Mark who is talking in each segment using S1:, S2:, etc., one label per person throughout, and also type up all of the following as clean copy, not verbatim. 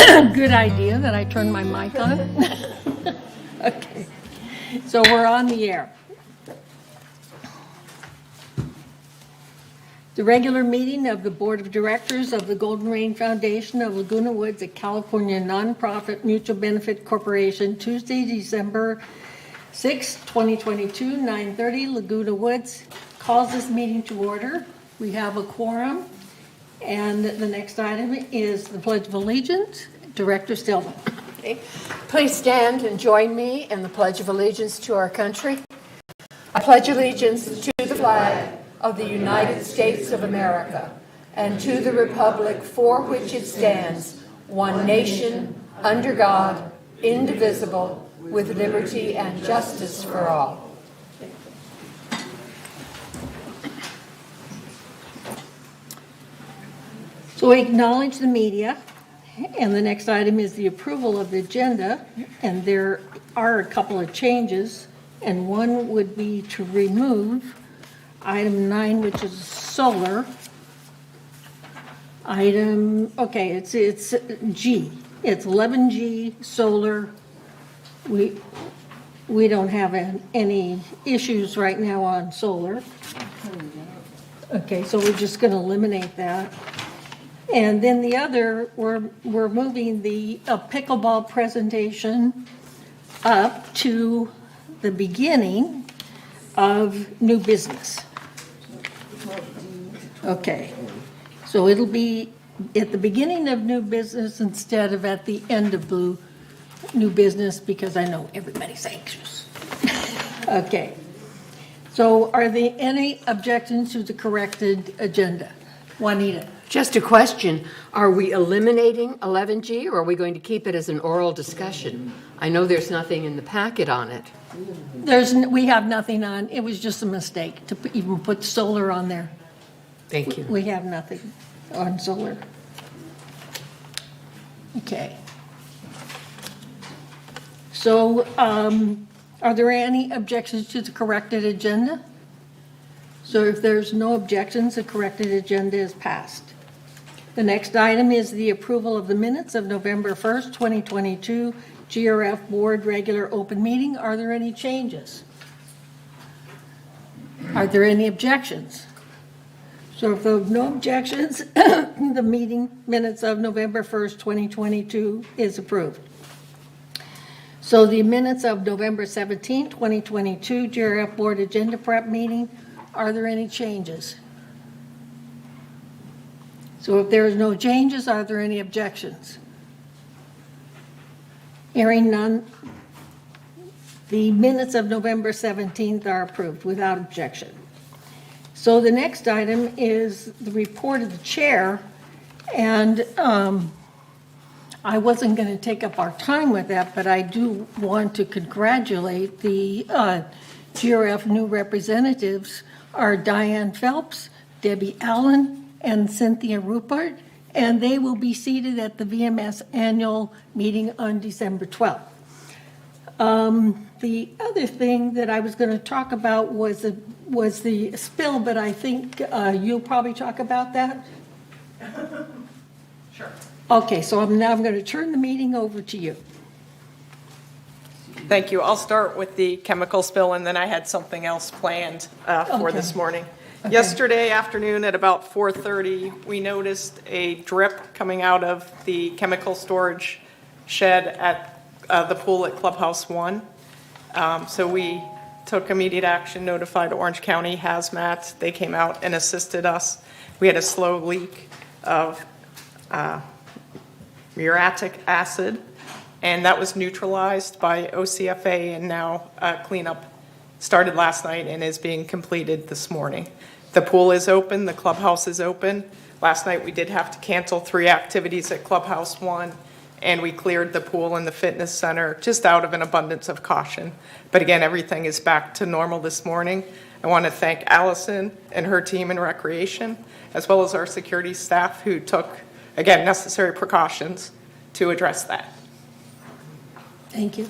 S1: Good idea that I turned my mic on. Okay, so we're on the air. The regular meeting of the Board of Directors of the Golden Rain Foundation of Laguna Woods, a California nonprofit mutual benefit corporation, Tuesday, December 6, 2022, 9:30, Laguna Woods, calls this meeting to order. We have a quorum, and the next item is the Pledge of Allegiance. Director Stillman.
S2: Okay. Please stand and join me in the Pledge of Allegiance to our country. I pledge allegiance to the flag of the United States of America and to the republic for which it stands, one nation, under God, indivisible, with liberty and justice for all.
S1: So we acknowledge the media, and the next item is the approval of the agenda, and there are a couple of changes, and one would be to remove item 9, which is solar. It's G. It's 11G, solar. We don't have any issues right now on solar. Okay, so we're just going to eliminate that. And then the other, we're moving the pickleball presentation up to the beginning of new business. Okay, so it'll be at the beginning of new business instead of at the end of new business, because I know everybody's anxious. Okay, so are there any objections to the corrected agenda? Juanita?
S2: Just a question. Are we eliminating 11G or are we going to keep it as an oral discussion? I know there's nothing in the packet on it.
S1: We have nothing on, it was just a mistake to even put solar on there.
S2: Thank you.
S1: We have nothing on solar. Okay. So, are there any objections to the corrected agenda? So if there's no objections, the corrected agenda is passed. The next item is the approval of the minutes of November 1st, 2022, GRF Board Regular Open Meeting. Are there any changes? Are there any objections? So if there are no objections, the meeting minutes of November 1st, 2022 is approved. So the minutes of November 17, 2022, GRF Board Agenda Prep Meeting, are there any changes? So if there is no changes, are there any objections? Hearing none, the minutes of November 17th are approved without objection. So the next item is the report of the chair, and I wasn't going to take up our time with that, but I do want to congratulate the GRF new representatives are Diane Phelps, Debbie Allen, and Cynthia Rupert, and they will be seated at the VMS annual meeting on December 12th. The other thing that I was going to talk about was the spill, but I think you'll probably talk about that.
S3: Sure.
S1: Okay, so I'm going to turn the meeting over to you.
S3: Thank you. I'll start with the chemical spill, and then I had something else planned for this morning.
S1: Okay.
S3: Yesterday afternoon at about 4:30, we noticed a drip coming out of the chemical storage shed at the pool at Clubhouse 1. So we took immediate action, notified Orange County Hazmat. They came out and assisted us. We had a slow leak of muriatic acid, and that was neutralized by OCFA, and now cleanup started last night and is being completed this morning. The pool is open, the clubhouse is open. Last night we did have to cancel 3 activities at Clubhouse 1, and we cleared the pool and the fitness center just out of an abundance of caution. But again, everything is back to normal this morning. I want to thank Allison and her team in recreation, as well as our security staff who took, again, necessary precautions to address that.
S1: Thank you.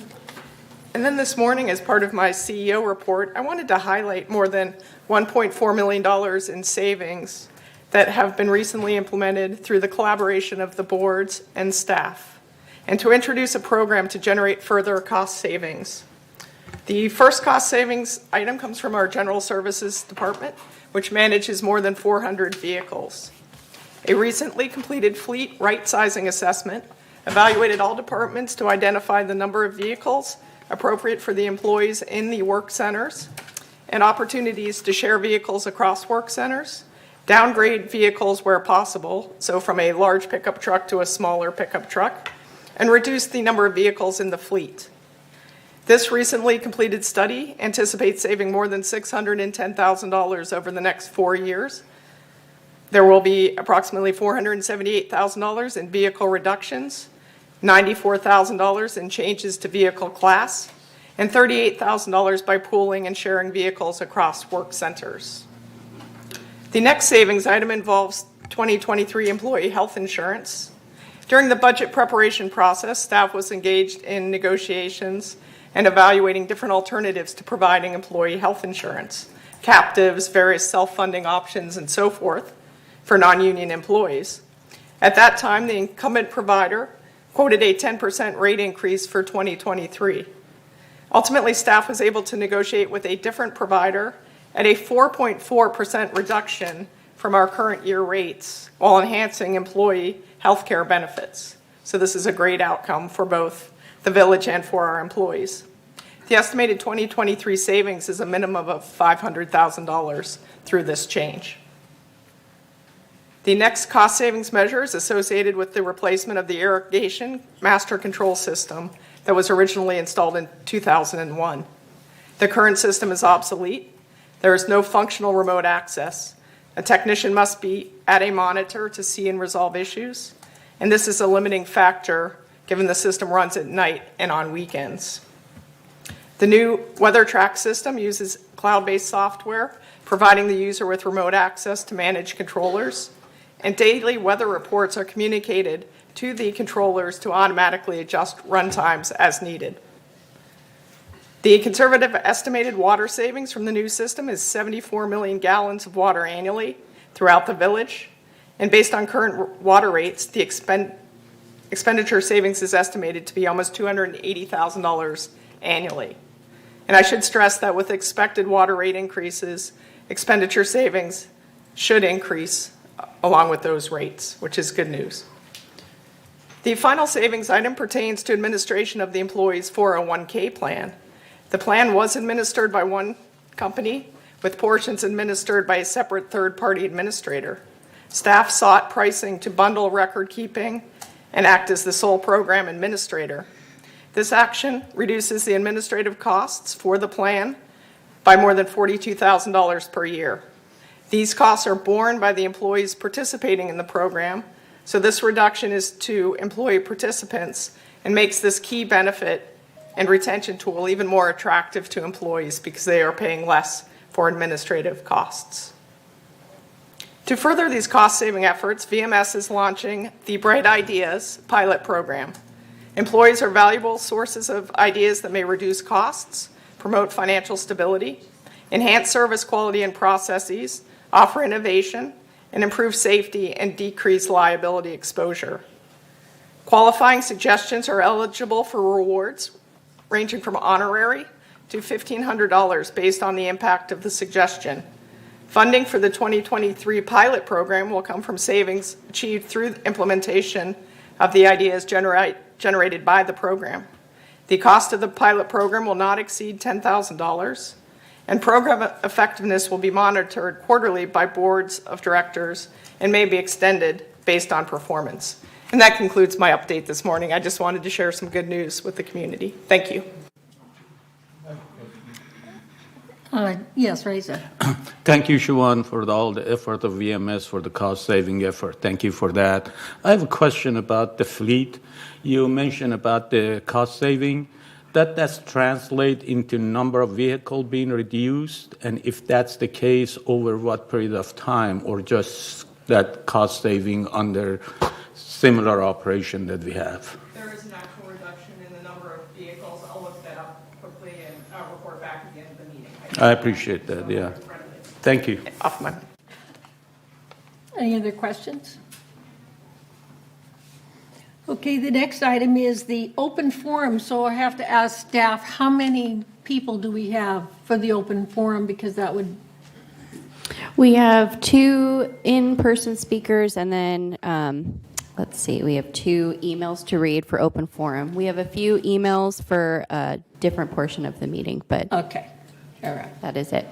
S3: And then this morning, as part of my CEO report, I wanted to highlight more than $1.4 million in savings that have been recently implemented through the collaboration of the boards and staff. and to introduce a program to generate further cost savings. The first cost savings item comes from our General Services Department, which manages more than 400 vehicles. A recently completed fleet right-sizing assessment evaluated all departments to identify the number of vehicles appropriate for the employees in the work centers and opportunities to share vehicles across work centers, downgrade vehicles where possible, so from a large pickup truck to a smaller pickup truck, and reduce the number of vehicles in the fleet. This recently completed study anticipates saving more than $610,000 over the next 4 years. There will be approximately $478,000 in vehicle reductions, $94,000 in changes to vehicle class, and $38,000 by pooling and sharing vehicles across work centers. The next savings item involves 2023 employee health insurance. During the budget preparation process, staff was engaged in negotiations and evaluating different alternatives to providing employee health insurance, captives, various self-funding options, and so forth for non-union employees. At that time, the incumbent provider quoted a 10% rate increase for 2023. Ultimately, staff was able to negotiate with a different provider at a 4.4% reduction from our current year rates while enhancing employee health care benefits. So this is a great outcome for both the village and for our employees. The estimated 2023 savings is a minimum of $500,000 through this change. The next cost savings measure is associated with the replacement of the irrigation master control system that was originally installed in 2001. The current system is obsolete. There is no functional remote access. A technician must be at a monitor to see and resolve issues, and this is a limiting factor given the system runs at night and on weekends. The new WeatherTrack system uses cloud-based software, providing the user with remote access to manage controllers, and daily weather reports are communicated to the controllers to automatically adjust run times as needed. The conservative estimated water savings from the new system is 74 million gallons of water annually throughout the village, and based on current water rates, the expenditure savings is estimated to be almost $280,000 annually. And I should stress that with expected water rate increases, expenditure savings should increase along with those rates, which is good news. The final savings item pertains to administration of the employee's 401k plan. The plan was administered by one company, with portions administered by a separate third-party administrator. Staff sought pricing to bundle record keeping and act as the sole program administrator. This action reduces the administrative costs for the plan by more than $42,000 per year. These costs are borne by the employees participating in the program, so this reduction is to employee participants and makes this key benefit and retention tool even more attractive to employees because they are paying less for administrative costs. To further these cost-saving efforts, VMS is launching the Bright Ideas pilot program. Employees are valuable sources of ideas that may reduce costs, promote financial stability, enhance service quality and processes, offer innovation, and improve safety and decrease liability exposure. Qualifying suggestions are eligible for rewards ranging from honorary to $1,500 based on the impact of the suggestion. Funding for the 2023 pilot program will come from savings achieved through the implementation of the ideas generated by the program. The cost of the pilot program will not exceed $10,000, and program effectiveness will be monitored quarterly by boards of directors and may be extended based on performance. And that concludes my update this morning. I just wanted to share some good news with the community. Thank you.
S1: Yes, Reza.
S4: Thank you, Siobhan, for all the effort of VMS for the cost-saving effort. Thank you for that. I have a question about the fleet. You mentioned about the cost saving. Does translate into number of vehicles being reduced? And if that's the case, over what period of time, or just that cost saving under similar operation that we have?
S3: There is an actual reduction in the number of vehicles. I'll look that up quickly and I'll report back at the end of the meeting.
S4: I appreciate that, yeah. Thank you.
S3: Off my.
S1: Any other questions? Okay, the next item is the open forum, so I have to ask staff, how many people do we have for the open forum, because that would,
S5: We have 2 in-person speakers, and then, let's see, we have 2 emails to read for open forum. We have a few emails for a different portion of the meeting, but
S1: okay, all right.
S5: that is it.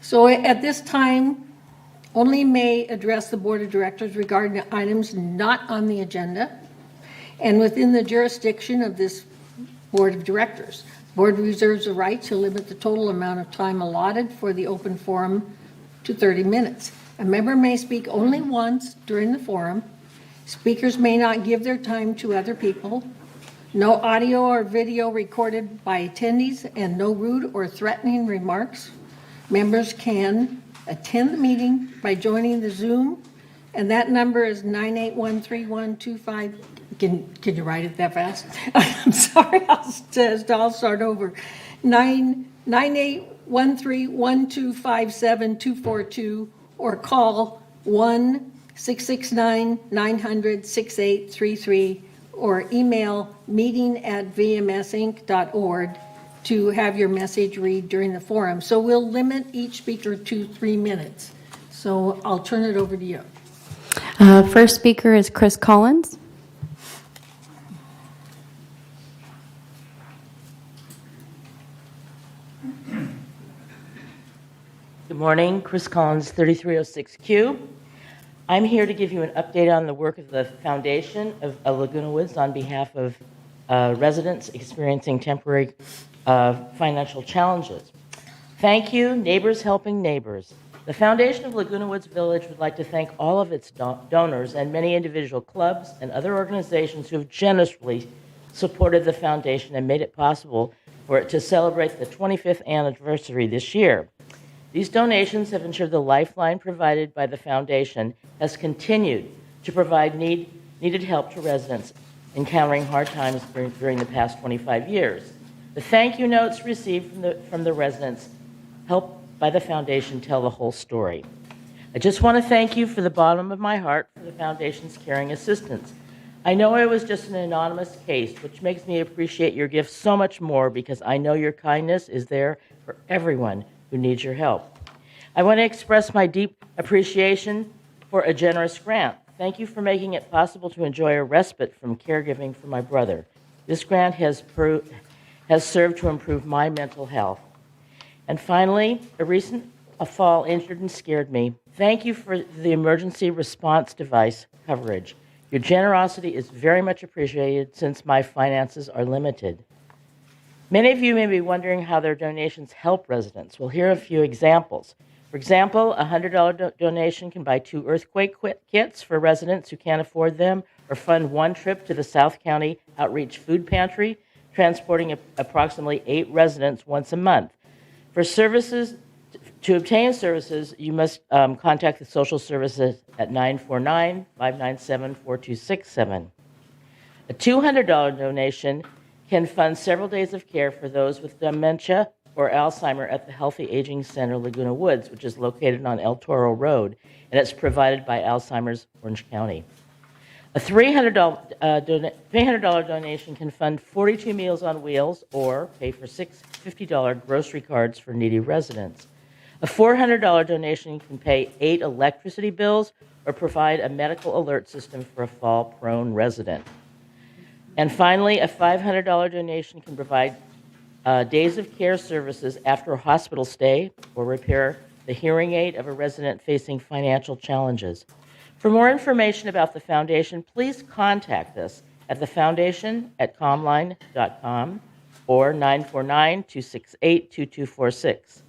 S1: So at this time, only may address the Board of Directors regarding items not on the agenda and within the jurisdiction of this Board of Directors. Board reserves the right to limit the total amount of time allotted for the open forum to 30 minutes. A member may speak only once during the forum. Speakers may not give their time to other people. No audio or video recorded by attendees, and no rude or threatening remarks. Members can attend the meeting by joining the Zoom, and that number is 9813125. Can you write it that fast? I'm sorry, I'll start over. 998131257-242, or call 1-669-900-6833, or email meeting@vmsinc.org to have your message read during the forum. So we'll limit each speaker to 3 minutes. So I'll turn it over to you.
S5: First speaker is Chris Collins.
S6: Good morning, Chris Collins, 3306Q. I'm here to give you an update on the work of the Foundation of Laguna Woods on behalf of residents experiencing temporary financial challenges. Thank you, Neighbors Helping Neighbors. The Foundation of Laguna Woods Village would like to thank all of its donors and many individual clubs and other organizations who have generously supported the foundation and made it possible for it to celebrate the 25th anniversary this year. These donations have ensured the lifeline provided by the foundation has continued to provide needed help to residents encountering hard times during the past 25 years. The thank you notes received from the residents help by the foundation tell the whole story. I just want to thank you from the bottom of my heart for the foundation's caring assistance. I know I was just an anonymous case, which makes me appreciate your gift so much more because I know your kindness is there for everyone who needs your help. I want to express my deep appreciation for a generous grant. Thank you for making it possible to enjoy a respite from caregiving for my brother. This grant has served to improve my mental health. And finally, a recent fall injured and scared me. Thank you for the emergency response device coverage. Your generosity is very much appreciated since my finances are limited. Many of you may be wondering how their donations help residents. Well, here are a few examples. For example, a $100 donation can buy 2 earthquake kits for residents who can't afford them, or fund 1 trip to the South County Outreach Food Pantry, transporting approximately 8 residents once a month. For services, to obtain services, you must contact the social services at 949-597-4267. A $200 donation can fund several days of care for those with dementia or Alzheimer at the Healthy Aging Center Laguna Woods, which is located on El Toro Road, and it's provided by Alzheimer's Orange County. A $300 donation can fund 42 Meals on Wheels or pay for 6 $50 grocery cards for needy residents. A $400 donation can pay 8 electricity bills or provide a medical alert system for a fall-prone resident. And finally, a $500 donation can provide days of care services after a hospital stay or repair the hearing aid of a resident facing financial challenges. For more information about the foundation, please contact us at thefoundation@comline.com or 949-268-2246.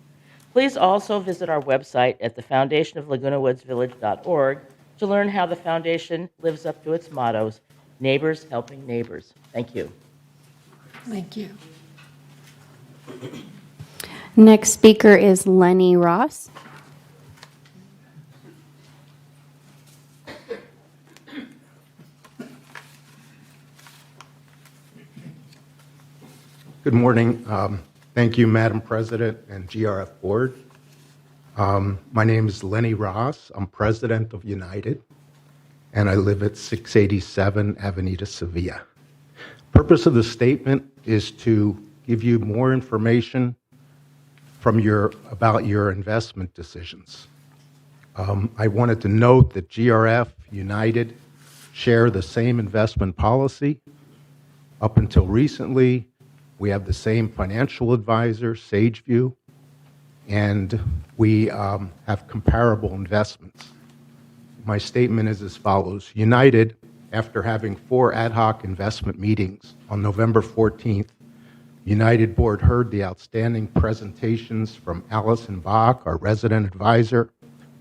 S6: Please also visit our website at thefoundationoflagunawoodsvillage.org to learn how the foundation lives up to its mottos, Neighbors Helping Neighbors. Thank you.
S1: Thank you.
S5: Next speaker is Lenny Ross.
S7: Good morning. Thank you, Madam President and GRF Board. My name is Lenny Ross. I'm president of United. and I live at 687 Avenida Sevilla. Purpose of the statement is to give you more information about your investment decisions. I wanted to note that GRF, United, share the same investment policy. Up until recently, we have the same financial advisor, SageView, and we have comparable investments. My statement is as follows. United, after having 4 ad hoc investment meetings on November 14th, United Board heard the outstanding presentations from Allison Bach, our resident advisor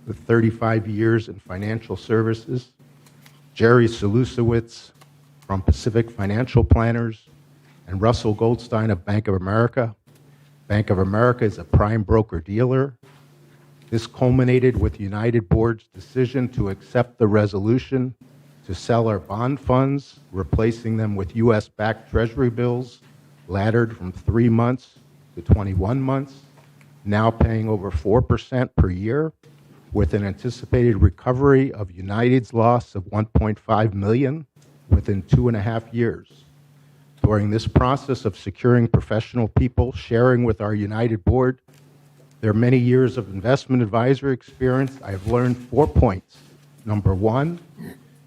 S7: with 35 years in financial services, Jerry Salusewicz from Pacific Financial Planners, and Russell Goldstein of Bank of America. Bank of America is a prime broker-dealer. This culminated with United Board's decision to accept the resolution to sell our bond funds, replacing them with U.S.-backed Treasury bills, laddered from 3 months to 21 months, now paying over 4% per year, with an anticipated recovery of United's loss of $1.5 million within 2.5 years. During this process of securing professional people sharing with our United Board their many years of investment advisory experience, I have learned 4 points. Number 1,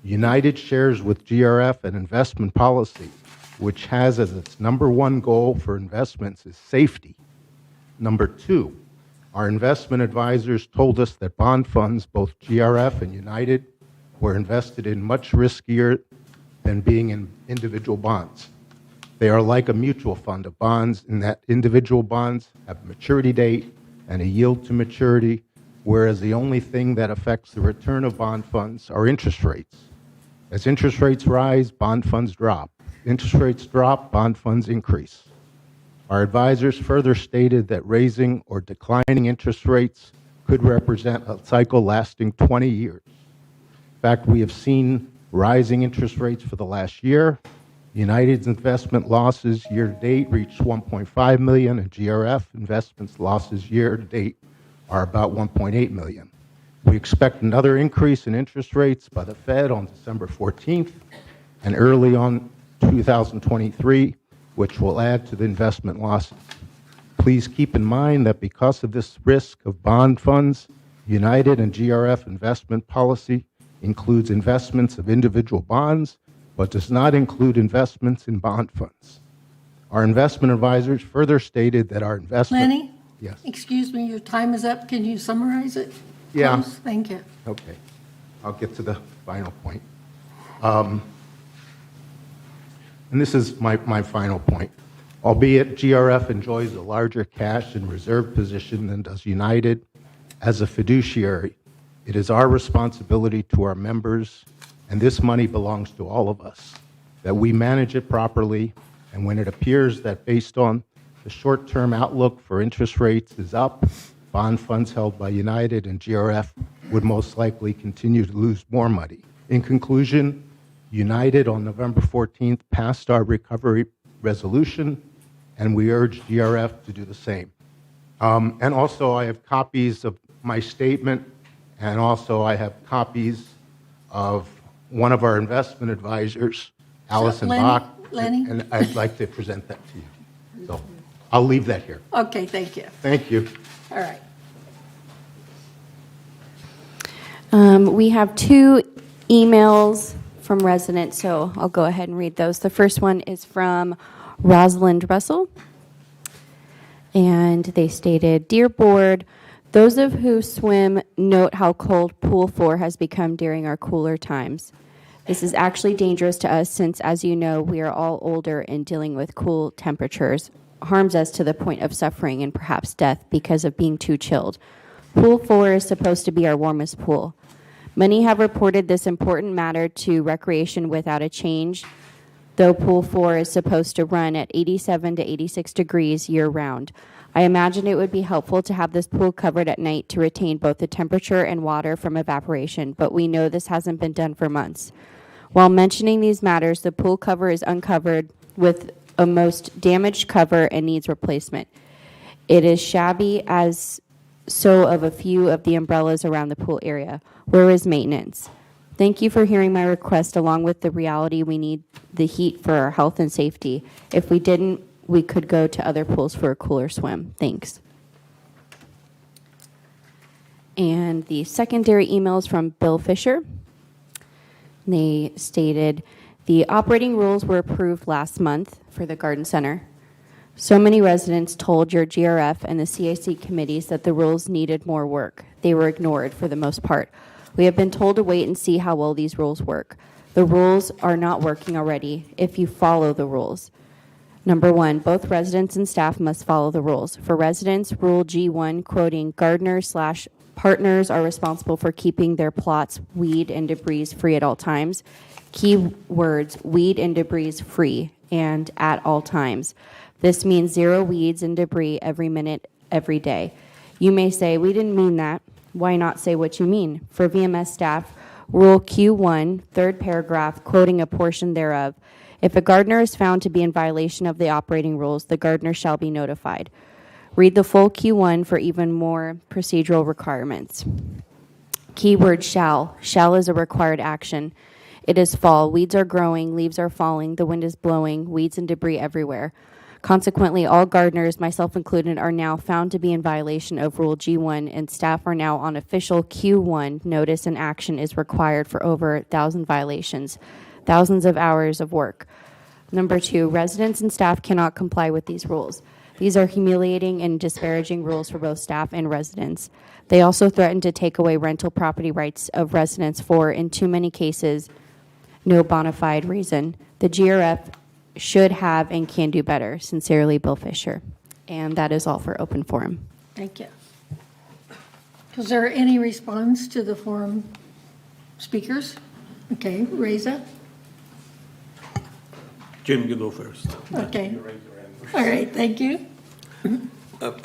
S7: United shares with GRF an investment policy which has as its number 1 goal for investments is safety. Number 2, our investment advisors told us that bond funds, both GRF and United, were invested in much riskier than being in individual bonds. They are like a mutual fund of bonds in that individual bonds have a maturity date and a yield to maturity, whereas the only thing that affects the return of bond funds are interest rates. As interest rates rise, bond funds drop. Interest rates drop, bond funds increase. Our advisors further stated that raising or declining interest rates could represent a cycle lasting 20 years. In fact, we have seen rising interest rates for the last year. United's investment losses year to date reached $1.5 million, and GRF investments losses year to date are about $1.8 million. We expect another increase in interest rates by the Fed on December 14th and early on 2023, which will add to the investment losses. Please keep in mind that because of this risk of bond funds, United and GRF investment policy includes investments of individual bonds, but does not include investments in bond funds. Our investment advisors further stated that our investment...
S1: Lenny?
S7: Yes.
S1: Excuse me, your time is up. Can you summarize it?
S7: Yeah.
S1: Close? Thank you.
S7: Okay. I'll get to the final point. And this is my final point. Albeit GRF enjoys a larger cash and reserve position than does United, as a fiduciary, it is our responsibility to our members, and this money belongs to all of us, that we manage it properly, and when it appears that based on the short-term outlook for interest rates is up, bond funds held by United and GRF would most likely continue to lose more money. In conclusion, United on November 14th passed our recovery resolution, and we urge GRF to do the same. And also, I have copies of my statement, and also I have copies of one of our investment advisors, Allison Bach,
S1: Lenny?
S7: and I'd like to present that to you. So I'll leave that here.
S1: Okay, thank you.
S7: Thank you.
S1: All right.
S5: We have 2 emails from residents, so I'll go ahead and read those. The first one is from Rosalind Russell, and they stated, "Dear Board, those of who swim note how cold Pool 4 has become during our cooler times. This is actually dangerous to us since, as you know, we are all older and dealing with cool temperatures harms us to the point of suffering and perhaps death because of being too chilled. Pool 4 is supposed to be our warmest pool. Many have reported this important matter to Recreation without a change, though Pool 4 is supposed to run at 87 to 86 degrees year-round. I imagine it would be helpful to have this pool covered at night to retain both the temperature and water from evaporation, but we know this hasn't been done for months. While mentioning these matters, the pool cover is uncovered with a most damaged cover and needs replacement. It is shabby as so of a few of the umbrellas around the pool area. Where is maintenance? Thank you for hearing my request along with the reality we need the heat for our health and safety. If we didn't, we could go to other pools for a cooler swim. Thanks. And the secondary email is from Bill Fisher. They stated, the operating rules were approved last month for the garden center. So many residents told your GRF and the CAC committees that the rules needed more work. They were ignored for the most part. We have been told to wait and see how well these rules work. The rules are not working already if you follow the rules. Number one, both residents and staff must follow the rules. For residents, Rule G1, quoting gardeners/partners are responsible for keeping their plots weed and debris free at all times. Key words, weed and debris free and at all times. This means 0 weeds and debris every minute, every day. You may say, we didn't mean that. Why not say what you mean? For VMS staff, Rule Q1, third paragraph, quoting a portion thereof. If a gardener is found to be in violation of the operating rules, the gardener shall be notified. Read the full Q1 for even more procedural requirements. Keyword shall. Shall is a required action. It is fall. Weeds are growing. Leaves are falling. The wind is blowing. Weeds and debris everywhere. Consequently, all gardeners, myself included, are now found to be in violation of Rule G1, and staff are now on official Q1. Notice and action is required for over 1,000 violations, thousands of hours of work. Number two, residents and staff cannot comply with these rules. These are humiliating and disparaging rules for both staff and residents. They also threaten to take away rental property rights of residents for, in too many cases, no bona fide reason. The GRF should have and can do better. Sincerely, Bill Fisher. And that is all for open forum.
S1: Thank you. Was there any response to the forum speakers? Okay, Reza?
S4: Jim, you go first.
S1: Okay. All right, thank you.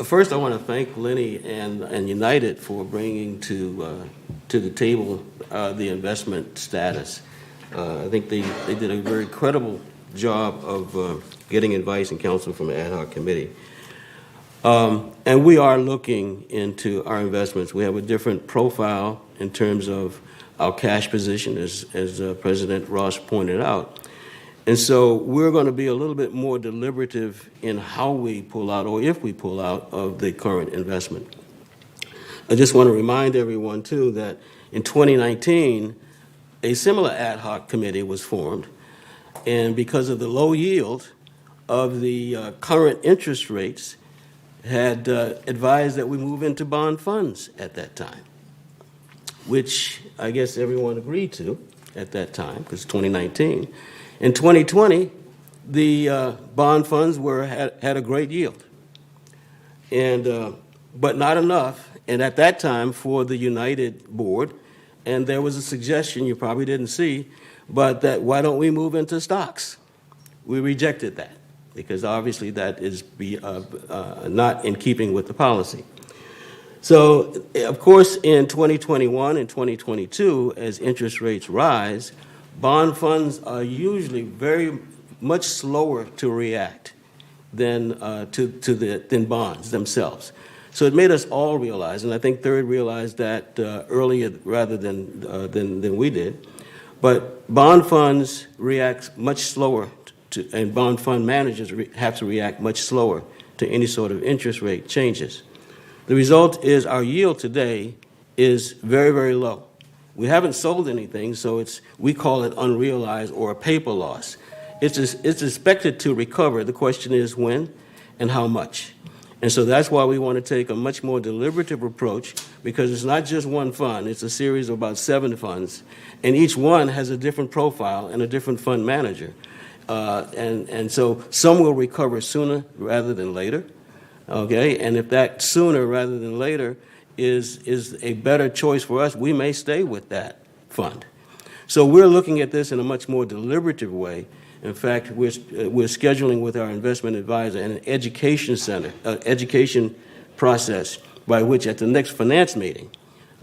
S8: First, I want to thank Lenny and United for bringing to the table the investment status. I think they did a very credible job of getting advice and counsel from the ad hoc committee. And we are looking into our investments. We have a different profile in terms of our cash position, as President Ross pointed out. And so we're going to be a little bit more deliberative in how we pull out, or if we pull out, of the current investment. I just want to remind everyone, too, that in 2019, a similar ad hoc committee was formed. And because of the low yield of the current interest rates, had advised that we move into bond funds at that time, which I guess everyone agreed to at that time, because 2019. In 2020, the bond funds had a great yield, and but not enough. And at that time, for the United board, and there was a suggestion you probably didn't see, but that why don't we move into stocks? We rejected that because obviously that is not in keeping with the policy. So, of course, in 2021 and 2022, as interest rates rise, bond funds are usually very much slower to react than than bonds themselves. So it made us all realize, and I think Third realized that earlier rather than we did. But bond funds react much slower, and bond fund managers have to react much slower to any sort of interest rate changes. The result is our yield today is very, very low. We haven't sold anything, so we call it unrealized or a paper loss. It's expected to recover. The question is when and how much. And so that's why we want to take a much more deliberative approach, because it's not just one fund. It's a series of about 7 funds, and each one has a different profile and a different fund manager. And so some will recover sooner rather than later, okay? And if that sooner rather than later is a better choice for us, we may stay with that fund. So we're looking at this in a much more deliberative way. In fact, we're scheduling with our investment advisor an education process by which at the next finance meeting,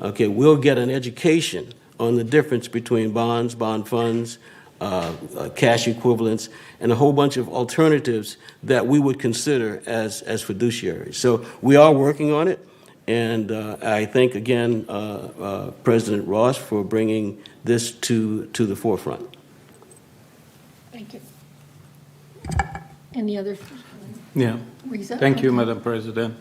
S8: okay, we'll get an education on the difference between bonds, bond funds, cash equivalents, and a whole bunch of alternatives that we would consider as fiduciaries. So we are working on it, And I thank again President Ross for bringing this to the forefront.
S1: Thank you. Any other
S4: Yeah.
S1: reason?
S4: Thank you, Madam President.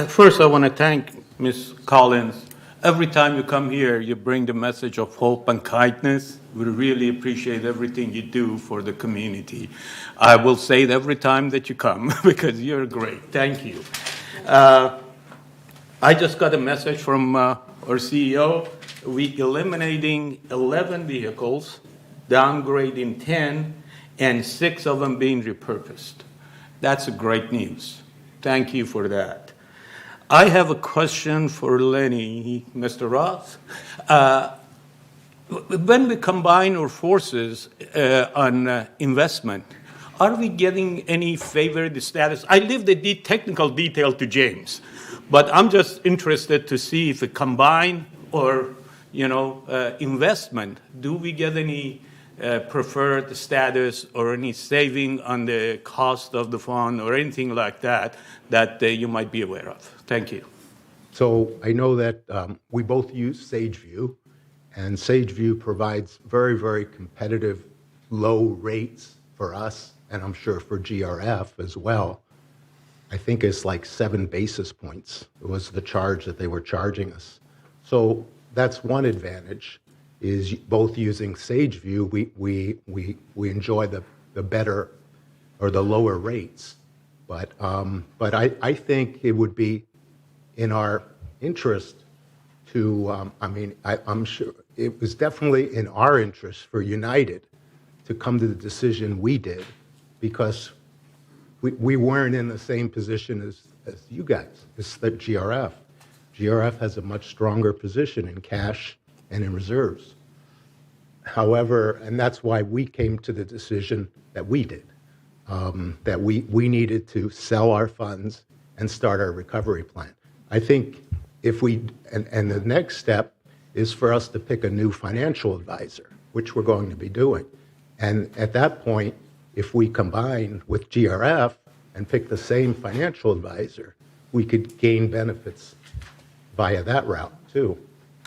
S4: First, I want to thank Ms. Collins. Every time you come here, you bring the message of hope and kindness. We really appreciate everything you do for the community. I will say it every time that you come because you're great. Thank you. I just got a message from our CEO. We eliminating 11 vehicles, downgrading 10, and 6 of them being repurposed. That's great news. Thank you for that. I have a question for Lenny, Mr. Ross. When we combine our forces on investment, are we getting any favored status? I leave the technical detail to James, but I'm just interested to see if a combine or investment, do we get any preferred status or any saving on the cost of the fund or anything like that that you might be aware of? Thank you.
S7: So I know that we both use SageView, and SageView provides very, very competitive low rates for us, and I'm sure for GRF as well. I think it's like 7 basis points. It was the charge that they were charging us. So that's one advantage, is both using SageView, we enjoy the better or the lower rates. But I think it would be in our interest to, I'm sure it was definitely in our interest for United to come to the decision we did, because we weren't in the same position as you guys. It's the GRF. GRF has a much stronger position in cash and in reserves. However, and that's why we came to the decision that we did, that we needed to sell our funds and start our recovery plan. I think if we, and the next step is for us to pick a new financial advisor, which we're going to be doing. And at that point, if we combine with GRF and pick the same financial advisor, we could gain benefits via that route too.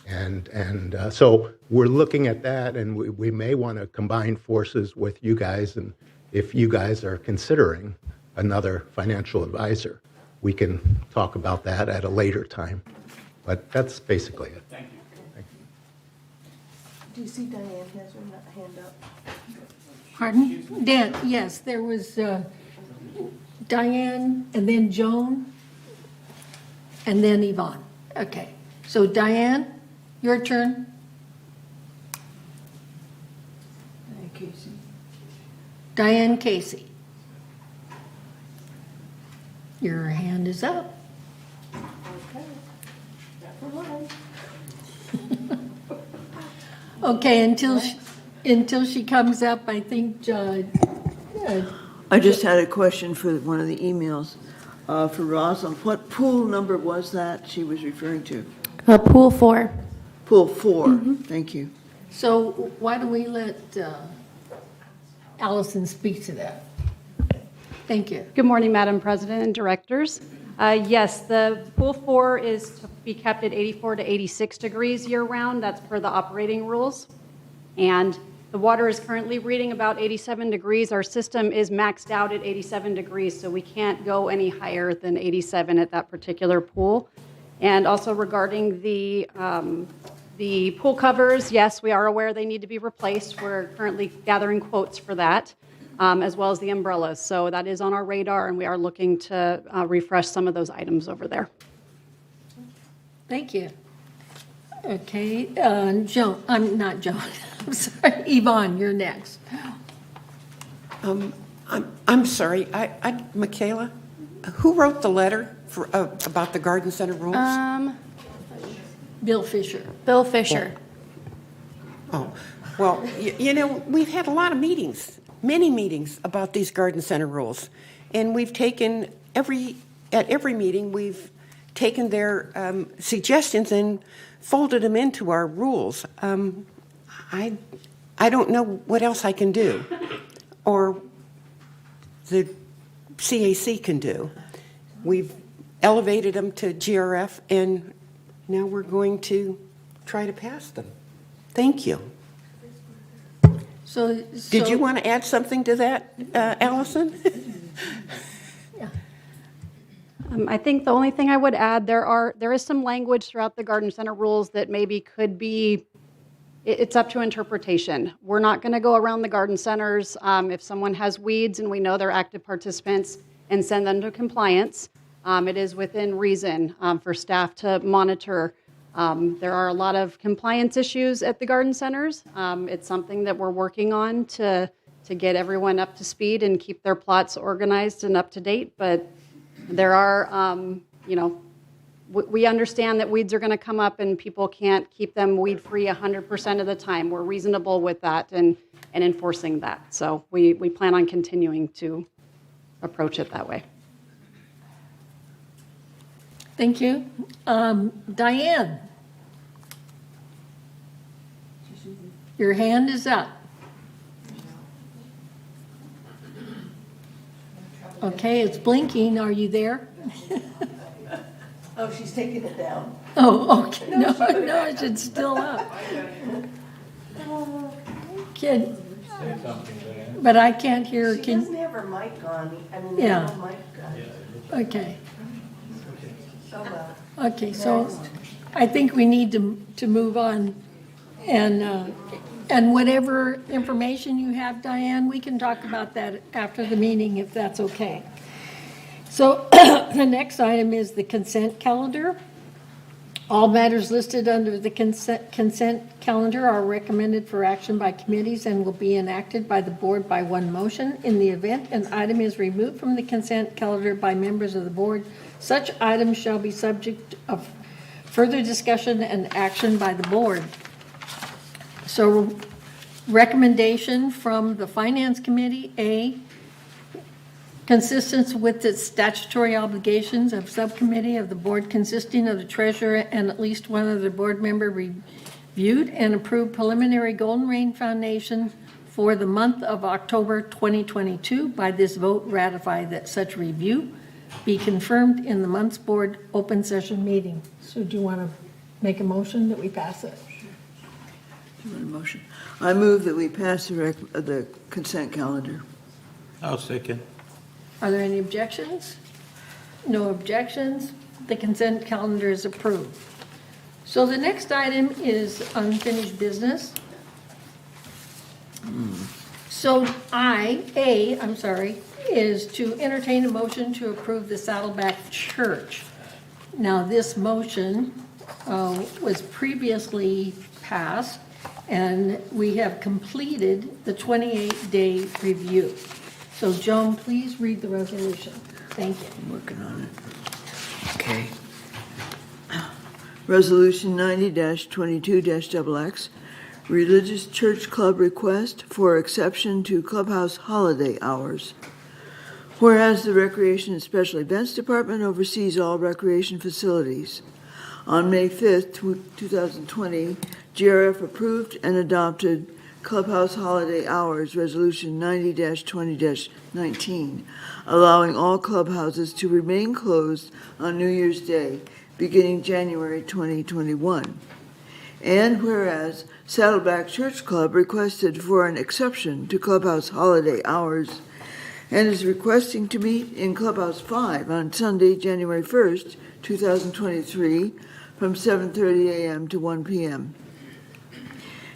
S7: And so we're looking at that, and we may want to combine forces with you guys. And if you guys are considering another financial advisor, we can talk about that at a later time. But that's basically it.
S4: Thank you.
S9: Do you see Diane has her hand up?
S1: Pardon? Dan, yes, there was Diane, and then Joan, and then Yvonne. Okay, so Diane, your turn.
S9: Casey.
S1: Diane Casey. Your hand is up.
S9: Okay. That's mine.
S1: Okay, until she comes up, I think,
S9: I just had a question for one of the emails for Rosalind. What pool number was that she was referring to?
S5: Pool 4.
S9: Pool 4. Thank you.
S1: so why don't we let Allison speak to that? Thank you.
S10: Good morning, Madam President and Directors. Yes, the Pool 4 is to be kept at 84 to 86 degrees year-round. That's per the operating rules. And the water is currently reading about 87 degrees. Our system is maxed out at 87 degrees, so we can't go any higher than 87 at that particular pool. And also regarding the pool covers, yes, we are aware they need to be replaced. We're currently gathering quotes for that, as well as the umbrellas. So that is on our radar, and we are looking to refresh some of those items over there.
S1: Thank you. Okay, Joan, I'm not Joan, I'm sorry, Yvonne, you're next.
S11: I'm sorry, Michaela, who wrote the letter for, about the garden center rules?
S1: Bill Fisher.
S5: Bill Fisher.
S11: Oh, well, you know, we've had a lot of meetings, many meetings about these garden center rules. And we've taken at every meeting, we've taken their suggestions and folded them into our rules. I don't know what else I can do, or the CAC can do. We've elevated them to GRF, and now we're going to try to pass them. Thank you. Did you want to add something to that, Allison?
S10: I think the only thing I would add, there is some language throughout the garden center rules that maybe could be, it's up to interpretation. We're not going to go around the garden centers if someone has weeds and we know they're active participants and send them to compliance. It is within reason for staff to monitor. There are a lot of compliance issues at the garden centers. It's something that we're working on to get everyone up to speed and keep their plots organized and up to date, but there are, we understand that weeds are going to come up and people can't keep them weed-free 100% of the time. We're reasonable with that and enforcing that. So we plan on continuing to approach it that way.
S1: Thank you. Diane? Your hand is up. Okay, it's blinking. Are you there?
S9: Oh, she's taking it down.
S1: Oh, okay. No, it's still up. But I can't hear.
S9: She doesn't have her mic on.
S1: Yeah.
S9: No mic on.
S1: Okay.
S9: Oh, well.
S1: Okay, so I think we need to move on. And whatever information you have, Diane, we can talk about that after the meeting if that's okay. So the next item is the consent calendar. All matters listed under the consent calendar are recommended for action by committees and will be enacted by the board by one motion. In the event an item is removed from the consent calendar by members of the board, such items shall be subject of further discussion and action by the board. So recommendation from the Finance Committee, A, consistent with the statutory obligations of subcommittee of the board consisting of the treasurer and at least one other board member reviewed and approved preliminary Golden Rain Foundation for the month of October 2022. By this vote, ratify that such review be confirmed in the month's board open session meeting. So do you want to make a motion that we pass it?
S9: Motion. I move that we pass the consent calendar.
S4: I'll second.
S1: Are there any objections? No objections. The consent calendar is approved. So the next item is unfinished business. So is to entertain a motion to approve the Saddleback Church. Now, this motion was previously passed, and we have completed the 28-day review. So, Joan, please read the resolution. Thank you.
S9: I'm working on it. Okay. Resolution 90-22-XX, Religious Church Club request for exception to clubhouse holiday hours. Whereas the Recreation and Special Events Department oversees all recreation facilities. On May 5th, 2020, GRF approved and adopted Clubhouse Holiday Hours, Resolution 90-20-19, allowing all clubhouses to remain closed on New Year's Day, beginning January 2021. And whereas Saddleback Church Club requested for an exception to Clubhouse Holiday Hours and is requesting to meet in Clubhouse 5 on Sunday, January 1st, 2023, from 7:30 a.m. to 1 p.m.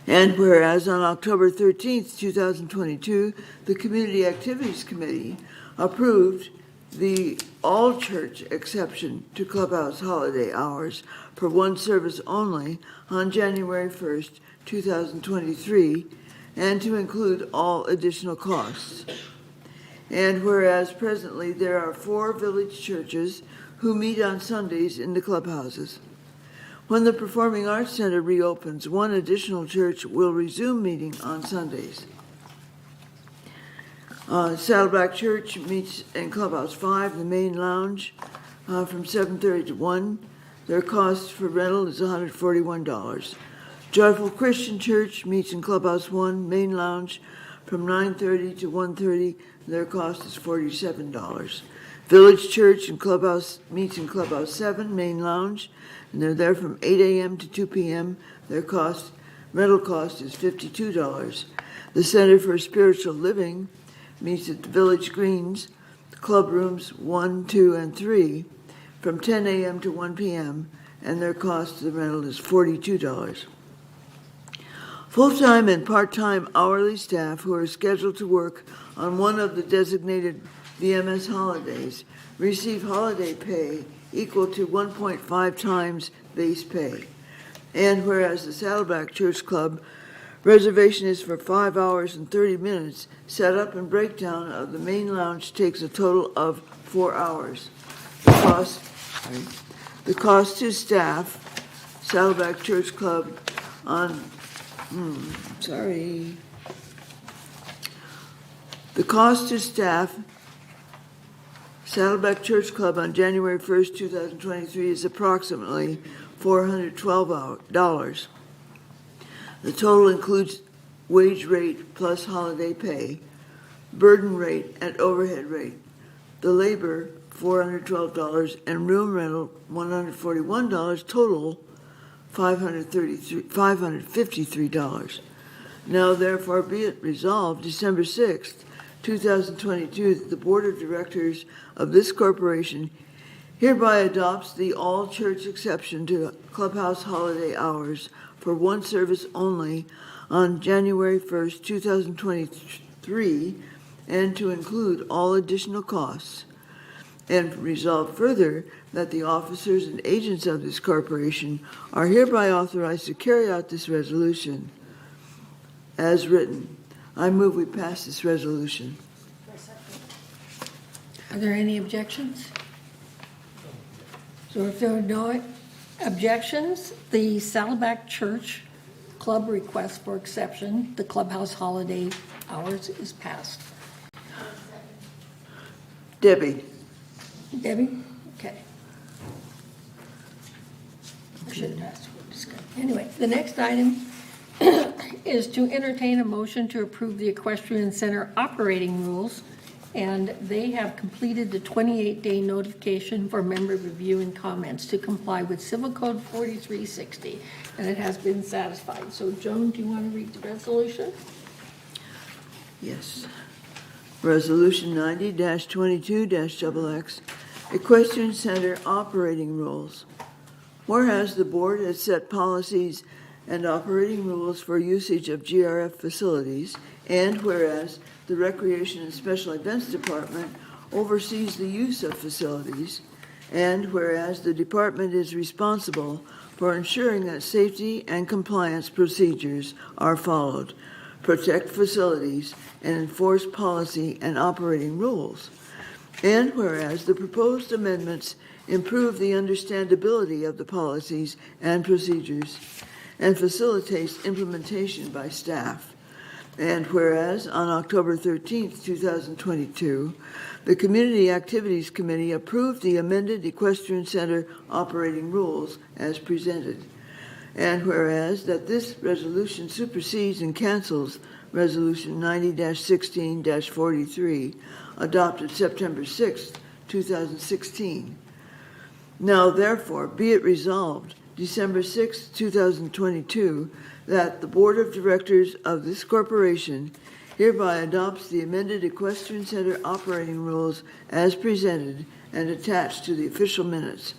S9: And whereas on October 13th, 2022, the Community Activities Committee approved the all-church exception to clubhouse holiday hours for one service only on January 1st, 2023, and to include all additional costs. And whereas presently there are 4 village churches who meet on Sundays in the clubhouses. When the Performing Arts Center reopens, one additional church will resume meeting on Sundays. Saddleback Church meets in Clubhouse 5, the main lounge, from 7:30 to 1. Their cost for rental is $141. Joyful Christian Church meets in Clubhouse 1, main lounge, from 9:30 to 1:30. Their cost is $47. Village Church and Clubhouse meets in Clubhouse 7, Main Lounge, and they're there from 8 a.m. to 2 p.m. Their rental cost is $52. The Center for Spiritual Living meets at the Village Greens, Club Rooms 1, 2, and 3, from 10 a.m. to 1 p.m., and their cost of the rental is $42. Full-time and part-time hourly staff who are scheduled to work on one of the designated VMS holidays receive holiday pay equal to 1.5 times base pay. And whereas the Saddleback Church Club reservation is for 5 hours and 30 minutes, setup and breakdown of the main lounge takes a total of 4 hours. The cost to staff, Saddleback Church Club The cost to staff Saddleback Church Club on January 1st, 2023 is approximately $412. The total includes wage rate plus holiday pay, burden rate, and overhead rate. The labor, $412, and room rental, $141, total $553. Now therefore be it resolved, December 6th, 2022, that the Board of Directors of this corporation hereby adopts the all-church exception to clubhouse holiday hours for one service only on January 1st, 2023, and to include all additional costs. And resolve further that the officers and agents of this corporation are hereby authorized to carry out this resolution as written. I move we pass this resolution.
S1: Are there any objections? So if there are no objections, the Saddleback Church Club request for exception, the clubhouse holiday hours, is passed.
S9: Debbie?
S1: Debbie? Okay. I should have asked for discussion. Anyway, the next item is to entertain a motion to approve the Equestrian Center operating rules, and they have completed the 28-day notification for member review and comments to comply with Civil Code 4360, and it has been satisfied. So, Joan, do you want to read the resolution?
S9: Yes. Resolution 90-22-XX, Equestrian Center Operating Rules. Whereas the Board has set policies and operating rules for usage of GRF facilities, and whereas the Recreation and Special Events Department oversees the use of facilities, and whereas the department is responsible for ensuring that safety and compliance procedures are followed, protect facilities, and enforce policy and operating rules. And whereas the proposed amendments improve the understandability of the policies and procedures and facilitates implementation by staff. And whereas on October 13th, 2022, the Community Activities Committee approved the amended Equestrian Center operating rules as presented. And whereas that this resolution supersedes and cancels Resolution 90-16-43, adopted September 6th, 2016. Now therefore be it resolved, December 6, 2022, that the Board of Directors of this corporation hereby adopts the amended Equestrian Center operating rules as presented and attached to the official minutes,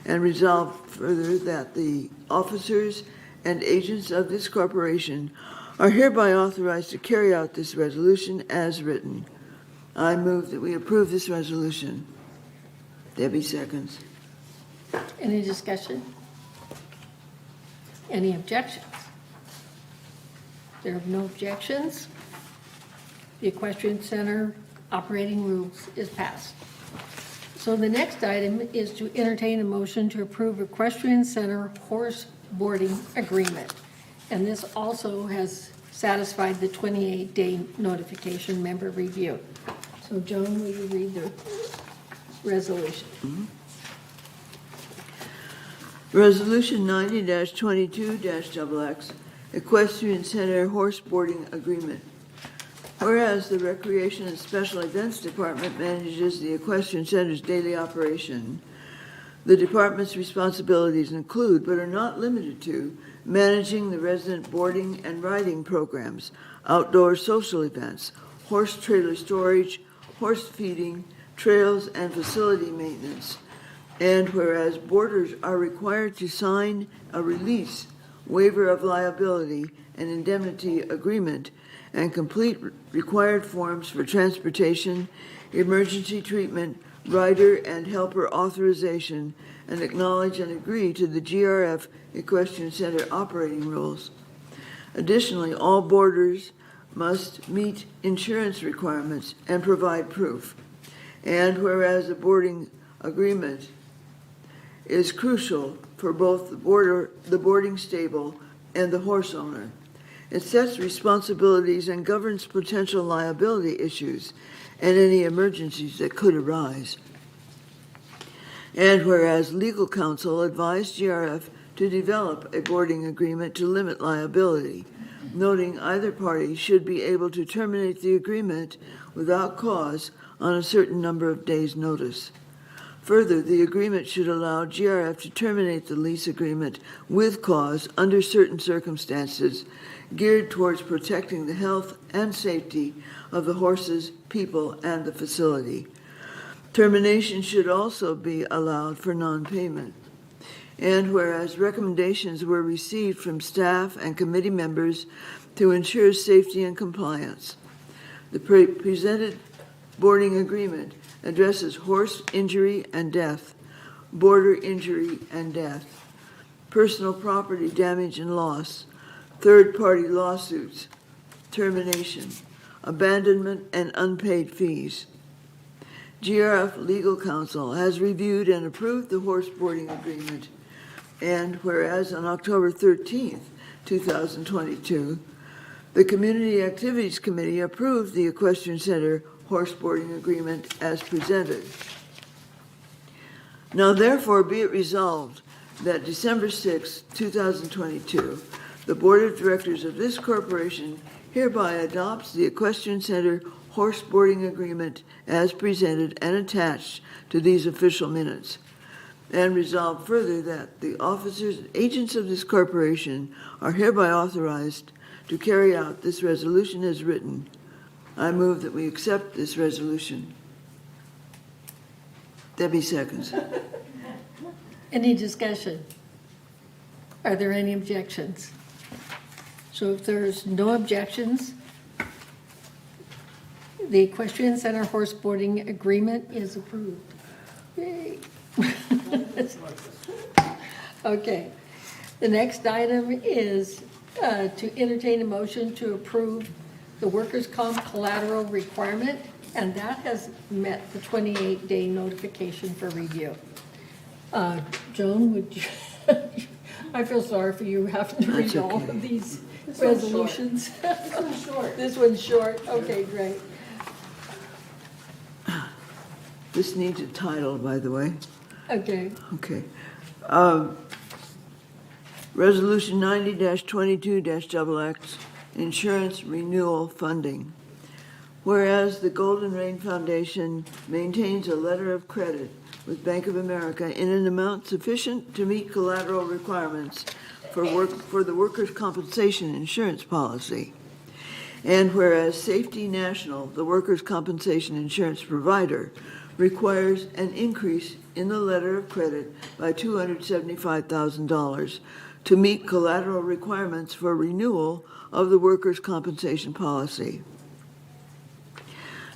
S9: and resolve further that the officers and agents of this corporation are hereby authorized to carry out this resolution as written. I move that we approve this resolution. Debbie seconds.
S1: Any discussion? Any objections? There are no objections. The Equestrian Center operating rules is passed. So the next item is to entertain a motion to approve Equestrian Center horse boarding agreement. And this also has satisfied the 28-day notification member review. So Joan, will you read the resolution?
S9: Mm-hmm. Resolution 90-22-XX, Equestrian Center Horse Boarding Agreement. Whereas the Recreation and Special Events Department manages the Equestrian Center's daily operation, the department's responsibilities include, but are not limited to, managing the resident boarding and riding programs, outdoor social events, horse trailer storage, horse feeding, trails, and facility maintenance. And whereas boarders are required to sign a release, waiver of liability, and indemnity agreement, and complete required forms for transportation, emergency treatment, rider and helper authorization, and acknowledge and agree to the GRF Equestrian Center operating rules. Additionally, all boarders must meet insurance requirements and provide proof. And whereas the boarding agreement is crucial for both the boarding stable and the horse owner. It sets responsibilities and governs potential liability issues and any emergencies that could arise. And whereas legal counsel advised GRF to develop a boarding agreement to limit liability, noting either party should be able to terminate the agreement without cause on a certain number of days' notice. Further, the agreement should allow GRF to terminate the lease agreement with cause under certain circumstances geared towards protecting the health and safety of the horses, people, and the facility. Termination should also be allowed for non-payment. And whereas recommendations were received from staff and committee members to ensure safety and compliance, the presented boarding agreement addresses horse injury and death, boarder injury and death, personal property damage and loss, third-party lawsuits, termination, abandonment, and unpaid fees. GRF Legal Counsel has reviewed and approved the horse boarding agreement, and whereas on October 13th, 2022, the Community Activities Committee approved the Equestrian Center horse boarding agreement as presented. Now therefore be it resolved that December 6, 2022, the Board of Directors of this corporation hereby adopts the Equestrian Center horse boarding agreement as presented and attached to these official minutes. And resolve further that the officers and agents of this corporation are hereby authorized to carry out this resolution as written. I move that we accept this resolution. Debbie seconds.
S1: Any discussion? Are there any objections? So if there's no objections, the Equestrian Center horse boarding agreement is approved. Yay. Okay. The next item is to entertain a motion to approve the workers' comp collateral requirement, and that has met the 28-day notification for review. Joan, would you, I feel sorry for you having to read all of these resolutions.
S2: This one's short.
S1: This one's short, okay, great.
S9: This needs a title, by the way.
S1: Okay,
S9: Okay. Resolution 90-22-XX, Insurance Renewal Funding. Whereas the Golden Rain Foundation maintains a letter of credit with Bank of America in an amount sufficient to meet collateral requirements for the workers' compensation insurance policy. And whereas Safety National, the workers' compensation insurance provider, requires an increase in the letter of credit by $275,000 to meet collateral requirements for renewal of the workers' compensation policy.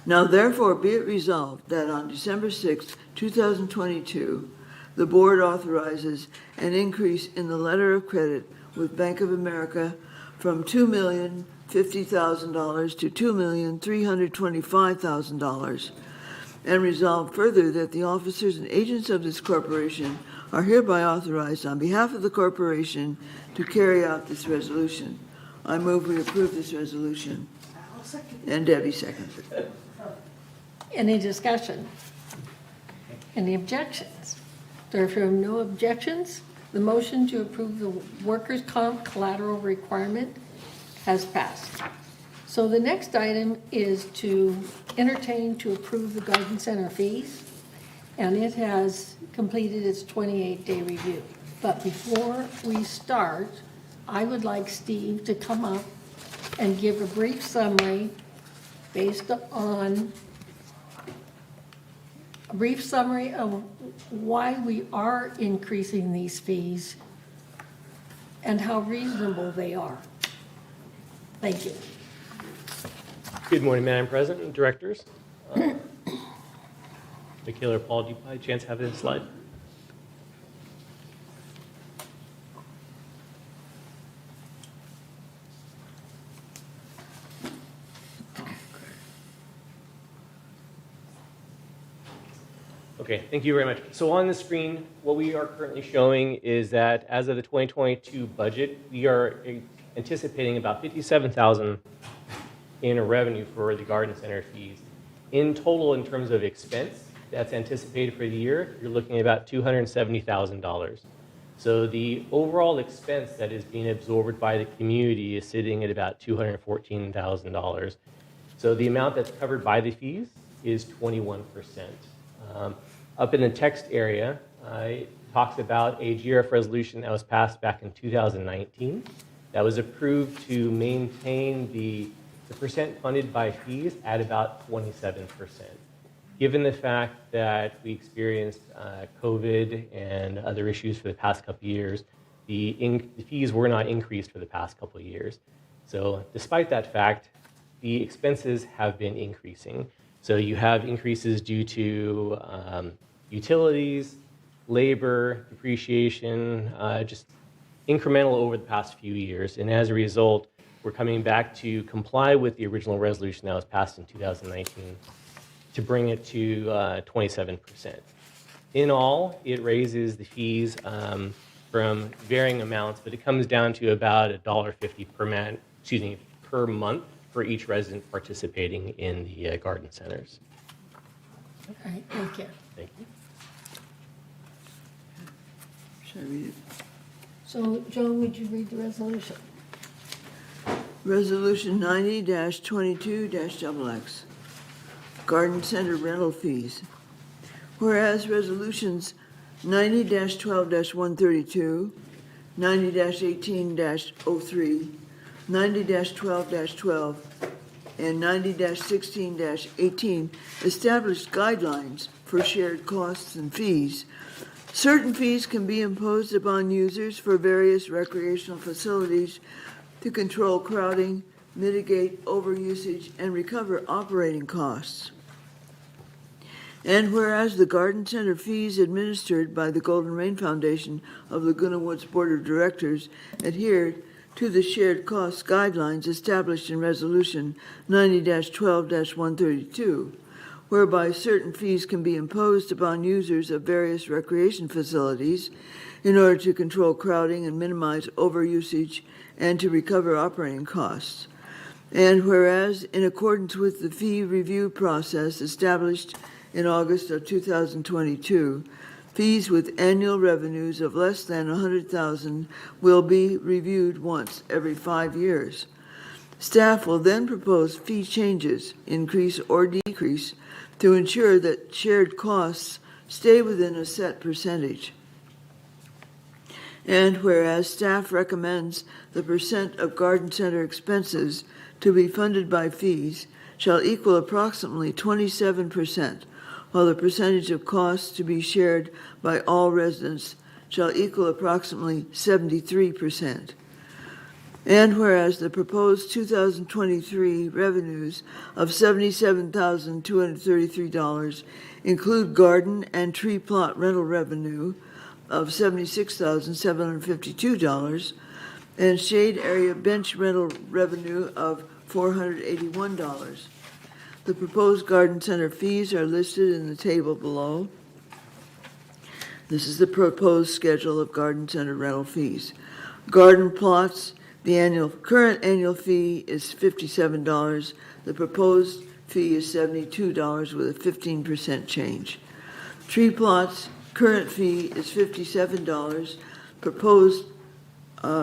S9: Now therefore be it resolved that on December 6, 2022, the board authorizes an increase in the letter of credit with Bank of America from $2,050,000 to $2,325,000, and resolve further that the officers and agents of this corporation are hereby authorized on behalf of the corporation to carry out this resolution. I move we approve this resolution. And Debbie seconds it.
S1: any discussion? Any objections? Therefore, no objections. The motion to approve the workers' comp collateral requirement has passed. So the next item is to entertain to approve the garden center fees, and it has completed its 28-day review. But before we start, I would like Steve to come up and give a brief summary based on a brief summary of why we are increasing these fees and how reasonable they are. Thank you.
S12: Good morning, Madam President and directors. Michaela or Paul, do you by chance have this slide? Okay, thank you very much. So on the screen, what we are currently showing is that as of the 2022 budget, we are anticipating about $57,000 in revenue for the garden center fees. In total, in terms of expense that's anticipated for the year, you're looking at about $270,000. So the overall expense that is being absorbed by the community is sitting at about $214,000. So the amount that's covered by the fees is 21%. Up in the text area, it talks about a GRF resolution that was passed back in 2019 that was approved to maintain the percent funded by fees at about 27%. Given the fact that we experienced COVID and other issues for the past couple of years, the fees were not increased for the past couple of years. So despite that fact, the expenses have been increasing. So you have increases due to utilities, labor, depreciation, just incremental over the past few years. And as a result, we're coming back to comply with the original resolution that was passed in 2019 to bring it to 27%. In all, it raises the fees from varying amounts, but it comes down to about $1.50 per month for each resident participating in the garden centers.
S1: All right, thank you.
S12: Thank you.
S9: Should I read it?
S1: So, Joan, would you read the resolution?
S9: Resolution 90-22-XX, Garden Center rental fees. Whereas resolutions 90-12-132, 90-18-03, 90-12-12, and 90-16-18 established guidelines for shared costs and fees. Certain fees can be imposed upon users for various recreational facilities to control crowding, mitigate overusage, and recover operating costs. And whereas the garden center fees administered by the Golden Rain Foundation of Laguna Woods Board of Directors adhered to the shared costs guidelines established in Resolution 90-12-132, whereby certain fees can be imposed upon users of various recreation facilities in order to control crowding and minimize overusage and to recover operating costs. And whereas, in accordance with the fee review process established in August of 2022, fees with annual revenues of less than $100,000 will be reviewed once every 5 years. Staff will then propose fee changes, increase or decrease, to ensure that shared costs stay within a set percentage. And whereas staff recommends the percent of garden center expenses to be funded by fees shall equal approximately 27%, while the percentage of costs to be shared by all residents shall equal approximately 73%. And whereas the proposed 2023 revenues of $77,233 include garden and tree plot rental revenue of $76,752 and shade area bench rental revenue of $481. The proposed garden center fees are listed in the table below. This is the proposed schedule of garden center rental fees. Garden plots, the current annual fee is $57. The proposed fee is $72 with a 15% change. Tree plots, current fee is $57. Proposed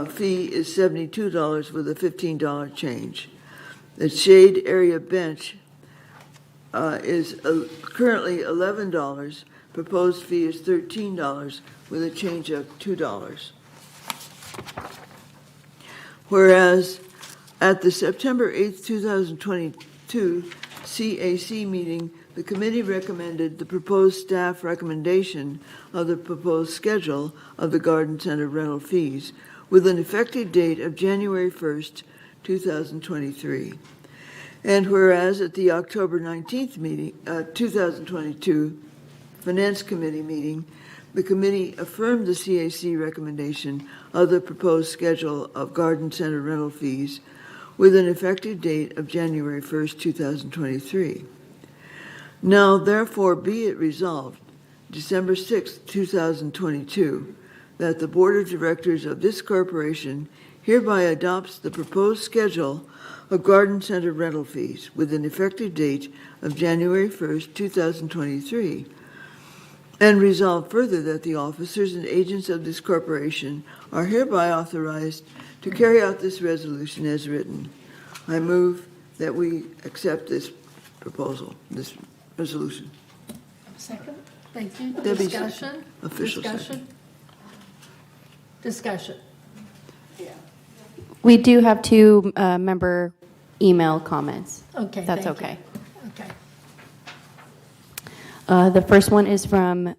S9: fee is $72 with a $15 change. The shade area bench is currently $11. Proposed fee is $13 with a change of $2. Whereas at the September 8th, 2022 CAC meeting, the committee recommended the proposed staff recommendation of the proposed schedule of the garden center rental fees with an effective date of January 1st, 2023. And whereas at the October 19th meeting, 2022 Finance Committee meeting, the committee affirmed the CAC recommendation of the proposed schedule of garden center rental fees with an effective date of January 1st, 2023. Now, therefore, be it resolved, December 6th, 2022, that the Board of Directors of this corporation hereby adopts the proposed schedule of garden center rental fees with an effective date of January 1st, 2023, and resolve further that the officers and agents of this corporation are hereby authorized to carry out this resolution as written. I move that we accept this proposal, this resolution.
S1: Second, thank you.
S9: Debbie's
S1: Discussion?
S9: official
S1: Discussion? Discussion.
S5: We do have two member email comments.
S1: Okay,
S5: That's
S1: thank you.
S5: okay.
S1: Okay.
S5: The first one is from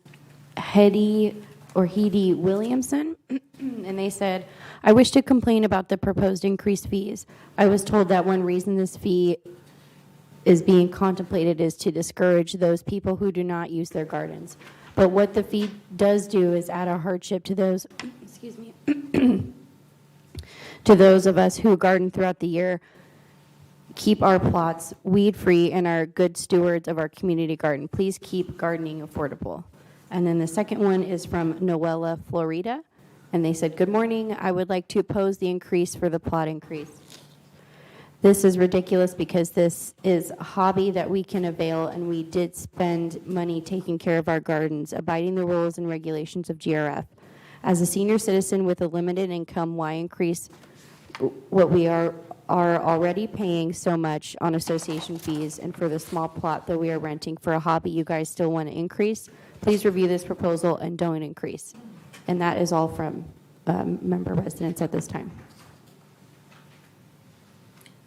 S5: Hedy Williamson, and they said, I wish to complain about the proposed increased fees. I was told that one reason this fee is being contemplated is to discourage those people who do not use their gardens. But what the fee does do is add a hardship to those, excuse me, to those of us who garden throughout the year, keep our plots weed-free, and are good stewards of our community garden. Please keep gardening affordable. And then the second one is from Noella Florida, and they said, good morning. I would like to oppose the increase for the plot increase. This is ridiculous because this is a hobby that we can avail, and we did spend money taking care of our gardens, abiding the rules and regulations of GRF. As a senior citizen with a limited income, why increase what we are already paying so much on association fees, and for the small plot that we are renting for a hobby you guys still want to increase? Please review this proposal and don't increase. And that is all from member residents at this time.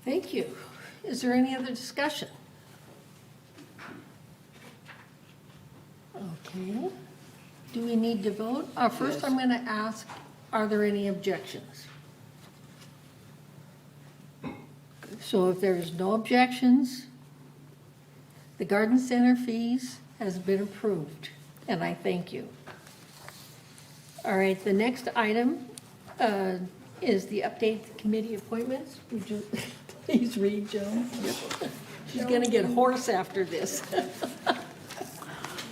S1: Thank you. Is there any other discussion? Okay. Do we need to vote? First,
S9: Yes.
S1: I'm going to ask, are there any objections? So if there's no objections, the garden center fees has been approved, and I thank you. All right, the next item is the update committee appointments. Would you please read, Joan? She's going to get hoarse after this.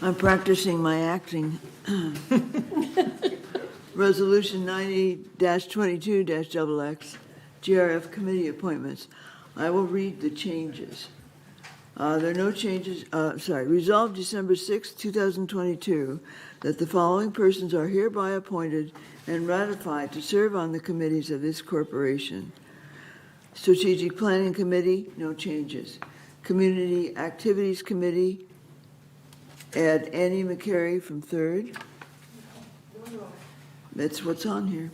S9: I'm practicing my acting. Resolution 90-22-XX, GRF committee appointments. I will read the changes. There are no changes, resolved December 6, 2022, that the following persons are hereby appointed and ratified to serve on the committees of this corporation. Strategic Planning Committee, no changes. Community Activities Committee, add Annie McCary from 3rd. That's what's on here.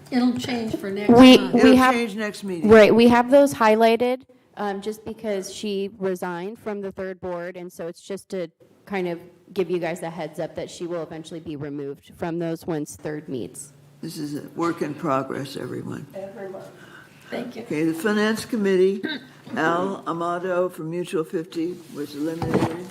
S1: It'll change for next
S5: We
S1: month.
S9: It'll
S5: have
S9: change next meeting.
S5: Right, we have those highlighted just because she resigned from the 3rd board, and so it's just to kind of give you guys a heads up that she will eventually be removed from those once 3rd meets.
S9: This is a work in progress, everyone.
S1: Thank you.
S9: Okay, the Finance Committee, Al Amado from Mutual 50 was eliminated.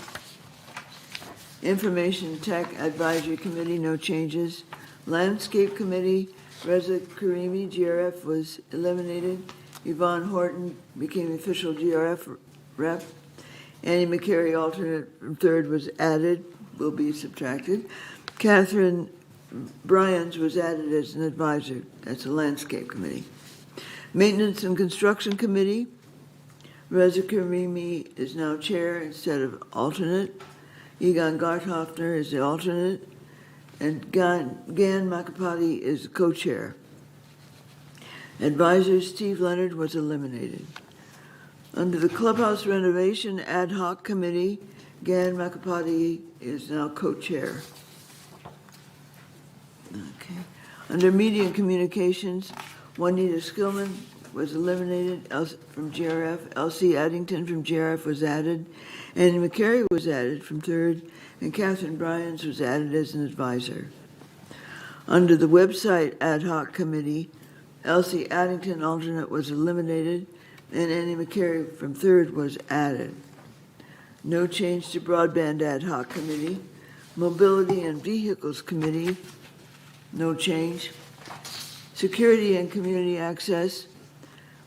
S9: Information Tech Advisory Committee, no changes. Landscape Committee, Reza Karimi, GRF, was eliminated. Yvonne Horton became official GRF rep. Annie McCary, alternate from 3rd, was added, will be subtracted. Catherine Bryans was added as an advisor. That's a Landscape Committee. Maintenance and Construction Committee, Reza Karimi is now chair instead of alternate. Egon Garthoffner is the alternate, and Gan Makapati is the co-chair. Advisor Steve Leonard was eliminated. Under the Clubhouse Renovation Ad Hoc Committee, Gan Makapati is now co-chair. Okay. Under Media and Communications, Juanita Skillman was eliminated from GRF. Elsie Addington from GRF was added. Annie McCary was added from third, and Catherine Bryans was added as an advisor. Under the Website Ad Hoc Committee, Elsie Addington, alternate, was eliminated, and Annie McCary from third was added. No change to Broadband Ad Hoc Committee. Mobility and Vehicles Committee, no change. Security and Community Access,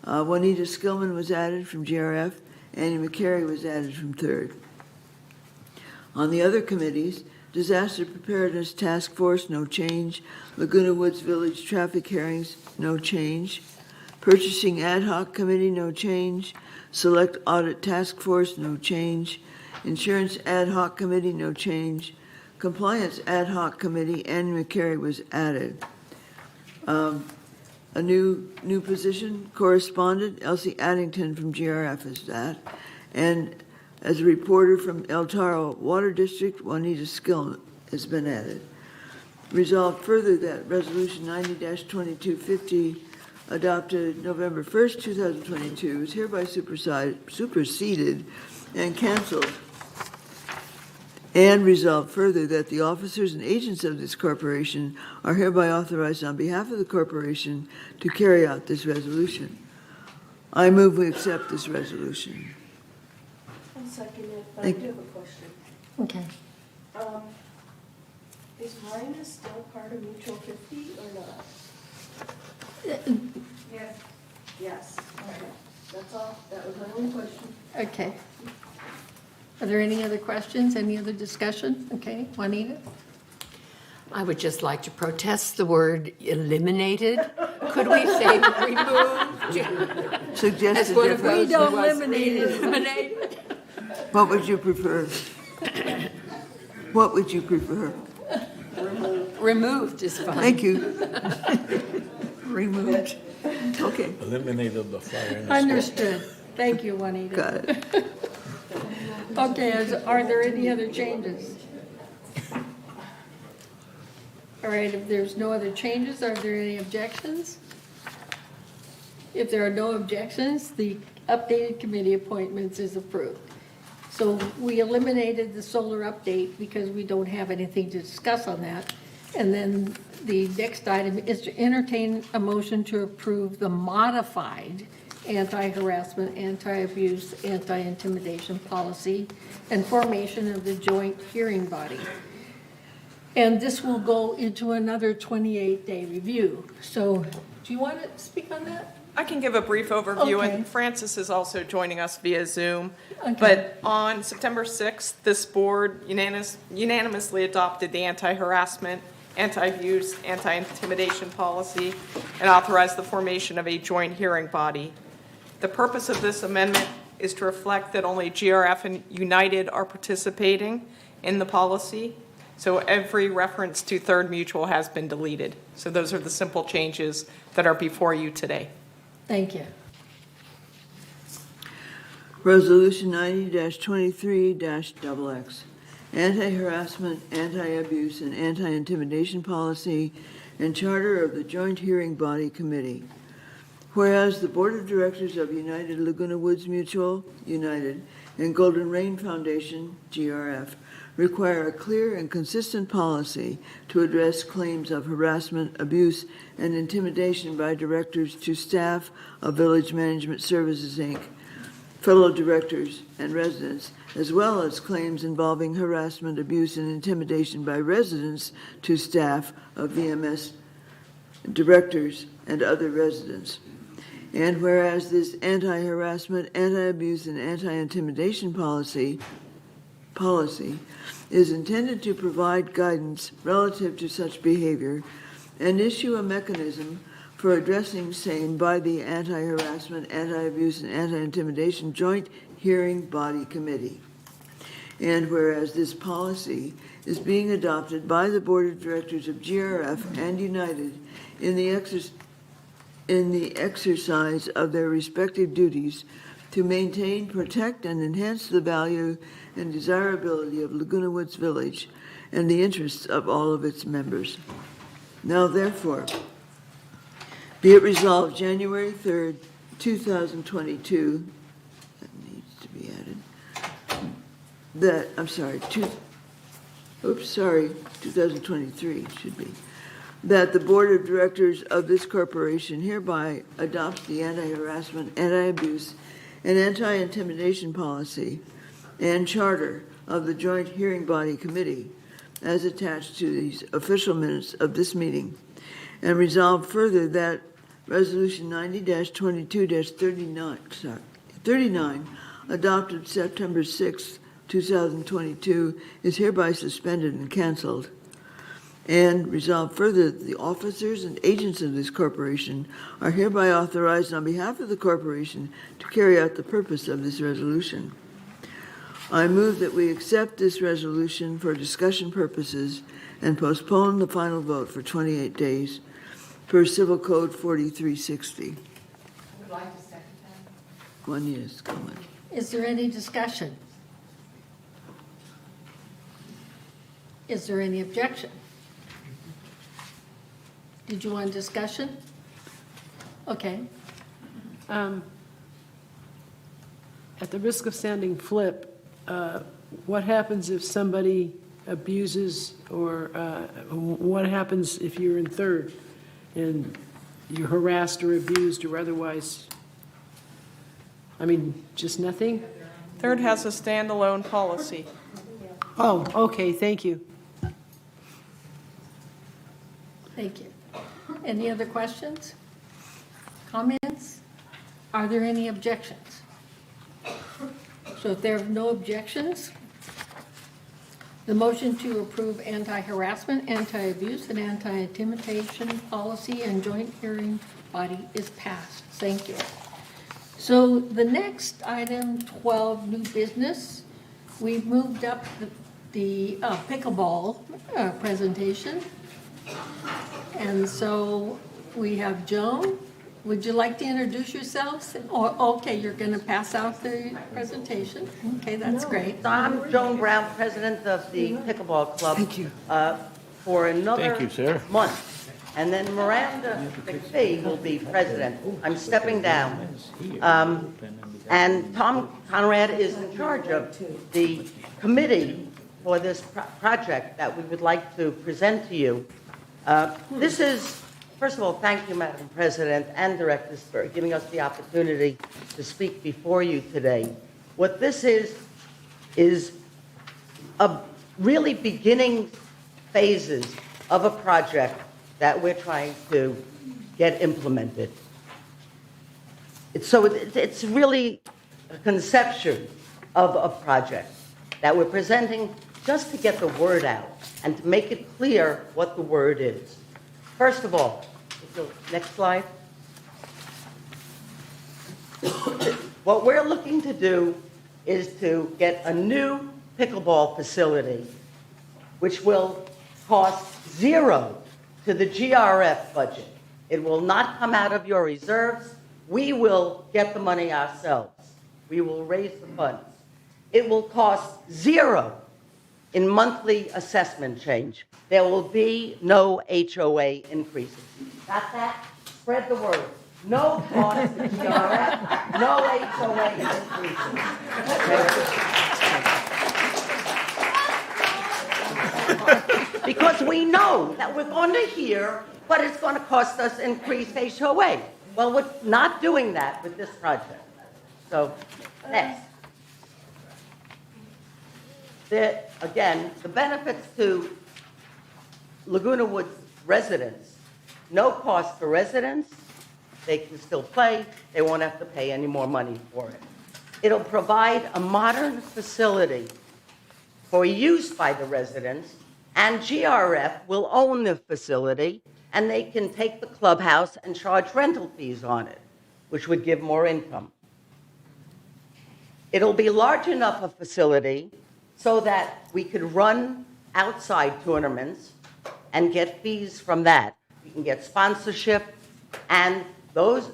S9: Juanita Skillman was added from GRF. Annie McCary was added from third. On the other committees, Disaster Preparedness Task Force, no change. Laguna Woods Village Traffic Hearings, no change. Purchasing Ad Hoc Committee, no change. Select Audit Task Force, no change. Insurance Ad Hoc Committee, no change. Compliance Ad Hoc Committee, Annie McCary was added. A new position, correspondent, Elsie Addington from GRF is that. And as a reporter from El Taro Water District, Juanita Skillman has been added. Resolved further that Resolution 90-2250, adopted November 1st, 2022, is hereby superseded and canceled. And resolved further that the officers and agents of this corporation are hereby authorized on behalf of the corporation to carry out this resolution. I move we accept this resolution.
S13: I'll second it, but I
S9: Thank
S13: do have a question.
S1: Okay.
S13: Is Rhina still part of Mutual 50 or not? Yes. Yes, okay. That's all, that was my only question.
S1: Okay. Are there any other questions, any other discussion? Okay, Juanita?
S2: I would just like to protest the word eliminated. Could we say removed?
S9: Suggest
S2: As
S9: a
S2: one of
S9: difference.
S2: those who was eliminated.
S9: What would you prefer? What would you prefer?
S2: Removed is fine.
S9: Thank you. Removed. Okay,
S14: Eliminated the fire and the
S1: Understood. Thank you, Juanita.
S9: got it.
S1: Okay, are there any other changes? All right, if there's no other changes, are there any objections? If there are no objections, the updated committee appointments is approved. So we eliminated the solar update because we don't have anything to discuss on that. And then the next item is to entertain a motion to approve the modified anti-harassment, anti-abuse, anti-intimidation policy and formation of the joint hearing body. And this will go into another 28-day review. So do you want to speak on that?
S3: I can give a brief overview,
S1: Okay.
S3: and Francis is also joining us via Zoom.
S1: Okay.
S3: But on September 6th, this board unanimously adopted the anti-harassment, anti-abuse, anti-intimidation policy and authorized the formation of a joint hearing body. The purpose of this amendment is to reflect that only GRF and United are participating in the policy. So every reference to Third Mutual has been deleted. So those are the simple changes that are before you today.
S1: Thank you.
S9: Resolution 90-23-XX, anti-harassment, anti-abuse, and anti-intimidation policy and charter of the Joint Hearing Body Committee. Whereas the Board of Directors of United Laguna Woods Mutual, United, and Golden Rain Foundation, GRF, require a clear and consistent policy to address claims of harassment, abuse, and intimidation by directors to staff of Village Management Services, Inc., fellow directors and residents, as well as claims involving harassment, abuse, and intimidation by residents to staff of VMS directors and other residents. And whereas this anti-harassment, anti-abuse, and anti-intimidation policy is intended to provide guidance relative to such behavior and issue a mechanism for addressing same by the Anti-Harassment, Anti-Abuse, and Anti-Intimidation Joint Hearing Body Committee. And whereas this policy is being adopted by the Board of Directors of GRF and United in the in the exercise of their respective duties to maintain, protect, and enhance the value and desirability of Laguna Woods Village and the interests of all of its members. Now therefore, be it resolved January 3rd, 2022, that needs to be added, that, 2023 should be, that the Board of Directors of this corporation hereby adopts the anti-harassment, anti-abuse, and anti-intimidation policy and charter of the Joint Hearing Body Committee as attached to these official minutes of this meeting, and resolve further that Resolution 90-22-39 adopted September 6, 2022 is hereby suspended and canceled. And resolve further that the officers and agents of this corporation are hereby authorized on behalf of the corporation to carry out the purpose of this resolution. I move that we accept this resolution for discussion purposes and postpone the final vote for 28 days per Civil Code 4360.
S2: I would like to second that.
S9: One yes, comment.
S1: Is there any discussion? Is there any objection? Did you want discussion? Okay.
S13: At the risk of sounding flip, what happens if somebody abuses, or what happens if you're in third and you're harassed or abused or otherwise? I mean, just nothing?
S3: Third has a standalone policy.
S13: Oh, okay, thank you.
S1: Thank you. Any other questions? Comments? Are there any objections? So if there are no objections, the motion to approve anti-harassment, anti-abuse, and anti-intimidation policy and joint hearing body is passed. Thank you. So the next item, 12, new business, we've moved up the pickleball presentation. And so we have Joan. Would you like to introduce yourselves? Or, okay, you're going to pass out the presentation. Okay, that's great.
S14: I'm Joan Brown, president of the Pickleball Club.
S9: Thank you.
S14: For another
S4: Thank you, sir.
S14: month. And then Miranda McPhee will be president. I'm stepping down. And Tom Conrad is in charge of the committee for this project that we would like to present to you. This is, first of all, thank you, Madam President and Directors, for giving us the opportunity to speak before you today. What this is a really beginning phases of a project that we're trying to get implemented. It's really a conception of a project that we're presenting just to get the word out and to make it clear what the word is. First of all, next slide. What we're looking to do is to get a new pickleball facility, which will cost zero to the GRF budget. It will not come out of your reserves. We will get the money ourselves. We will raise the funds. It will cost zero in monthly assessment change. There will be no HOA increases. Got that? Spread the word. No cost to GRF, no HOA increases. Because we know that we're going to hear, but it's going to cost us increased HOA. Well, we're not doing that with this project. So, next. Again, the benefits to Laguna Woods residents, no cost for residents. They can still play. They won't have to pay any more money for it. It'll provide a modern facility for use by the residents, and GRF will own the facility, and they can take the clubhouse and charge rental fees on it, which would give more income. It'll be large enough a facility so that we could run outside tournaments and get fees from that. We can get sponsorship, and those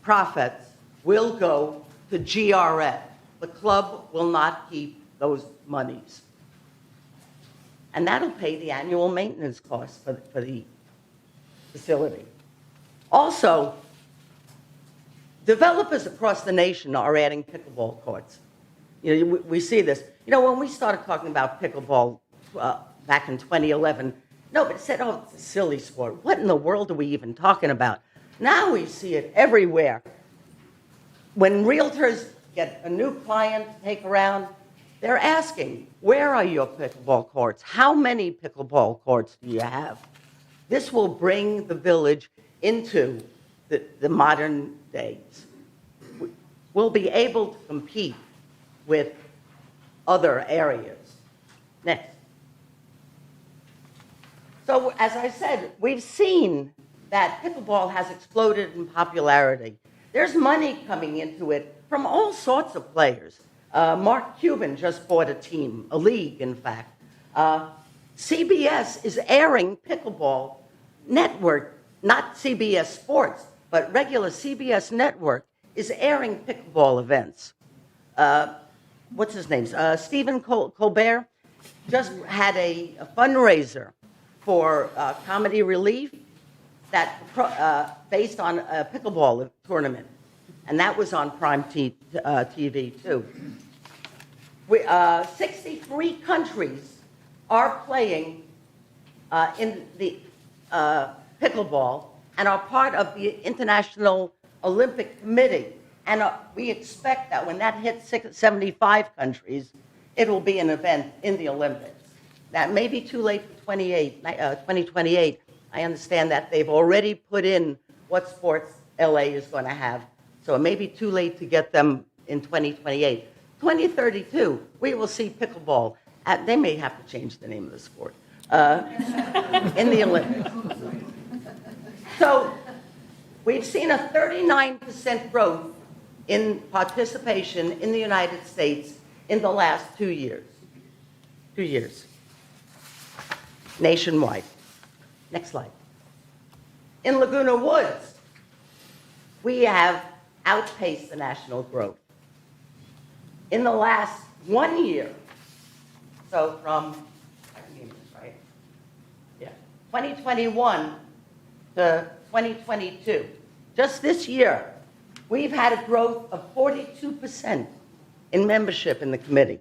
S14: profits will go to GRF. The club will not keep those monies. And that'll pay the annual maintenance costs for the facility. Also, developers across the nation are adding pickleball courts. You know, we see this. You know, when we started talking about pickleball back in 2011, nobody said, oh, it's a silly sport. What in the world are we even talking about? Now we see it everywhere. When realtors get a new client to take around, they're asking, where are your pickleball courts? How many pickleball courts do you have? This will bring the village into the modern days. We'll be able to compete with other areas. Next. So, as I said, we've seen that pickleball has exploded in popularity. There's money coming into it from all sorts of players. Mark Cuban just bought a team, a league, in fact. CBS is airing pickleball network, not CBS Sports, but regular CBS network is airing pickleball events. What's his name? Stephen Colbert just had a fundraiser for comedy relief that based on a pickleball tournament, and that was on Prime TV too. 63 countries are playing in the pickleball and are part of the International Olympic Committee. And we expect that when that hits 75 countries, it will be an event in the Olympics. That may be too late for 2028. I understand that they've already put in what sports LA is going to have. So it may be too late to get them in 2028. 2032, we will see pickleball. They may have to change the name of the sport in the Olympics. So we've seen a 39% growth in participation in the United States in the last 2 years. 2 years. Nationwide. Next slide. In Laguna Woods, we have outpaced the national growth. In the last 1 year, so from, I can name this, right? Yeah, 2021 to 2022, just this year, we've had a growth of 42% in membership in the committee.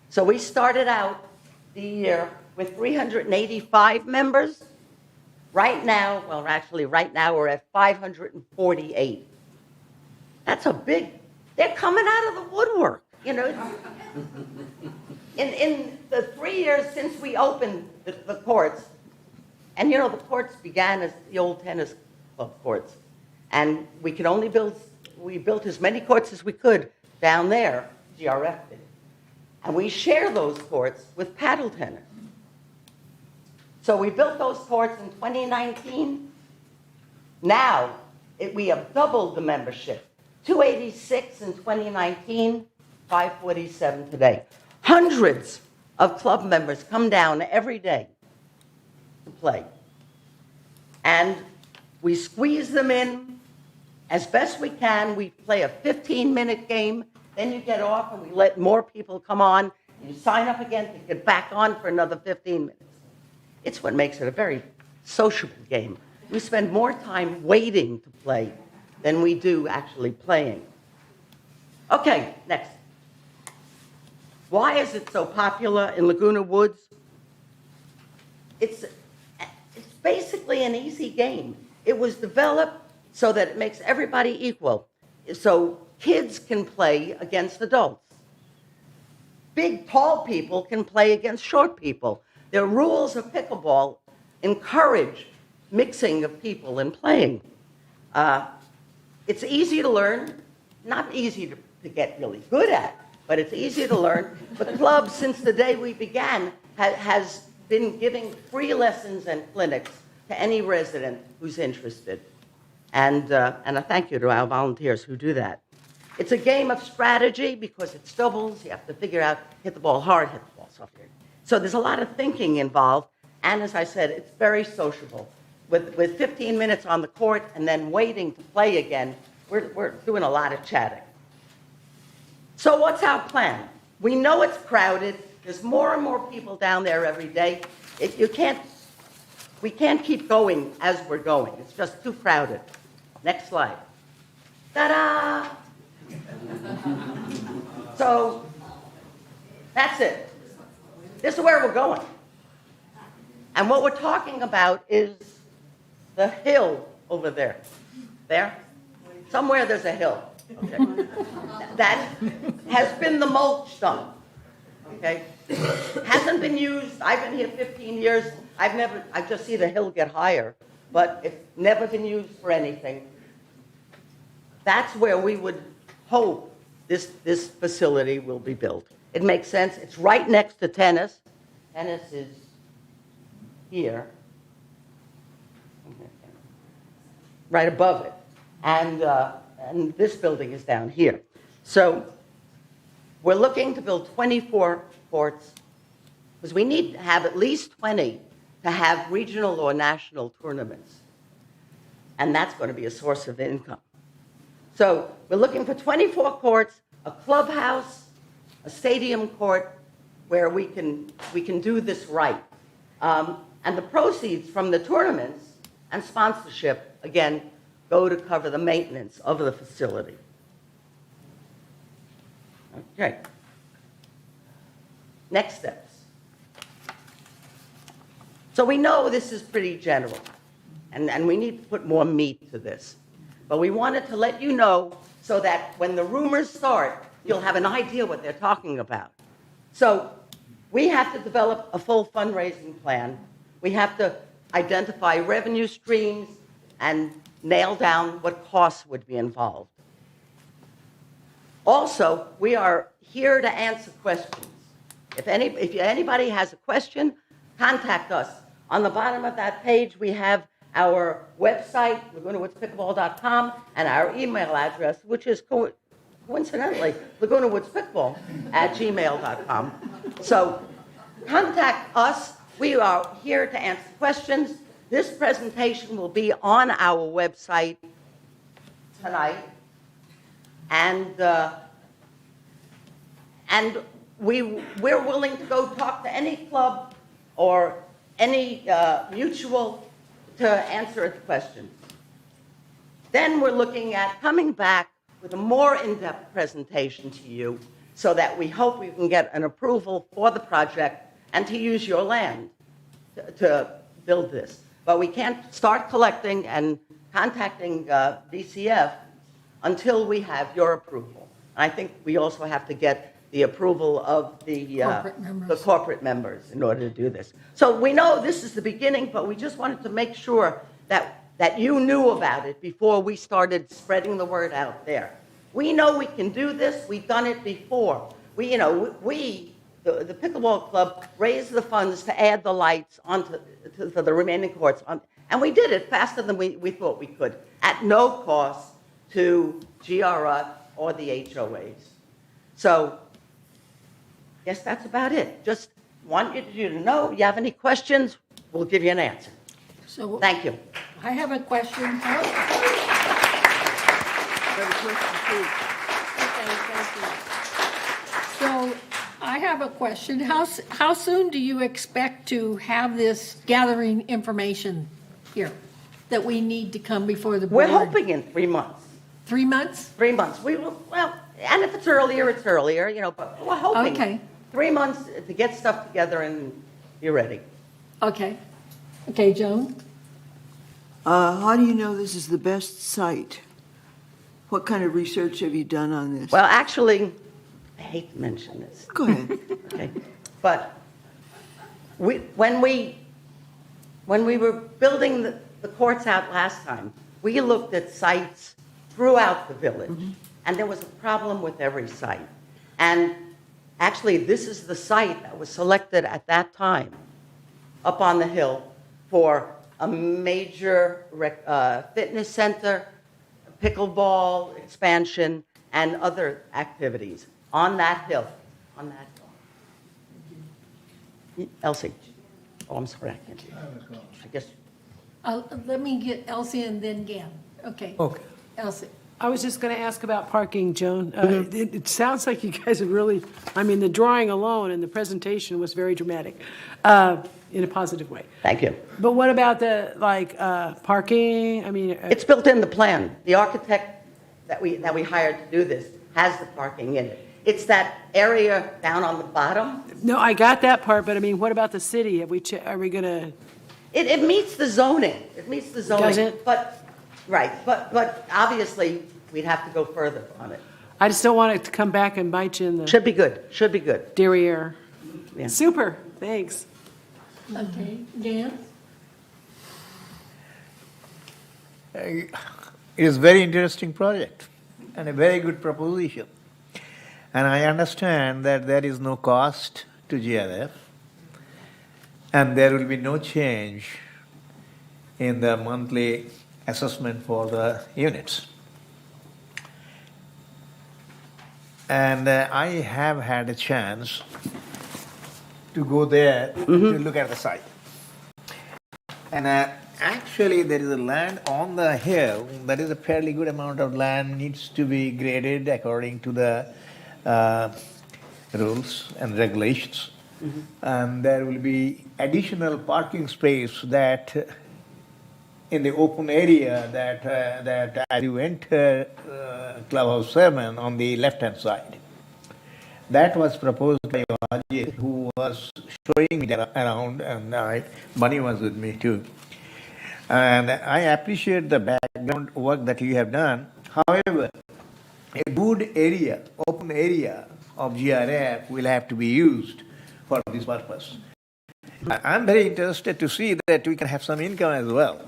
S14: So we started out the year with 385 members. Right now, well, actually, right now we're at 548. That's a big, they're coming out of the woodwork, you know. In the 3 years since we opened the courts, and you know, the courts began as the old tennis club courts, and we could only we built as many courts as we could down there, GRF did. And we share those courts with paddle tennis. So we built those courts in 2019. Now, we have doubled the membership. 286 in 2019, 547 today. Hundreds of club members come down every day to play. And we squeeze them in as best we can. We play a 15-minute game, then you get off and we let more people come on. You sign up again to get back on for another 15 minutes. It's what makes it a very sociable game. We spend more time waiting to play than we do actually playing. Okay, next. Why is it so popular in Laguna Woods? It's basically an easy game. It was developed so that it makes everybody equal. So kids can play against adults. Big, tall people can play against short people. The rules of pickleball encourage mixing of people and playing. It's easy to learn, not easy to get really good at, but it's easy to learn. The club, since the day we began, has been giving free lessons and clinics to any resident who's interested. And a thank you to our volunteers who do that. It's a game of strategy because it's doubles. You have to figure out, hit the ball hard, hit the ball soft. So there's a lot of thinking involved. And as I said, it's very sociable. with 15 minutes on the court and then waiting to play again, we're doing a lot of chatting. So what's our plan? We know it's crowded. There's more and more people down there every day. We can't keep going as we're going. It's just too crowded. Next slide. Ta-da! So that's it. This is where we're going. And what we're talking about is the hill over there. There? Somewhere there's a hill. Okay. That has been the mulch dump. Okay? Hasn't been used. I've been here 15 years. I just see the hill get higher, but it's never been used for anything. That's where we would hope this facility will be built. It makes sense. It's right next to tennis. Tennis is here, right above it, and this building is down here. So we're looking to build 24 courts because we need to have at least 20 to have regional or national tournaments, and that's going to be a source of income. So we're looking for 24 courts, a clubhouse, a stadium court, where we can do this right. And the proceeds from the tournaments and sponsorship, again, go to cover the maintenance of the facility. Okay. Next steps. So we know this is pretty general, and we need to put more meat to this. But we wanted to let you know so that when the rumors start, you'll have an idea what they're talking about. So we have to develop a full fundraising plan. We have to identify revenue streams and nail down what costs would be involved. Also, we are here to answer questions. If anybody has a question, contact us. On the bottom of that page, we have our website, LagunaWoodsPickleball.com, and our email address, which is coincidentally LagunaWoodsPickleball@gmail.com. So contact us. We are here to answer questions. This presentation will be on our website tonight, and we're willing to go talk to any club or any mutual to answer the questions. Then we're looking at coming back with a more in-depth presentation to you so that we hope we can get an approval for the project and to use your land to build this. But we can't start collecting and contacting DCF until we have your approval. I think we also have to get the approval of the corporate members in order to do this. So we know this is the beginning, but we just wanted to make sure that you knew about it before we started spreading the word out there. We know we can do this. We've done it before. The Pickleball Club raised the funds to add the lights onto the remaining courts, and we did it faster than we thought we could, at no cost to GRF or the HOAs. So, yes, that's about it. Just want you to know, you have any questions, we'll give you an answer.
S1: So
S14: thank you.
S1: I have a question. So I have a question. How soon do you expect to have this gathering information here that we need to come before the board?
S14: We're hoping in 3 months.
S1: 3 months?
S14: 3 months. We will, well, and if it's earlier, it's earlier, but we're hoping.
S1: Okay.
S14: 3 months to get stuff together and be ready.
S1: Okay. Okay, Joan?
S9: How do you know this is the best site? What kind of research have you done on this?
S14: Well, actually, I hate to mention this.
S9: Go ahead.
S14: Okay. But when we were building the courts out last time, we looked at sites throughout the village, and there was a problem with every site. And actually, this is the site that was selected at that time, up on the hill, for a major fitness center, pickleball expansion, and other activities on that hill. On that hill. Elsie. Oh, I'm sorry. I guess
S1: Let me get Elsie and then Gan. Okay.
S15: Okay.
S1: Elsie.
S13: I was just going to ask about parking, Joan. It sounds like you guys have really, I mean, the drawing alone and the presentation was very dramatic, in a positive way.
S14: Thank you.
S13: But what about the, like, parking? I mean.
S14: It's built in the plan. The architect that we hired to do this has the parking in it. It's that area down on the bottom.
S13: No, I got that part, but I mean, what about the city? Are we going to?
S14: It meets the zoning. It meets the zoning.
S13: Does it?
S14: But obviously, we'd have to go further on it.
S13: I just don't want it to come back and bite you in the
S14: Should be good. Should be good.
S13: derriere.
S14: Yeah.
S13: Super, thanks.
S1: Okay. Gan?
S15: It is a very interesting project and a very good proposition. And I understand that there is no cost to GRF and there will be no change in the monthly assessment for the units. And I have had a chance to go there to look at the site. And actually there is a land on the hill, that is a fairly good amount of land, needs to be graded according to the rules and regulations. And there will be additional parking space that in the open area that as you enter Clubhouse 7 on the left-hand side. That was proposed by Ajit, who was showing me around, and Bunny was with me too. And I appreciate the background work that you have done. However, a good area, open area of GRF will have to be used for this purpose. I'm very interested to see that we can have some income as well.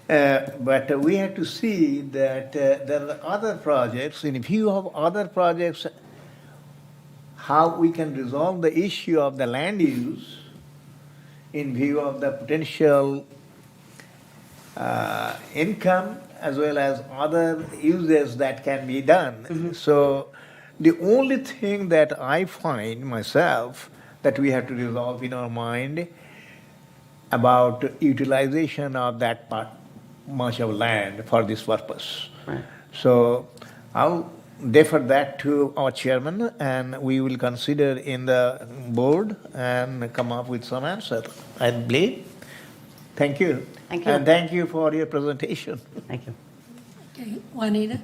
S15: But we have to see that there are other projects, in view of other projects, how we can resolve the issue of the land use in view of the potential income as well as other uses that can be done. So the only thing that I find myself that we have to resolve in our mind about utilization of that part, much of land for this purpose.
S14: Right.
S15: So I'll defer that to our chairman and we will consider in the board and come up with some answer, I believe. Thank you.
S14: Thank you.
S15: And thank you for your presentation.
S14: Thank you.
S1: Okay. Juanita?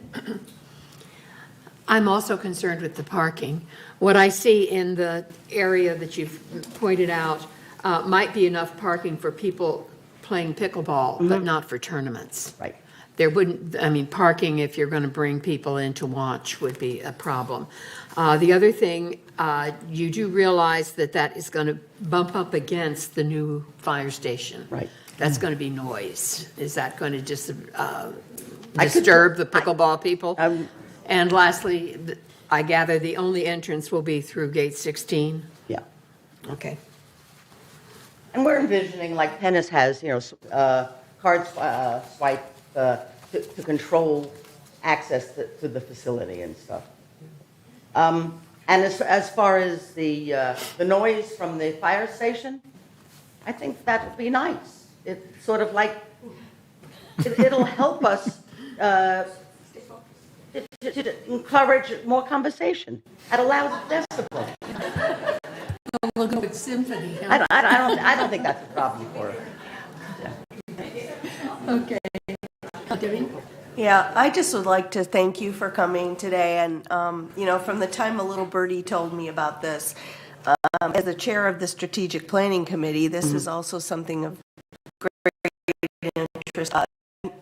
S2: I'm also concerned with the parking. What I see in the area that you've pointed out might be enough parking for people playing pickleball, but not for tournaments.
S14: Right.
S2: There wouldn't, I mean, parking, if you're going to bring people in to watch, would be a problem. The other thing, you do realize that that is going to bump up against the new fire station.
S14: Right.
S2: That's going to be noise. Is that going to just disturb the pickleball people? And lastly, I gather the only entrance will be through gate 16?
S14: Yeah.
S2: Okay.
S14: And we're envisioning, like tennis has, card swipe to control access to the facility and stuff. And as far as the noise from the fire station, I think that would be nice. It's sort of like, it'll help us to encourage more conversation at a loud decibel.
S1: We'll go with symphony.
S14: I don't think that's a problem for us.
S1: Okay. Debbie?
S16: Yeah, I just would like to thank you for coming today. And, from the time a little birdie told me about this, as the chair of the Strategic Planning Committee, this is also something of great interest.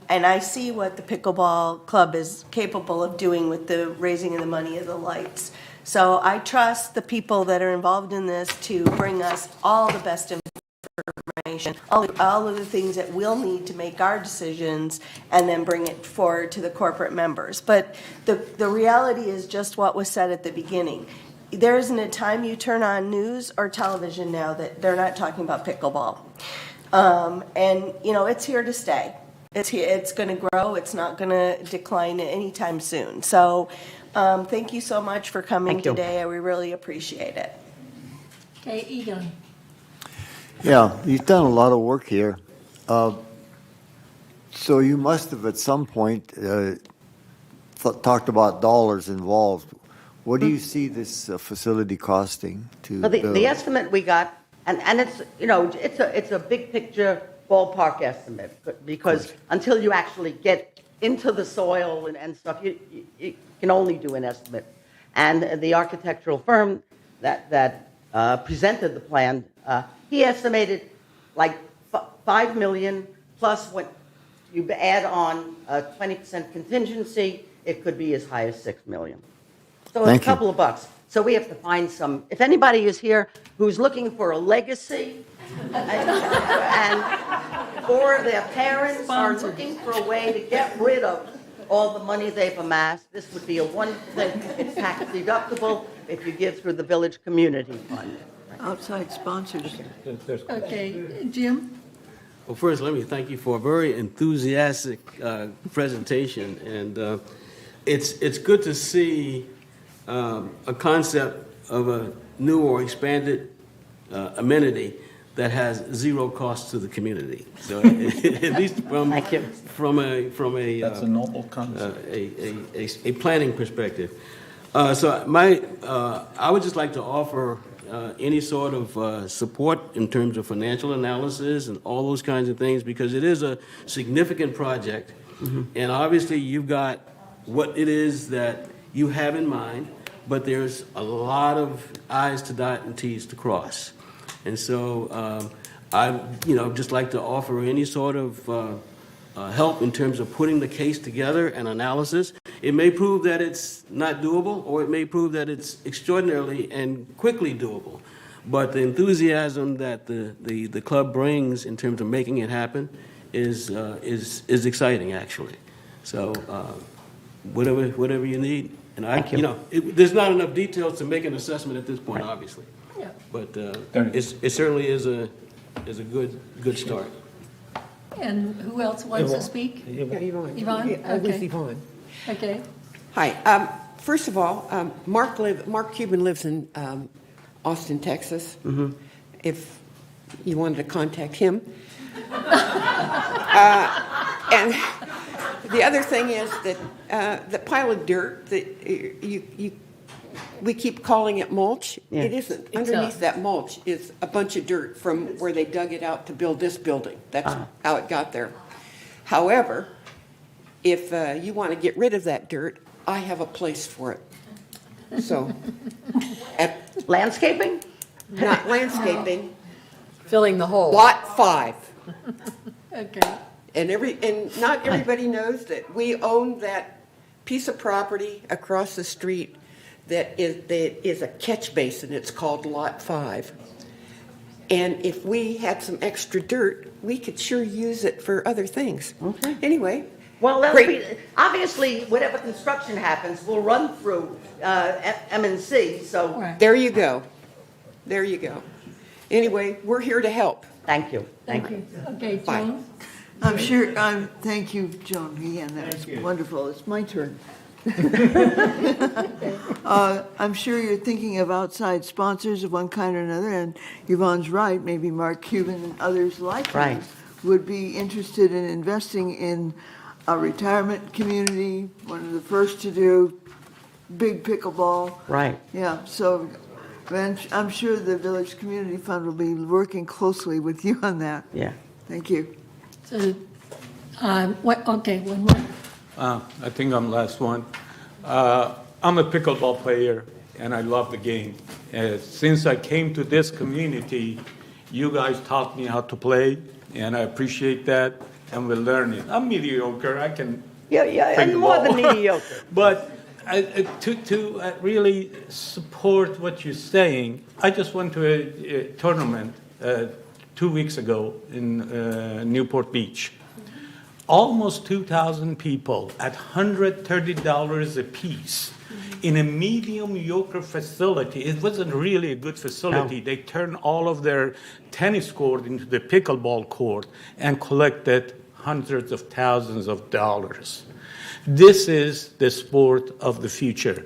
S16: And I see what the pickleball club is capable of doing with the raising of the money of the lights. So I trust the people that are involved in this to bring us all the best information, all of the things that we'll need to make our decisions, and then bring it forward to the corporate members. But the reality is just what was said at the beginning. There isn't a time you turn on news or television now that they're not talking about pickleball. And it's here to stay. It's going to grow. It's not going to decline anytime soon. So thank you so much for coming today. We really appreciate it.
S1: Okay, Egon.
S17: Yeah, you've done a lot of work here, So you must have at some point talked about dollars involved. What do you see this facility costing to
S14: Well,
S17: build?
S14: the estimate we got, and it's, it's a big picture ballpark estimate, because until you actually get into the soil and stuff, you can only do an estimate. And the architectural firm that presented the plan, he estimated like $5 million, plus what you add on a 20% contingency, it could be as high as $6 million. So it's
S17: Thank
S14: a
S17: you.
S14: couple of bucks. So we have to find some, if anybody is here who's looking for a legacy, and or their parents are looking for a way to get rid of all the money they've amassed, this would be a wonderful thing. It's tax deductible if you give through the village community fund.
S9: Outside sponsors.
S1: Okay, Jim?
S8: Well, first, let me thank you for a very enthusiastic presentation, and it's good to see a concept of a new or expanded amenity that has zero cost to the community. So at least from a
S18: That's a noble concept.
S8: a planning perspective. So I would just like to offer any sort of support in terms of financial analysis and all those kinds of things, because it is a significant project, and obviously you've got what it is that you have in mind, but there's a lot of I's to dot and T's to cross. And so I just like to offer any sort of help in terms of putting the case together and analysis. It may prove that it's not doable, or it may prove that it's extraordinarily and quickly doable. But the enthusiasm that the club brings in terms of making it happen is exciting, actually. So whatever you need, and there's not enough details to make an assessment at this point, obviously.
S1: Yeah.
S8: But it certainly is a good start.
S1: And who else wants to speak?
S11: Yvonne.
S1: Yvonne?
S11: Yeah, with
S1: Okay.
S11: Yvonne.
S1: Okay.
S11: Hi. First of all, Mark Cuban lives in Austin, Texas. If you wanted to contact him. And the other thing is that the pile of dirt that we keep calling it mulch.
S14: Yeah.
S11: It isn't. Underneath that mulch is a bunch of dirt from where they dug it out to build this building. That's how it got there. However, if you want to get rid of that dirt, I have a place for it. So,
S14: Landscaping?
S11: not landscaping,
S2: Filling the hole.
S11: lot 5.
S1: Okay.
S11: And not everybody knows that we own that piece of property across the street that is a catch basin. It's called Lot 5. And if we had some extra dirt, we could sure use it for other things.
S14: Okay.
S11: Anyway.
S14: Well,
S11: great.
S14: obviously, whatever construction happens, we'll run through M&C, so.
S1: Right.
S11: There you go. There you go. Anyway, we're here to help.
S14: Thank you.
S1: Thank you. Okay,
S11: Bye.
S1: Joan?
S9: Thank you, Joan Meehan, that was wonderful. It's my turn. I'm sure you're thinking of outside sponsors of one kind or another, and Yvonne's right, maybe Mark Cuban and others like him
S14: Right.
S9: would be interested in investing in a retirement community, one of the first to do big pickleball.
S14: Right.
S9: Yeah, so I'm sure the Village Community Fund will be working closely with you on that.
S14: Yeah.
S9: Thank you.
S1: So, okay, one more.
S4: I think I'm last one. I'm a pickleball player, and I love the game. Since I came to this community, you guys taught me how to play, and I appreciate that, and we're learning. I'm mediocre. I can
S14: Yeah, and more than
S4: pickleball.
S14: mediocre.
S4: But to really support what you're saying, I just went to a tournament 2 weeks ago in Newport Beach. Almost 2,000 people at $130 a piece in a medium euchre facility. It wasn't really a good facility.
S14: No.
S4: They turned all of their tennis court into the pickleball court and collected hundreds of thousands of dollars. This is the sport of the future.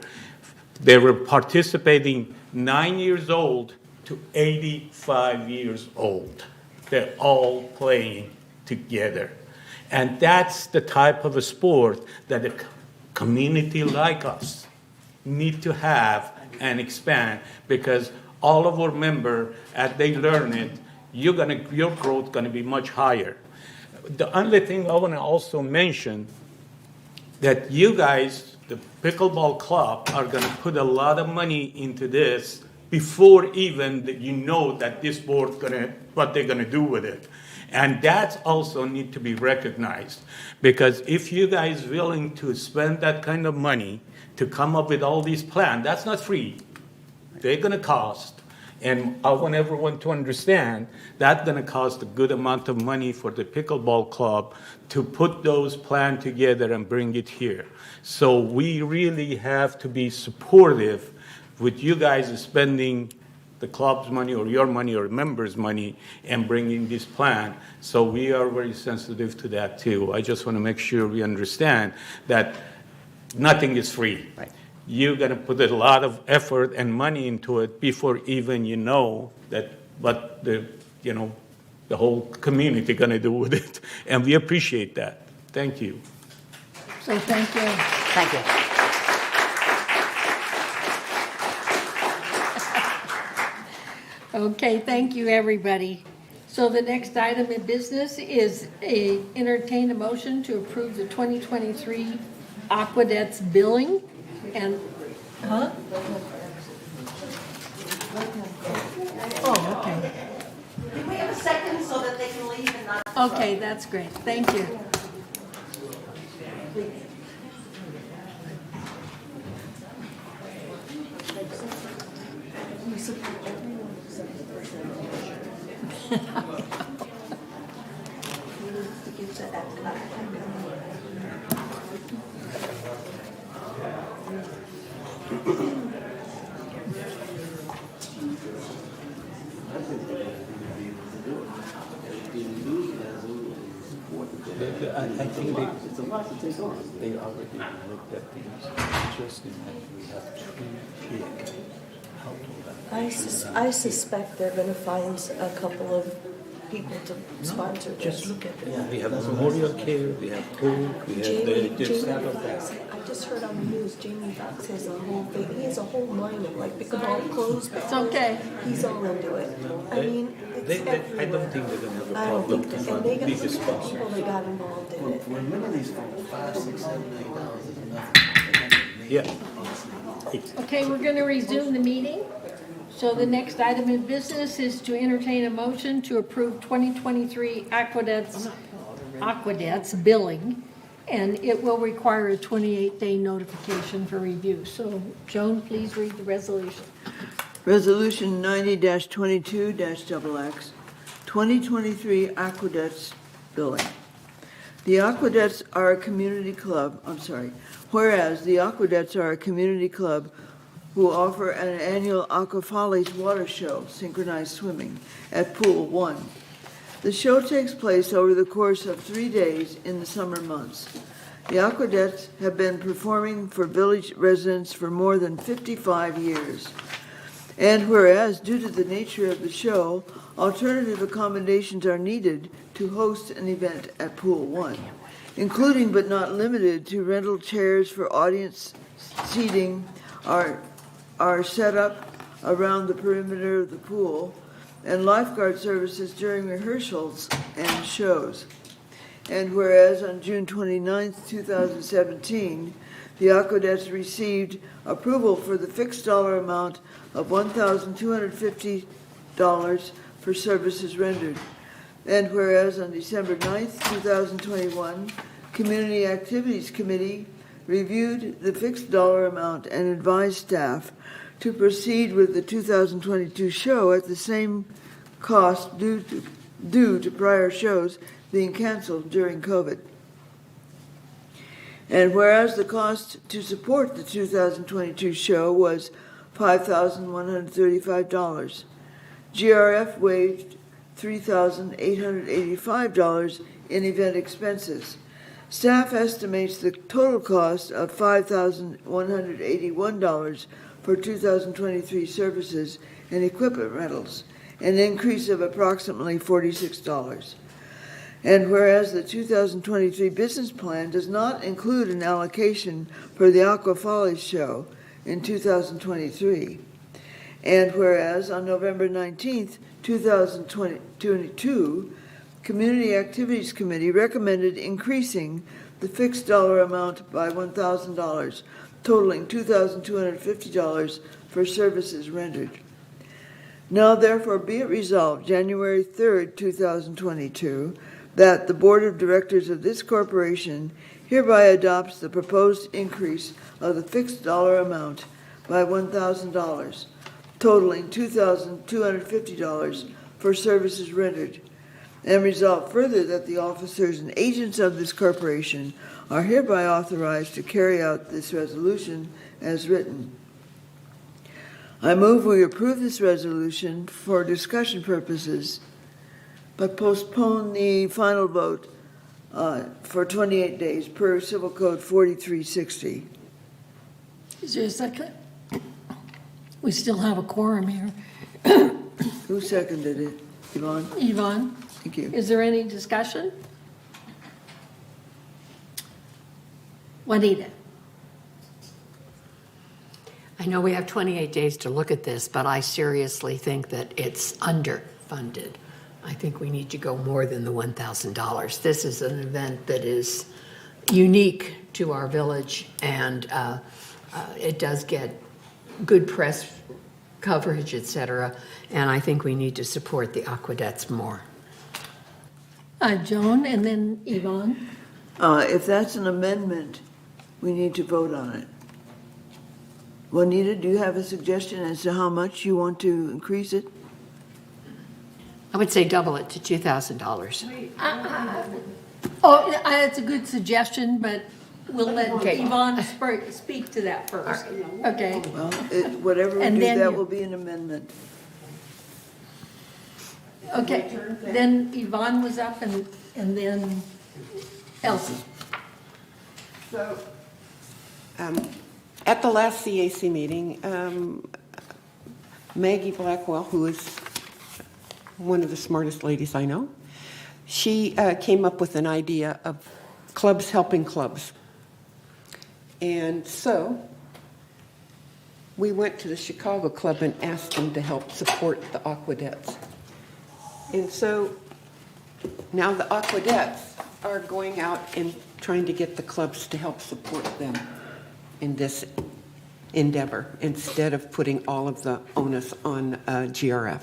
S4: They were participating 9 years old to 85 years old. They're all playing together. And that's the type of a sport that a community like us need to have and expand, because all of our members, as they learn it, your growth going to be much higher. The only thing I want to also mention, that you guys, the pickleball club, are going to put a lot of money into this before even that you know that this board what they're going to do with it. And that also need to be recognized, because if you guys willing to spend that kind of money to come up with all these plans, that's not free. They're going to cost. And I want everyone to understand that's going to cost a good amount of money for the pickleball club to put those plans together and bring it here. So we really have to be supportive with you guys spending the club's money or your money or members' money and bringing this plan. So we are very sensitive to that too. I just want to make sure we understand that nothing is free.
S6: Right.
S4: You're going to put a lot of effort and money into it before even you know that what the whole community going to do with it. And we appreciate that. Thank you.
S1: So thank you.
S6: Thank you.
S1: Okay, thank you, everybody. So the next item in business is entertain a motion to approve the 2023 Aquadets billing. And, huh? Oh, okay.
S16: Can we have a second so that they can leave and not?
S1: Okay, that's great. Thank you.
S4: I think it's a lot to take on. They already looked at these, just in that we have two big households.
S18: I suspect they're going to find a couple of people to sponsor this.
S4: Just look at it. We have Memorial Care, we have Coke, we have the
S18: Fox, I just heard on the news, Jamie Foxx has a whole thing, he has a whole line of like pickleball clothes.
S1: It's okay.
S18: He's all into it. I mean, it's
S4: I don't think they're going to have a
S18: I don't
S4: problem
S18: think,
S4: to
S18: and
S4: fund
S18: they got
S4: biggest
S18: some
S4: sponsor.
S18: people that got involved in it.
S19: When none of these phones, $5, $6, $7, $8 is enough.
S4: Yeah.
S1: Okay, we're going to resume the meeting. So the next item in business is to entertain a motion to approve 2023 Aquadets billing, and it will require a 28-day notification for review. So, Joan, please read the resolution.
S9: Resolution 90-22-XX, 2023 Aquadets billing. The Aquadets are a community club, whereas the Aquadets are a community club who offer an annual Aquafollies water show, synchronized swimming, at Pool 1. The show takes place over the course of 3 days in the summer months. The Aquadets have been performing for village residents for more than 55 years. And whereas, due to the nature of the show, alternative accommodations are needed to host an event at Pool 1, including but not limited to rental chairs for audience seating are set up around the perimeter of the pool, and lifeguard services during rehearsals and shows. And whereas on June 29, 2017, the Aquadets received approval for the fixed dollar amount of $1,250 for services rendered. And whereas on December 9, 2021, Community Activities Committee reviewed the fixed dollar amount and advised staff to proceed with the 2022 show at the same cost due to prior shows being canceled during COVID. And whereas the cost to support the 2022 show was $5,135, GRF waived $3,885 in event expenses. Staff estimates the total cost of $5,181 for 2023 services and equipment rentals, an increase of approximately $46. And whereas the 2023 business plan does not include an allocation for the Aqua Follies show in 2023, and whereas on November 19th, 2022, Community Activities Committee recommended increasing the fixed dollar amount by $1,000, totaling $2,250 for services rendered. Now therefore be it resolved, January 3rd, 2022, that the Board of Directors of this corporation hereby adopts the proposed increase of the fixed dollar amount by $1,000, totaling $2,250 for services rendered, and resolve further that the officers and agents of this corporation are hereby authorized to carry out this resolution as written. I move we approve this resolution for discussion purposes, but postpone the final vote for 28 days per Civil Code 4360.
S1: Is there a second? We still have a quorum here.
S9: Who seconded it? Yvonne?
S1: Yvonne?
S9: Thank you.
S1: Is there any discussion? Juanita?
S2: I know we have 28 days to look at this, but I seriously think that it's underfunded. I think we need to go more than the $1,000. This is an event that is unique to our village, and it does get good press coverage, et cetera, and I think we need to support the Aquadettes more.
S1: Joan, and then Yvonne?
S9: If that's an amendment, we need to vote on it. Juanita, do you have a suggestion as to how much you want to increase it?
S2: I would say double it to $2,000.
S1: It's a good suggestion, but we'll let Yvonne speak to that first. Okay.
S9: Well, whatever we
S1: And
S9: do,
S1: then
S9: that
S1: you-
S9: will be an amendment.
S1: Okay, then Yvonne was up and then Elsie.
S11: So, at the last CAC meeting, Maggie Blackwell, who is one of the smartest ladies I know, she came up with an idea of clubs helping clubs. And so we went to the Chicago Club and asked them to help support the Aquadettes. And so now the Aquadettes are going out and trying to get the clubs to help support them in this endeavor instead of putting all of the onus on GRF.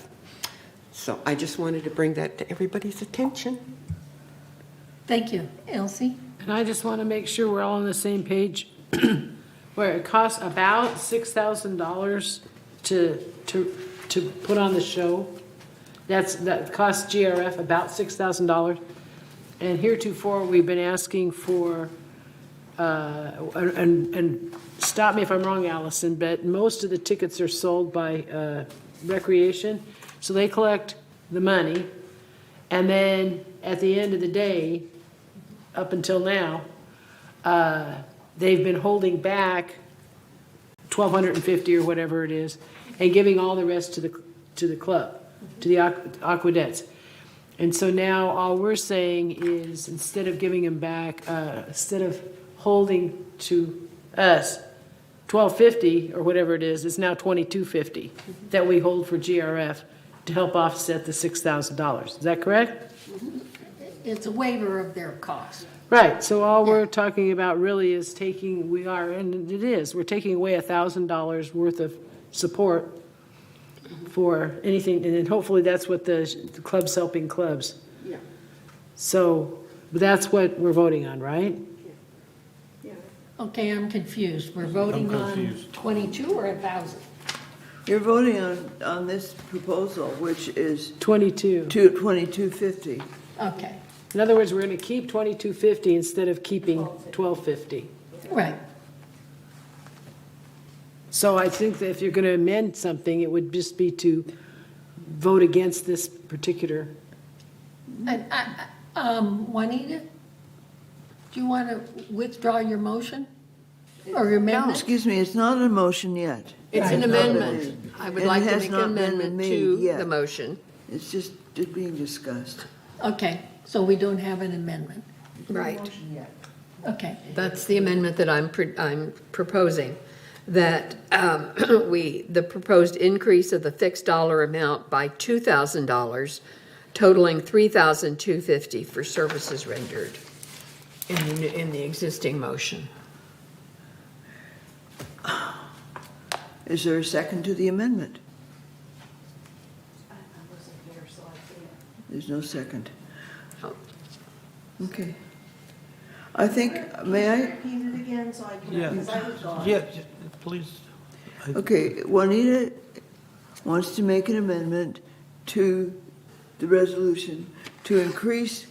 S11: So I just wanted to bring that to everybody's attention.
S1: Thank you. Elsie?
S13: And I just want to make sure we're all on the same page, where it costs about $6,000 to put on the show. That costs GRF about $6,000. And heretofore, we've been asking for, and stop me if I'm wrong, Allison, but most of the tickets are sold by Recreation. So they collect the money, and then at the end of the day, up until now, they've been holding back $1,250 or whatever it is, and giving all the rest to the club, to the Aquadettes. And so now all we're saying is, instead of giving them back, instead of holding to us $1,250 or whatever it is, it's now $2,250 that we hold for GRF to help offset the $6,000. Is that correct?
S1: It's a waiver of their cost.
S13: Right, so all we're talking about really is we're taking away $1,000 worth of support for anything, and then hopefully that's what the club's helping clubs.
S11: Yeah.
S13: So that's what we're voting on, right?
S1: Okay, I'm confused. We're voting on 22 or 1,000?
S9: You're voting on this proposal, which is $2250.
S1: Okay.
S13: In other words, we're going to keep $2,250 instead of keeping $1,250.
S1: Right.
S13: So I think that if you're going to amend something, it would just be to vote against this particular.
S1: Juanita, do you want to withdraw your motion or your
S9: No,
S1: amendment?
S9: excuse me, it's not a motion yet.
S2: It's an amendment. I would like to make an amendment to the motion.
S9: It's just being discussed.
S1: Okay, so we don't have an amendment.
S2: Right.
S1: Okay.
S2: That's the amendment that I'm proposing, that the proposed increase of the fixed dollar amount by $2,000, totaling $3,250 for services rendered in the existing motion.
S9: Is there a second to the amendment? There's no second. Okay. I think, may I?
S18: Repeat it again so I can,
S15: Yeah,
S18: because I was gone.
S15: yeah, please.
S9: Okay, Juanita wants to make an amendment to the resolution to increase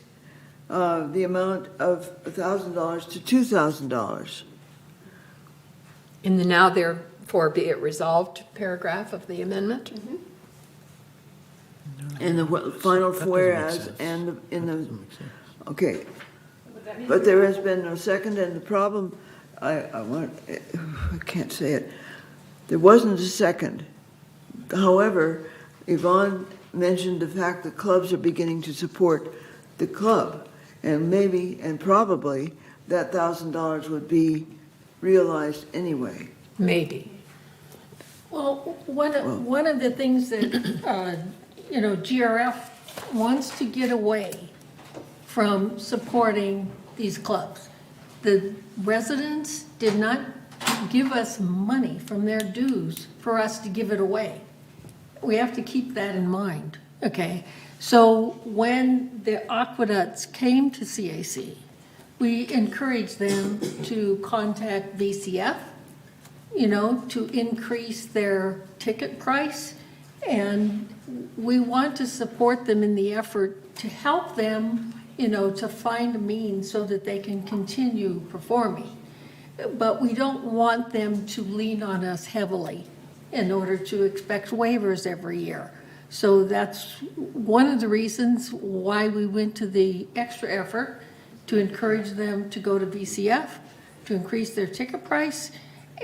S9: the amount of $1,000 to $2,000.
S2: In the now therefore be it resolved paragraph of the amendment?
S9: And the final whereas and in the, okay. But there has been no second, and the problem, I can't say it. There wasn't a second. However, Yvonne mentioned the fact that clubs are beginning to support the club, and maybe and probably that $1,000 would be realized anyway.
S2: Maybe.
S1: Well, one of the things that, GRF wants to get away from supporting these clubs. The residents did not give us money from their dues for us to give it away. We have to keep that in mind, okay? So when the Aqueducts came to CAC, we encouraged them to contact VCF, to increase their ticket price. And we want to support them in the effort to help them, to find a means so that they can continue performing. But we don't want them to lean on us heavily in order to expect waivers every year. So that's one of the reasons why we went to the extra effort to encourage them to go to VCF, to increase their ticket price,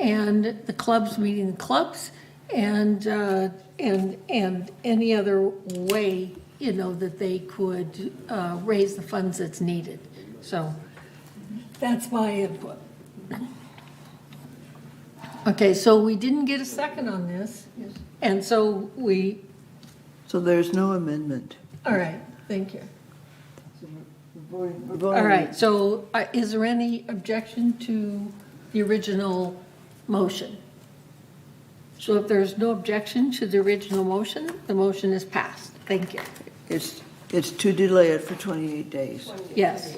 S1: and the clubs meeting the clubs, and any other way, that they could raise the funds that's needed. So that's my input. Okay, so we didn't get a second on this, and so
S9: So there's no amendment.
S1: all right, thank you.
S9: We're voting.
S1: All right, so is there any objection to the original motion? So if there's no objection to the original motion, the motion is passed. Thank you.
S9: It's to delay it for 28 days.
S1: Yes.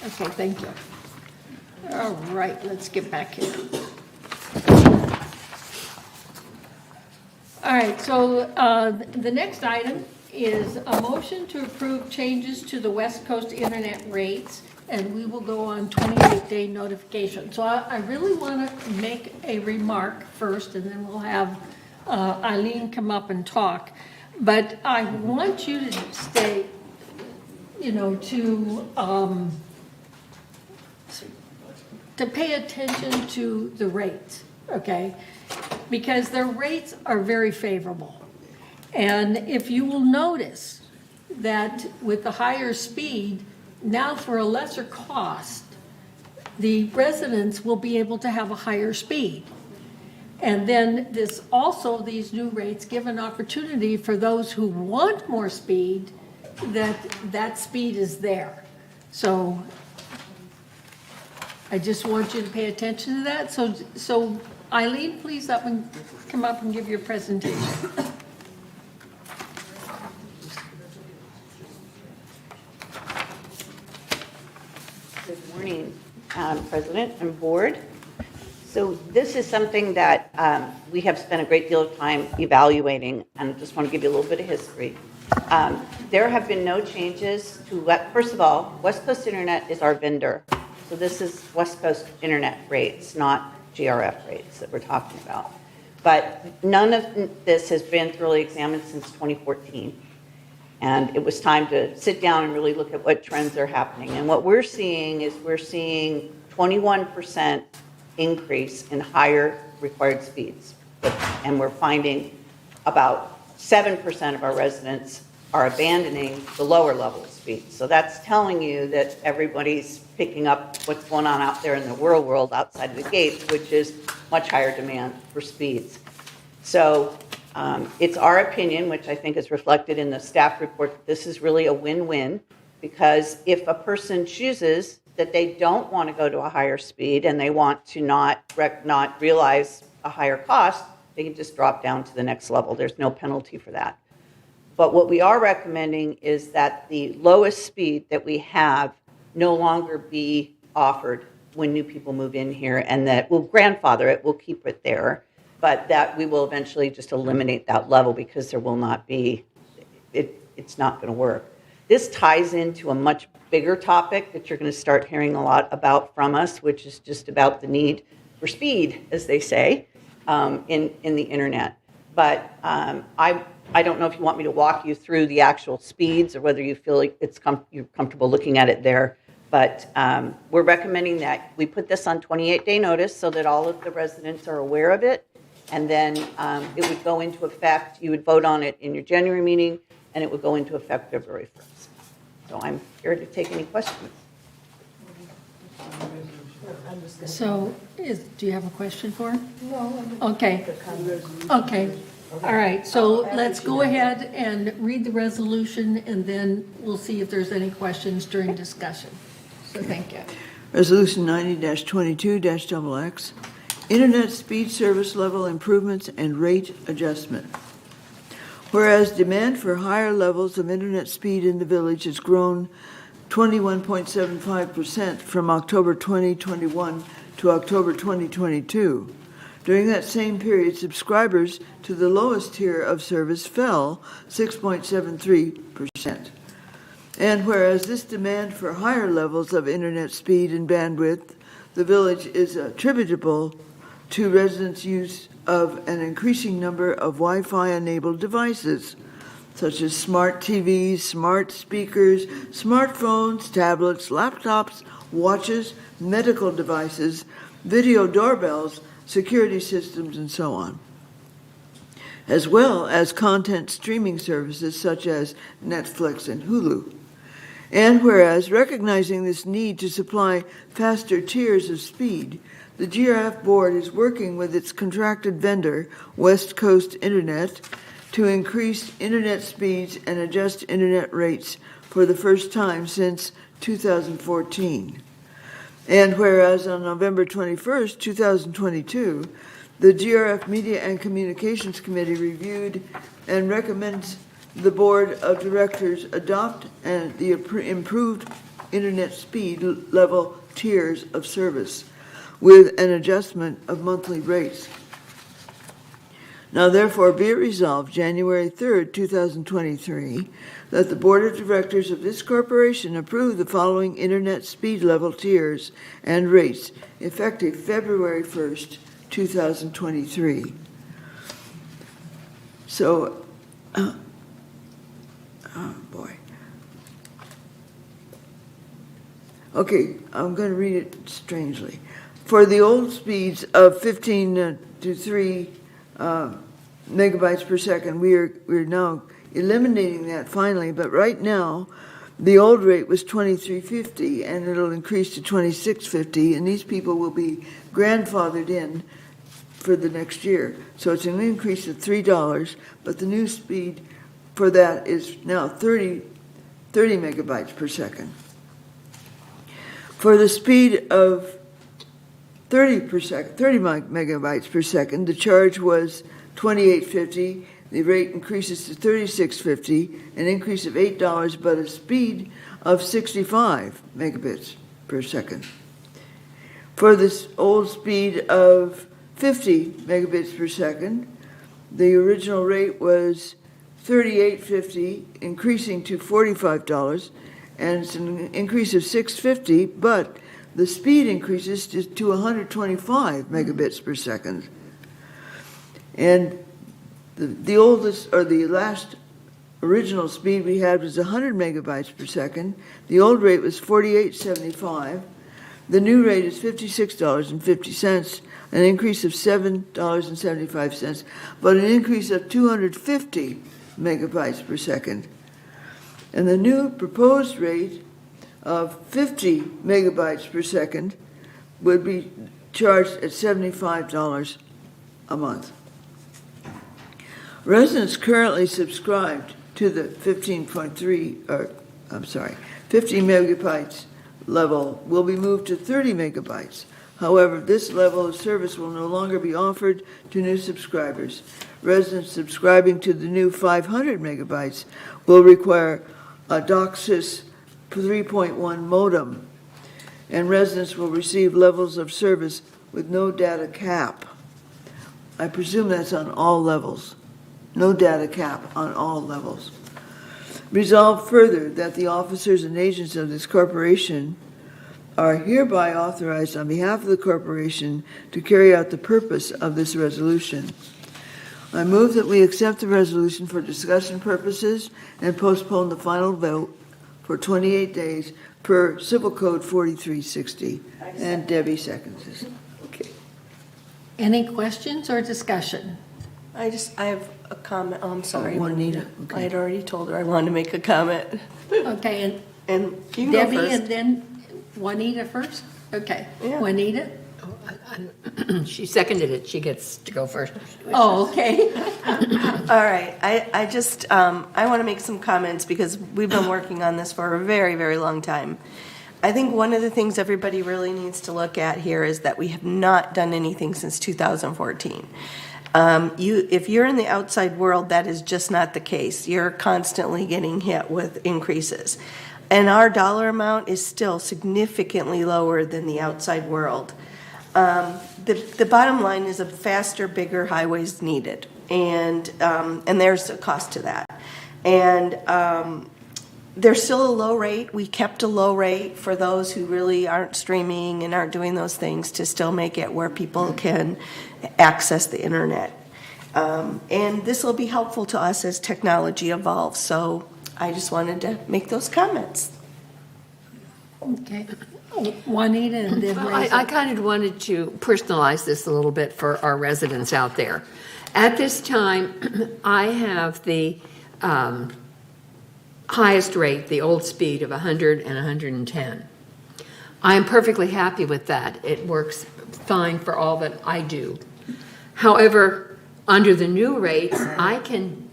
S1: Okay, thank you. All right, let's get back here. All right, so the next item is a motion to approve changes to the West Coast internet rates, and we will go on 28-day notification. So I really want to make a remark first, and then we'll have Eileen come up and talk. But I want you to stay, to pay attention to the rates, okay? Because their rates are very favorable. And if you will notice that with the higher speed, now for a lesser cost, the residents will be able to have a higher speed. And then these new rates give an opportunity for those who want more speed, that speed is there. So I just want you to pay attention to that. So Eileen, please come up and give your presentation.
S20: Good morning, President and Board. So this is something that we have spent a great deal of time evaluating, and I just want to give you a little bit of history. There have been no changes to first of all, West Coast Internet is our vendor. So this is West Coast Internet rates, not GRF rates that we're talking about. But none of this has been thoroughly examined since 2014. And it was time to sit down and really look at what trends are happening. And what we're seeing is 21% increase in higher required speeds. And we're finding about 7% of our residents are abandoning the lower level speeds. So that's telling you that everybody's picking up what's going on out there in the real world outside of the gates, which is much higher demand for speeds. So it's our opinion, which I think is reflected in the staff report, that this is really a win-win, because if a person chooses that they don't want to go to a higher speed and they want to not realize a higher cost, they can just drop down to the next level. There's no penalty for that. But what we are recommending is that the lowest speed that we have no longer be offered when new people move in here, and that we'll grandfather it, we'll keep it there, but that we will eventually just eliminate that level because there will not be, it's not going to work. This ties into a much bigger topic that you're going to start hearing a lot about from us, which is just about the need for speed, as they say, in the internet. But I don't know if you want me to walk you through the actual speeds or whether you feel like you're comfortable looking at it there. But we're recommending that we put this on 28-day notice so that all of the residents are aware of it. And then it would go into effect. You would vote on it in your January meeting, and it would go into effect February 1st. So I'm here to take any questions.
S1: So, do you have a question for him? No. Okay. Okay. All right, so let's go ahead and read the resolution, and then we'll see if there's any questions during discussion. So thank you.
S9: Resolution 90-22-XX, Internet Speed Service Level Improvements and Rate Adjustment. Whereas demand for higher levels of internet speed in the village has grown 21.75% from October 2021 to October 2022. During that same period, subscribers to the lowest tier of service fell 6.73%. And whereas this demand for higher levels of internet speed and bandwidth, the village is attributable to residents' use of an increasing number of Wi-Fi enabled devices, such as smart TVs, smart speakers, smartphones, tablets, laptops, watches, medical devices, video doorbells, security systems, and so on, as well as content streaming services such as Netflix and Hulu. And whereas recognizing this need to supply faster tiers of speed, the GRF board is working with its contracted vendor, West Coast Internet, to increase internet speeds and adjust internet rates for the first time since 2014. And whereas on November 21st, 2022, the GRF Media and Communications Committee reviewed and recommends the Board of Directors adopt the improved internet speed level tiers of service with an adjustment of monthly rates. Now therefore be it resolved January 3rd, 2023, that the Board of Directors of this corporation approve the following internet speed level tiers and rates effective February 1st, 2023. So, oh boy. Okay, I'm going to read it strangely. For the old speeds of 15 to 3 megabytes per second, we're now eliminating that finally, but right now the old rate was 2350 and it'll increase to 2650, and these people will be grandfathered in for the next year. So it's an increase of $3, but the new speed for that is now 30 megabytes per second. For the speed of 30 megabytes per second, the charge was $28.50. The rate increases to $36.50, an increase of $8, but a speed of 65 megabits per second. For this old speed of 50 megabits per second, the original rate was $38.50, increasing to $45, and it's an increase of $6.50, but the speed increases to 125 megabits per second. And the oldest, or the last original speed we had was 100 megabytes per second. The old rate was $48.75. The new rate is $56.50, an increase of $7.75, but an increase of 250 megabytes per second. And the new proposed rate of 50 megabytes per second would be charged at $75 a month. Residents currently subscribed to the 50 megabytes level will be moved to 30 megabytes. However, this level of service will no longer be offered to new subscribers. Residents subscribing to the new 500 megabytes will require a DOCSIS 3.1 modem, and residents will receive levels of service with no data cap. I presume that's on all levels. No data cap on all levels. Resolved further that the officers and agents of this corporation are hereby authorized on behalf of the corporation to carry out the purpose of this resolution. I move that we accept the resolution for discussion purposes and postpone the final vote for 28 days per Civil Code 4360. And Debbie seconds this. Okay.
S1: Any questions or discussion?
S16: I have a comment. Oh, I'm sorry.
S9: Juanita. Okay.
S16: I had already told her I wanted to make a comment.
S1: Okay,
S16: And you can
S1: Debbie
S16: go first.
S1: and then Juanita first? Okay.
S16: Yeah.
S1: Juanita?
S2: She seconded it. She gets to go first.
S1: Oh, okay.
S16: All right. I just, I want to make some comments because we've been working on this for a very, very long time. I think one of the things everybody really needs to look at here is that we have not done anything since 2014. If you're in the outside world, that is just not the case. You're constantly getting hit with increases. And our dollar amount is still significantly lower than the outside world. The bottom line is a faster, bigger highways needed. And there's a cost to that. And there's still a low rate. We kept a low rate for those who really aren't streaming and aren't doing those things to still make it where people can access the internet. And this will be helpful to us as technology evolves. So I just wanted to make those comments.
S1: Okay. Juanita and then
S2: Well, I kind of wanted to personalize this a little bit for our residents out there. At this time, I have the highest rate, the old speed of 100 and 110. I am perfectly happy with that. It works fine for all that I do. However, under the new rates, I can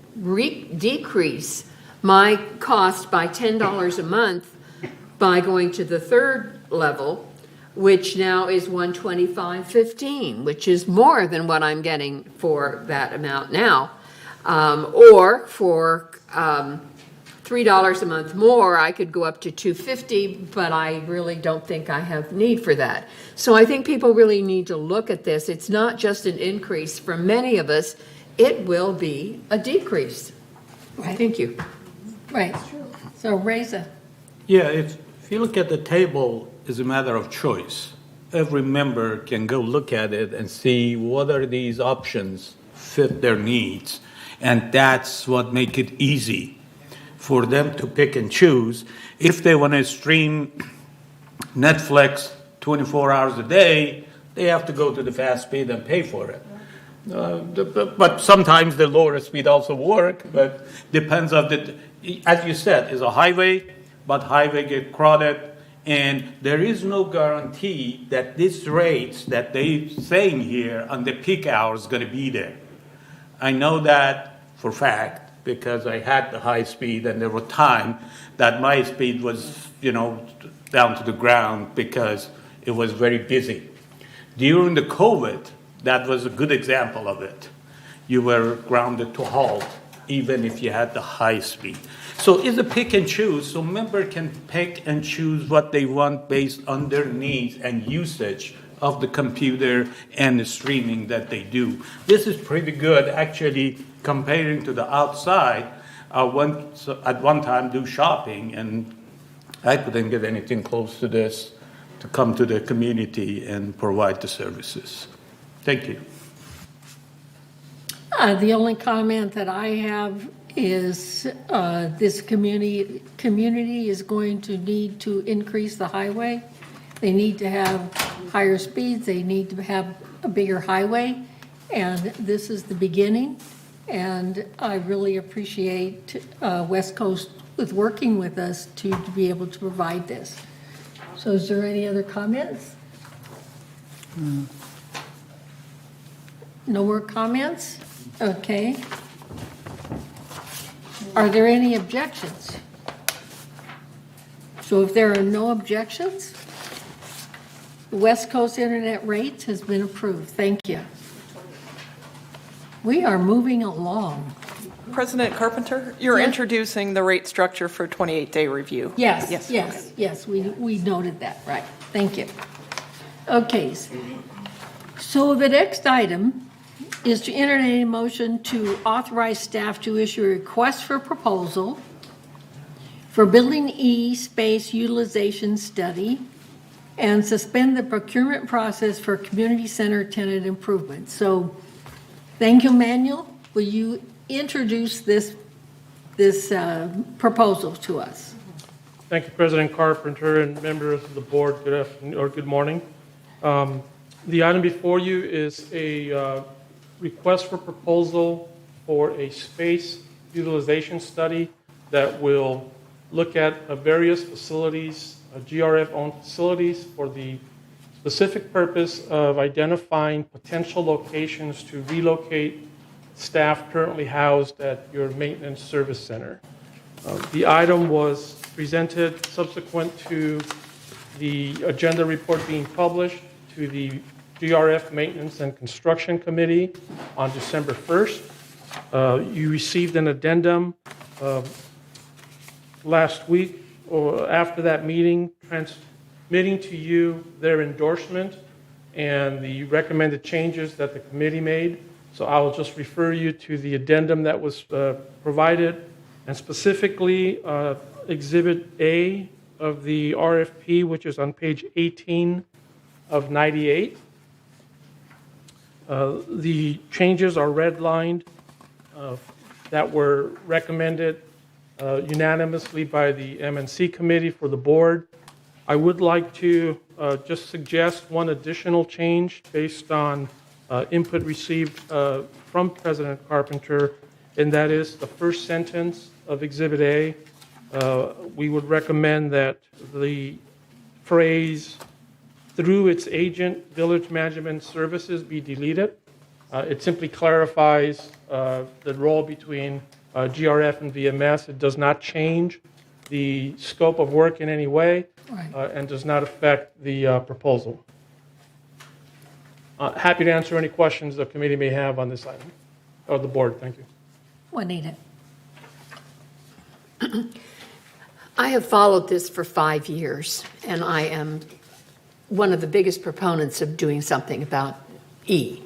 S2: decrease my cost by $10 a month by going to the third level, which now is $125.15, which is more than what I'm getting for that amount now. Or for $3 a month more, I could go up to $250, but I really don't think I have need for that. So I think people really need to look at this. It's not just an increase. For many of us, it will be a decrease.
S1: Right.
S2: Thank you.
S1: Right. So Reza.
S4: Yeah, if you look at the table, it's a matter of choice. Every member can go look at it and see what are these options fit their needs. And that's what make it easy for them to pick and choose. If they want to stream Netflix 24 hours a day, they have to go to the fast speed and pay for it. But sometimes the lower speed also work, but depends on as you said, is a highway, but highway get crowded, and there is no guarantee that these rates that they saying here on the peak hours going to be there. I know that for fact because I had the high speed, and there were times that my speed was, down to the ground because it was very busy. During the COVID, that was a good example of it. You were grounded to halt, even if you had the high speed. So it's a pick and choose, so member can pick and choose what they want based on their needs and usage of the computer and the streaming that they do. This is pretty good, actually, comparing to the outside. I went at one time do shopping, and I couldn't get anything close to this to come to the community and provide the services. Thank you.
S1: The only comment that I have is this community is going to need to increase the highway. They need to have higher speeds. They need to have a bigger highway. And this is the beginning. And I really appreciate West Coast with working with us to be able to provide this. So is there any other comments? No more comments? Okay. Are there any objections? So if there are no objections, the West Coast Internet rates has been approved. Thank you. We are moving along.
S3: President Carpenter, you're introducing the rate structure for 28-day review.
S1: Yes, we noted that, right. Thank you. Okay, so the next item is to entertain a motion to authorize staff to issue a request for proposal for Building E space utilization study and suspend the procurement process for community center tenant improvements. So, thank you, Manuel. Will you introduce this proposal to us?
S21: Thank you, President Carpenter and members of the board. Good afternoon or good morning. The item before you is a request for proposal for a space utilization study that will look at various facilities, GRF-owned facilities, for the specific purpose of identifying potential locations to relocate staff currently housed at your maintenance service center. The item was presented subsequent to the agenda report being published to the GRF Maintenance and Construction Committee on December 1st. You received an addendum last week or after that meeting, transmitting to you their endorsement and the recommended changes that the committee made. So I will just refer you to the addendum that was provided, and specifically Exhibit A of the RFP, which is on page 18 of 98. The changes are redlined that were recommended unanimously by the M&C committee for the board. I would like to just suggest one additional change based on input received from President Carpenter, and that is the first sentence of Exhibit A. We would recommend that the phrase "through its agent, Village Management Services" be deleted. It simply clarifies the role between GRF and VMS. It does not change the scope of work in any way, and does not affect the proposal. Happy to answer any questions the committee may have on this item, or the board. Thank you.
S1: Juanita.
S2: I have followed this for 5 years, and I am one of the biggest proponents of doing something about E.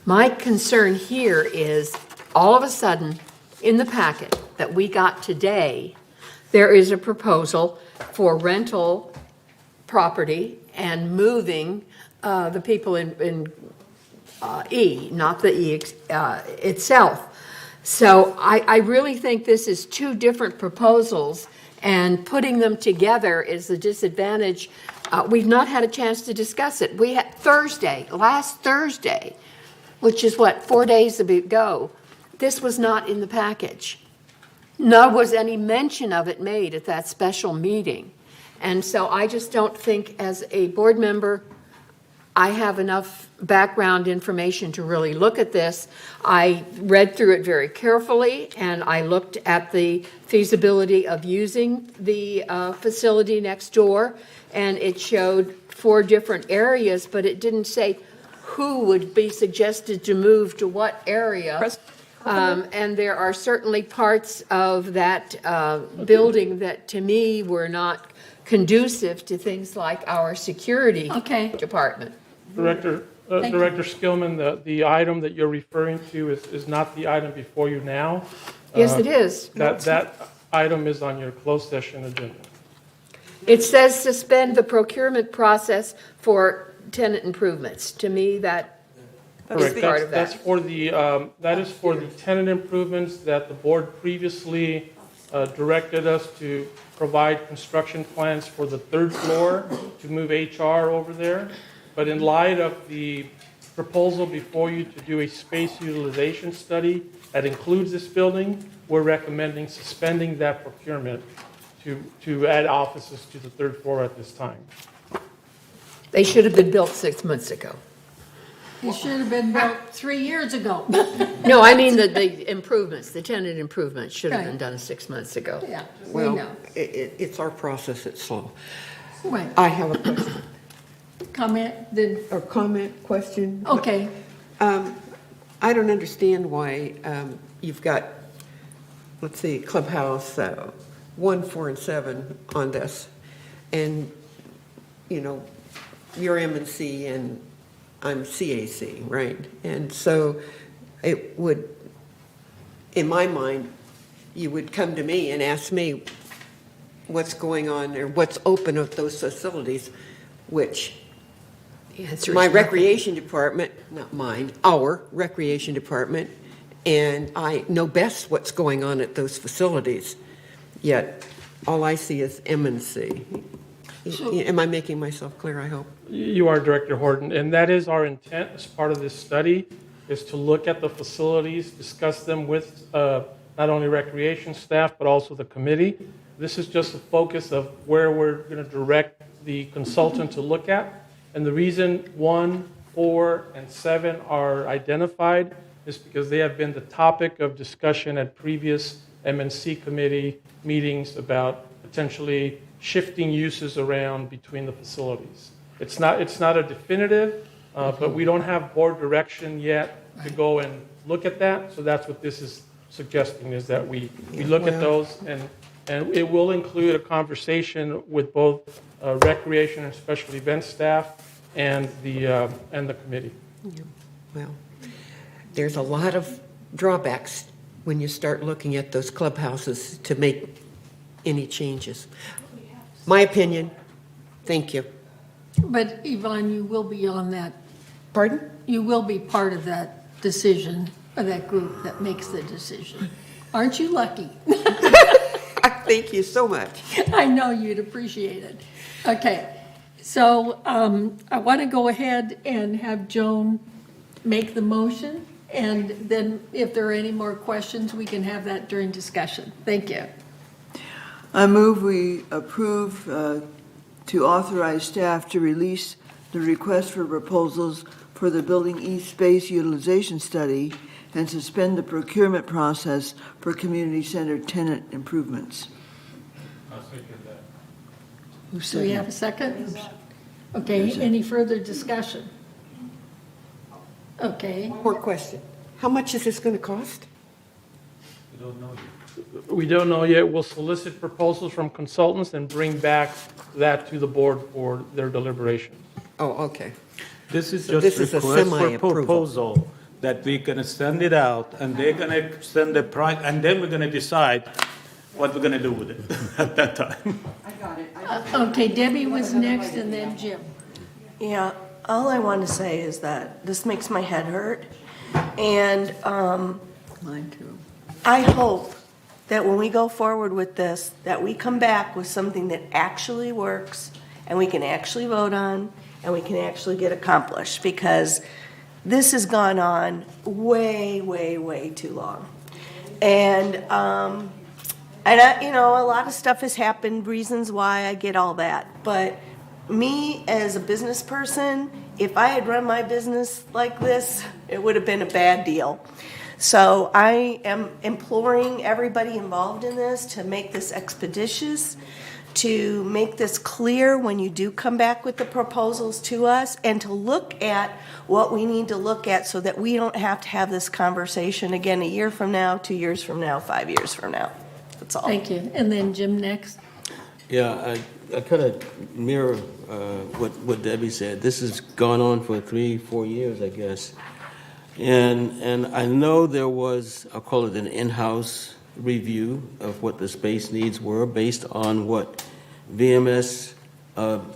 S2: My concern here is all of a sudden in the packet that we got today, there is a proposal for rental property and moving the people in E, not the E itself. So I really think this is two different proposals, and putting them together is a disadvantage. We've not had a chance to discuss it. We had last Thursday, which is 4 days ago, this was not in the package. Nor was any mention of it made at that special meeting. And so I just don't think, as a board member, I have enough background information to really look at this. I read through it very carefully, and I looked at the feasibility of using the facility next door, and it showed 4 different areas, but it didn't say who would be suggested to move to what area. And there are certainly parts of that building that, to me, were not conducive to things like our security department.
S21: Director Skillman, the item that you're referring to is not the item before you now.
S2: Yes, it is.
S21: That item is on your closed session agenda.
S2: It says suspend the procurement process for tenant improvements. To me, that is part of that.
S21: That's for the that is for the tenant improvements that the board previously directed us to provide construction plans for the 3rd floor to move HR over there. But in light of the proposal before you to do a space utilization study that includes this building, we're recommending suspending that procurement to add offices to the third floor at this time.
S2: They should have been built 6 months ago.
S1: It should have been built 3 years ago.
S2: No, I mean the improvements, the tenant improvements should have been
S1: Right.
S2: done 6 months ago.
S1: Yeah, we
S11: Well,
S1: know.
S11: it's our process, it's slow.
S1: Right.
S11: I have a question,
S1: Comment, then,
S11: or comment, question.
S1: okay.
S11: I don't understand why you've got, let's see, Clubhouse 1, 4, and 7 on this. And, you know, you're M&C and I'm CAC, right? And so it would, in my mind, you would come to me and ask me what's going on or what's open of those facilities, which
S2: The answer is
S11: my
S2: nothing.
S11: recreation department, not mine, our recreation department, and I know best what's going on at those facilities. Yet, all I see is M&C. Am I making myself clear, I hope?
S21: You are Director Horton, and that is our intent as part of this study, is to look at the facilities, discuss them with not only recreation staff, but also the committee. This is just the focus of where we're going to direct the consultant to look at. And the reason 1, 4, and 7 are identified is because they have been the topic of discussion at previous M&C committee meetings about potentially shifting uses around between the facilities. It's not a definitive, but we don't have board direction yet to go and look at that. So that's what this is suggesting, is that we look at those, and it will include a conversation with both recreation and special event staff and the committee.
S11: Yeah. Well, there's a lot of drawbacks when you start looking at those clubhouses to make any changes. My opinion, thank you.
S1: But Yvonne, you will be on that.
S11: Pardon?
S1: You will be part of that decision, or that group that makes the decision. Aren't you lucky?
S11: Thank you so much.
S1: I know you'd appreciate it. Okay, so I want to go ahead and have Joan make the motion, and then if there are any more questions, we can have that during discussion. Thank you.
S9: I move we approve to authorize staff to release the request for proposals for the Building East Space Utilization Study and suspend the procurement process for community center tenant improvements.
S1: Do we have a second? Okay, any further discussion? Okay.
S11: One more question. How much is this going to cost?
S21: We don't know yet. We'll solicit proposals from consultants and bring back that to the board for their deliberation.
S11: Oh, okay.
S4: This is
S11: So
S4: just
S11: this is a
S4: request for
S11: semi-approval.
S4: proposal that we're gonna send it out, and they're gonna send the price, and then we're gonna decide what we're gonna do with it at that time.
S1: Okay, Debbie was next, and then Jim.
S16: Yeah, all I want to say is that this makes my head hurt. And
S9: Mine too.
S16: I hope that when we go forward with this, that we come back with something that actually works and we can actually vote on and we can actually get accomplished, because this has gone on way, way, way too long. And a lot of stuff has happened, reasons why, I get all that. But me as a business person, if I had run my business like this, it would have been a bad deal. So I am imploring everybody involved in this to make this expeditious, to make this clear when you do come back with the proposals to us, and to look at what we need to look at so that we don't have to have this conversation again a year from now, 2 years from now, 5 years from now. That's all.
S1: Thank you. And then Jim next.
S8: Yeah, I kind of mirror what Debbie said. This has gone on for 3-4 years, I guess. And I know there was, I'll call it an in-house review of what the space needs were based on what VMS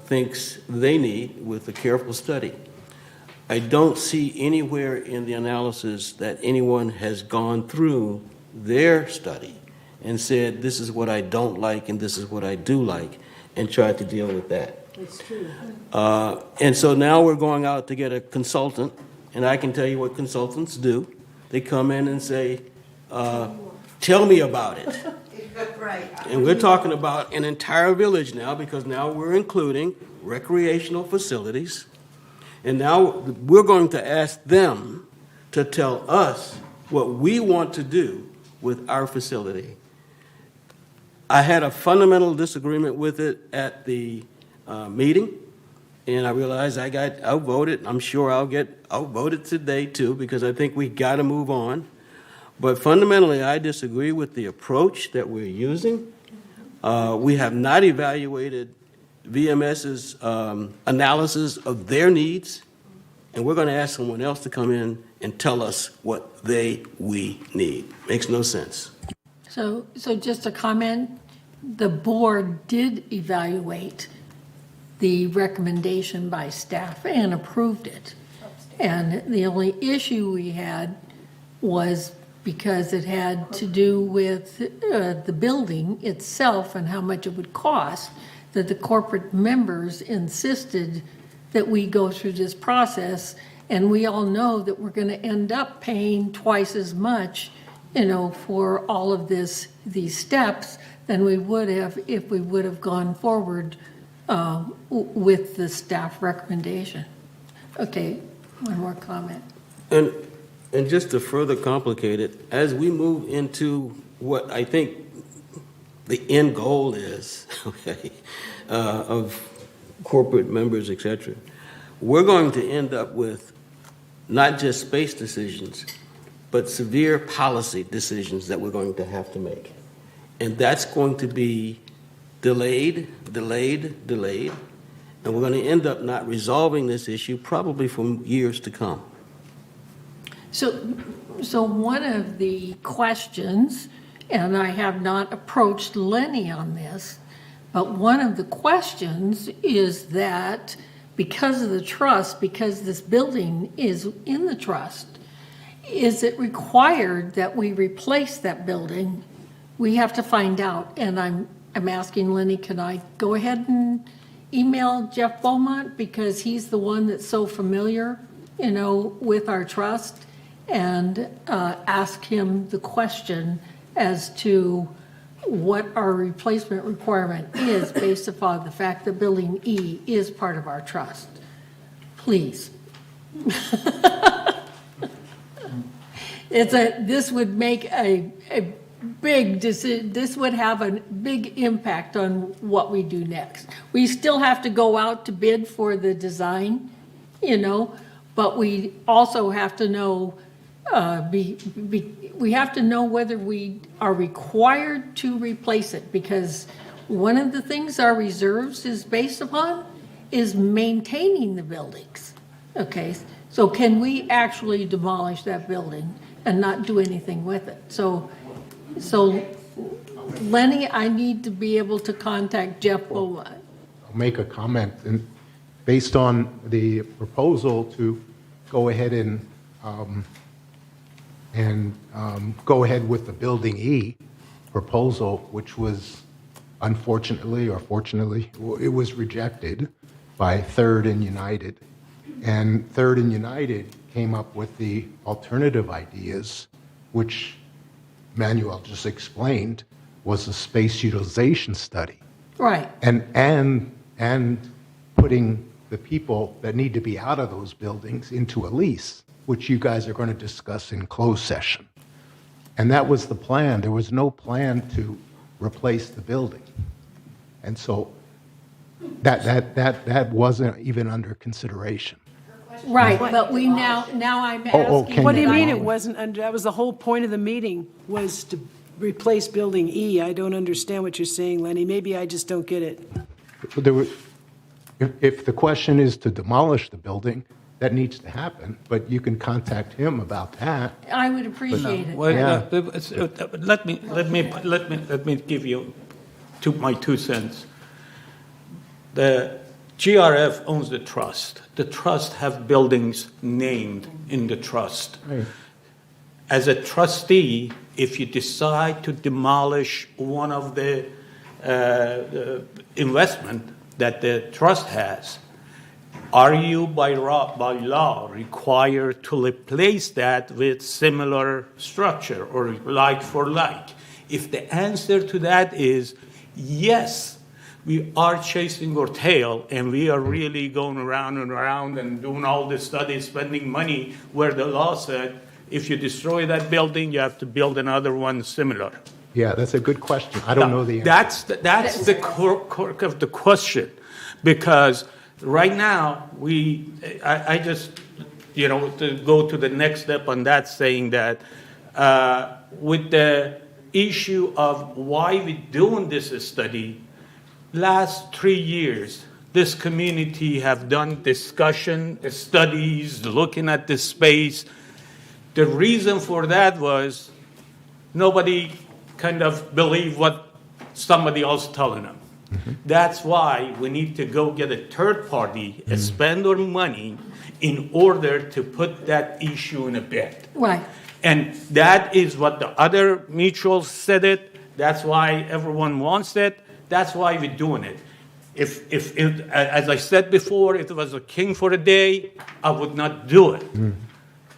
S8: thinks they need with a careful study. I don't see anywhere in the analysis that anyone has gone through their study and said, this is what I don't like and this is what I do like, and tried to deal with that.
S13: It's true.
S8: And so now we're going out to get a consultant, and I can tell you what consultants do. They come in and say, Tell me about it.
S14: Right.
S8: And we're talking about an entire village now, because now we're including recreational facilities. And now we're going to ask them to tell us what we want to do with our facility. I had a fundamental disagreement with it at the meeting, and I realized I got outvoted. I'm sure I'll get outvoted today too, because I think we got to move on. But fundamentally, I disagree with the approach that we're using. We have not evaluated VMS's analysis of their needs, and we're going to ask someone else to come in and tell us what we need. Makes no sense.
S1: So just a comment, the board did evaluate the recommendation by staff and approved it. And the only issue we had was because it had to do with the building itself and how much it would cost, that the corporate members insisted that we go through this process. And we all know that we're going to end up paying twice as much, for all of these steps than we would have if we would have gone forward with the staff recommendation. Okay, one more comment.
S8: And just to further complicate it, as we move into what I think the end goal is, okay, of corporate members, et cetera, we're going to end up with not just space decisions, but severe policy decisions that we're going to have to make. And that's going to be delayed, and we're going to end up not resolving this issue probably for years to come.
S1: So one of the questions, and I have not approached Lenny on this, but one of the questions is that because of the trust, because this building is in the trust, is it required that we replace that building? We have to find out, and I'm asking Lenny, can I go ahead and email Jeff Beaumont, because he's the one that's so familiar, with our trust, and ask him the question as to what our replacement requirement is based upon the fact that Building E is part of our trust. Please. This would make a big decision. This would have a big impact on what we do next. We still have to go out to bid for the design, but we also have to know we have to know whether we are required to replace it, because one of the things our reserves is based upon is maintaining the buildings. Okay, so can we actually demolish that building and not do anything with it? So Lenny, I need to be able to contact Jeff Beaumont.
S7: I'll make a comment, and based on the proposal to go ahead and go ahead with the Building E proposal, which was unfortunately or fortunately, it was rejected by Third and United. And Third and United came up with the alternative ideas, which Manuel just explained was a space utilization study.
S1: Right.
S7: And putting the people that need to be out of those buildings into a lease, which you guys are going to discuss in closed session. And that was the plan. There was no plan to replace the building. And so that wasn't even under consideration.
S1: Right, but we now I'm asking.
S13: What do you mean it wasn't under, that was the whole point of the meeting, was to replace Building E. I don't understand what you're saying, Lenny. Maybe I just don't get it.
S7: If the question is to demolish the building, that needs to happen, but you can contact him about that.
S1: I would appreciate it.
S4: Well,
S7: Yeah.
S4: let me give you my 2 cents. The GRF owns the trust. The trust have buildings named in the trust.
S7: Right.
S4: As a trustee, if you decide to demolish one of the investment that the trust has, are you by law required to replace that with similar structure or like for like? If the answer to that is yes, we are chasing our tail and we are really going around and around and doing all this studies, spending money where the law said if you destroy that building, you have to build another one similar.
S7: Yeah, that's a good question. I don't know the answer.
S4: That's the core of the question, because right now I just to go to the next step on that, saying that with the issue of why we're doing this study, last 3 years this community have done discussion, studies, looking at this space. The reason for that was nobody kind of believed what somebody else telling them. That's why we need to go get a third party and spend our money in order to put that issue in a bed.
S1: Right.
S4: And that is what the other mutuals said it. That's why everyone wants it. That's why we're doing it. If as I said before, if it was a king for a day, I would not do it.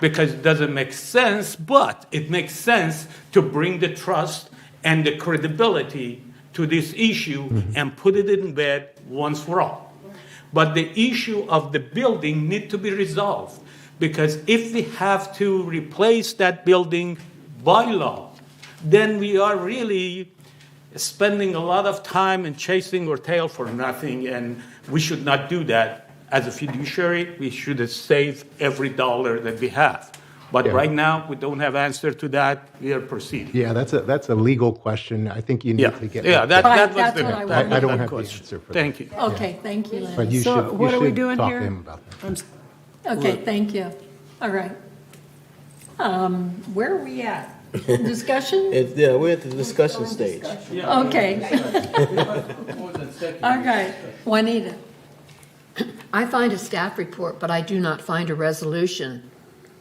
S4: Because it doesn't make sense, but it makes sense to bring the trust and the credibility to this issue and put it in bed once for all. But the issue of the building need to be resolved, because if we have to replace that building by law, then we are really spending a lot of time and chasing our tail for nothing, and we should not do that. As a fiduciary, we should save every dollar that we have. But
S7: Yeah.
S4: right now, we don't have answer to that. We are proceeding.
S7: Yeah, that's a legal question. I think you need to get.
S4: Yeah, that
S1: Right,
S4: was
S1: that's
S4: the.
S1: what I
S4: that
S1: wanted.
S7: I don't
S4: was
S7: have
S4: the
S7: the
S4: question.
S7: answer for that.
S4: Thank you.
S1: Okay, thank you,
S7: But
S1: Lenny.
S7: you
S13: So
S7: should,
S13: what are we
S7: should
S13: doing
S7: talk
S13: here?
S7: to him about that.
S1: Okay, thank you. All right. Where are we at? Discussion?
S8: Yeah, we're at the discussion stage.
S1: Okay. Okay, Juanita.
S2: I find a staff report, but I do not find a resolution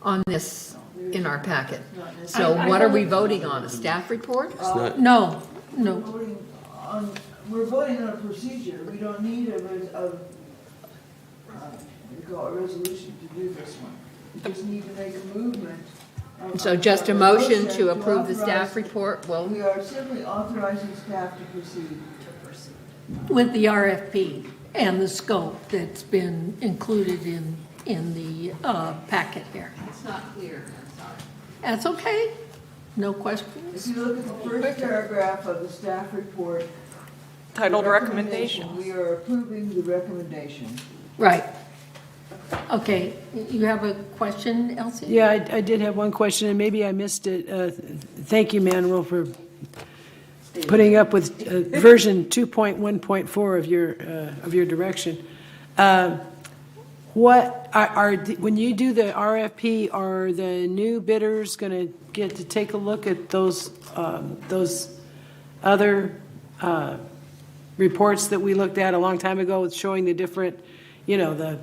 S2: on this in our packet. So what are we voting on, a staff report?
S8: not-
S1: No, no.
S9: We're voting on a procedure. We don't need a resolution to do this one. We just need to make a movement.
S2: So just a motion to approve the staff report? Well,
S9: We are simply authorizing staff to proceed.
S1: With the RFP and the scope that's been included in the packet here.
S2: it's not clear, I'm sorry.
S1: That's okay. No
S9: If
S1: questions?
S9: you look at the first paragraph of the staff report.
S3: Titled
S9: the
S3: recommendation.
S9: We are approving the recommendation.
S1: Right. Okay, you have a question, Elsie?
S13: Yeah, I did have one question, and maybe I missed it. Thank you, Manuel, for putting up with version 2.1.4 of your direction. What when you do the RFP, are the new bidders going to get to take a look at those other reports that we looked at a long time ago, showing the different, the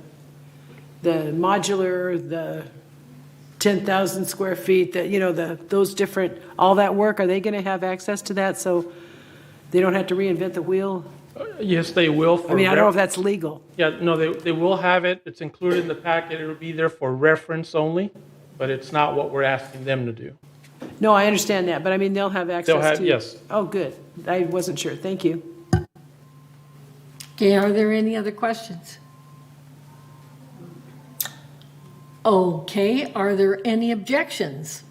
S13: modular, the 10,000 square feet, those different, all that work, are they going to have access to that so they don't have to reinvent the wheel?
S21: Yes, they will.
S13: I mean, I don't know if that's legal.
S21: Yeah, no, they will have it. It's included in the packet. It'll be there for reference only, but it's not what we're asking them to do.
S13: No, I understand that, but I mean, they'll have access to.
S21: They'll have, yes.
S13: Oh, good. I wasn't sure. Thank you.
S1: Okay, are there any other questions? Okay, are there any objections?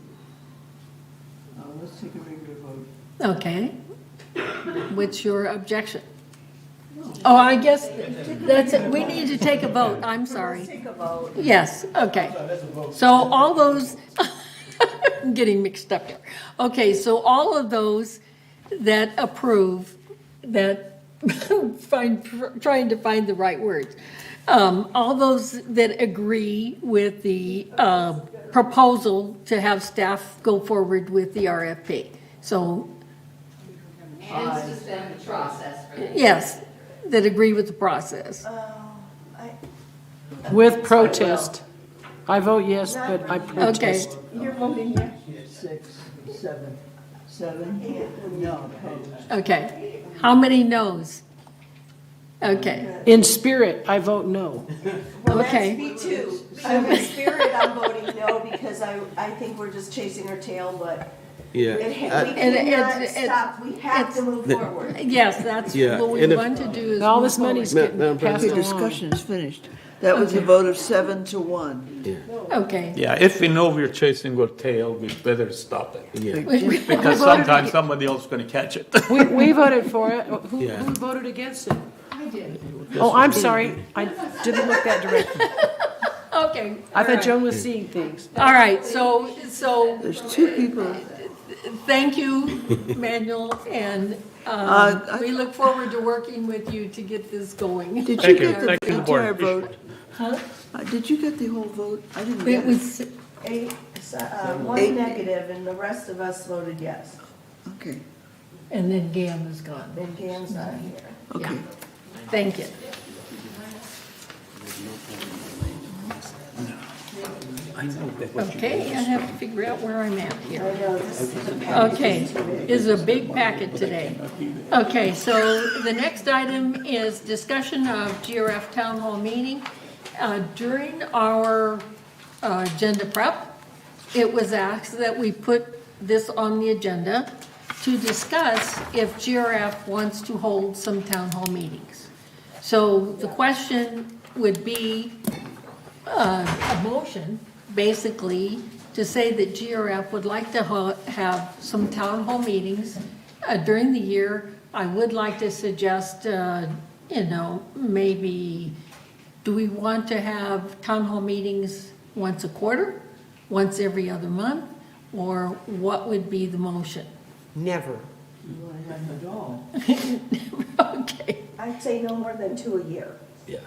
S9: Let's take a regular vote.
S1: Okay. What's your objection? Oh, I guess that's it. We need to take a vote. I'm sorry.
S9: Take a vote.
S1: Yes, okay. So all those, I'm getting mixed up here. Okay, so all of those that approve, that trying to find the right words. All those that agree with the proposal to have staff go forward with the RFP. So,
S2: And suspend the process.
S1: yes, that agree with the process.
S13: With protest. I vote yes, but I protest.
S1: You're voting yes?
S9: 6, 7. No, opposed.
S1: Okay. How many noes? Okay.
S13: In spirit, I vote no.
S16: Well,
S1: Okay.
S16: that's me too. In spirit, I'm voting no because I think we're just chasing our tail, but
S8: Yeah.
S16: we
S1: And
S16: cannot
S1: it's-
S16: stop. We have to move
S8: The-
S16: forward.
S1: Yes, that's
S8: Yeah,
S1: what we
S8: and if-
S1: want to do is
S13: All
S1: move
S13: this money's
S1: forward.
S13: getting
S8: Madam
S13: passed
S9: The
S8: President.
S13: along.
S9: discussion is finished. That was a
S1: Okay.
S9: vote of 7-1.
S1: Okay.
S4: Yeah, if we know we're chasing our tail, we better stop it.
S8: Yeah.
S4: Because sometimes somebody else is going to catch it.
S13: We voted for it. Who
S8: Yeah.
S13: who voted against it?
S1: I did.
S13: Oh, I'm sorry. I didn't look that directly.
S1: Okay.
S13: I
S1: all
S13: thought
S1: right.
S13: Joan was seeing things.
S1: All right, so
S9: There's two people.
S1: thank you, Manuel, and we look forward to working with you to get this going.
S9: Did you
S21: Thank you.
S9: get the
S21: Thank you, the board.
S9: entire vote?
S1: Huh?
S9: Did you get the whole vote? I didn't
S1: It
S9: get it.
S1: was,
S16: One negative, and the rest of us voted yes.
S9: Okay,
S1: and then Gam is gone.
S16: And Cam's not here.
S9: okay.
S1: Thank you. Okay, I have to figure out where I'm at here. Okay, this is a big packet today. Okay, so the next item is discussion of GRF Town Hall meeting. During our agenda prep, it was asked that we put this on the agenda to discuss if GRF wants to hold some town hall meetings. So the question would be a motion, basically, to say that GRF would like to have some town hall meetings during the year. I would like to suggest, maybe, do we want to have town hall meetings once a quarter, once every other month, or what would be the motion?
S11: Never.
S1: Okay.
S16: I'd say no more than 2 a year.
S8: Yeah.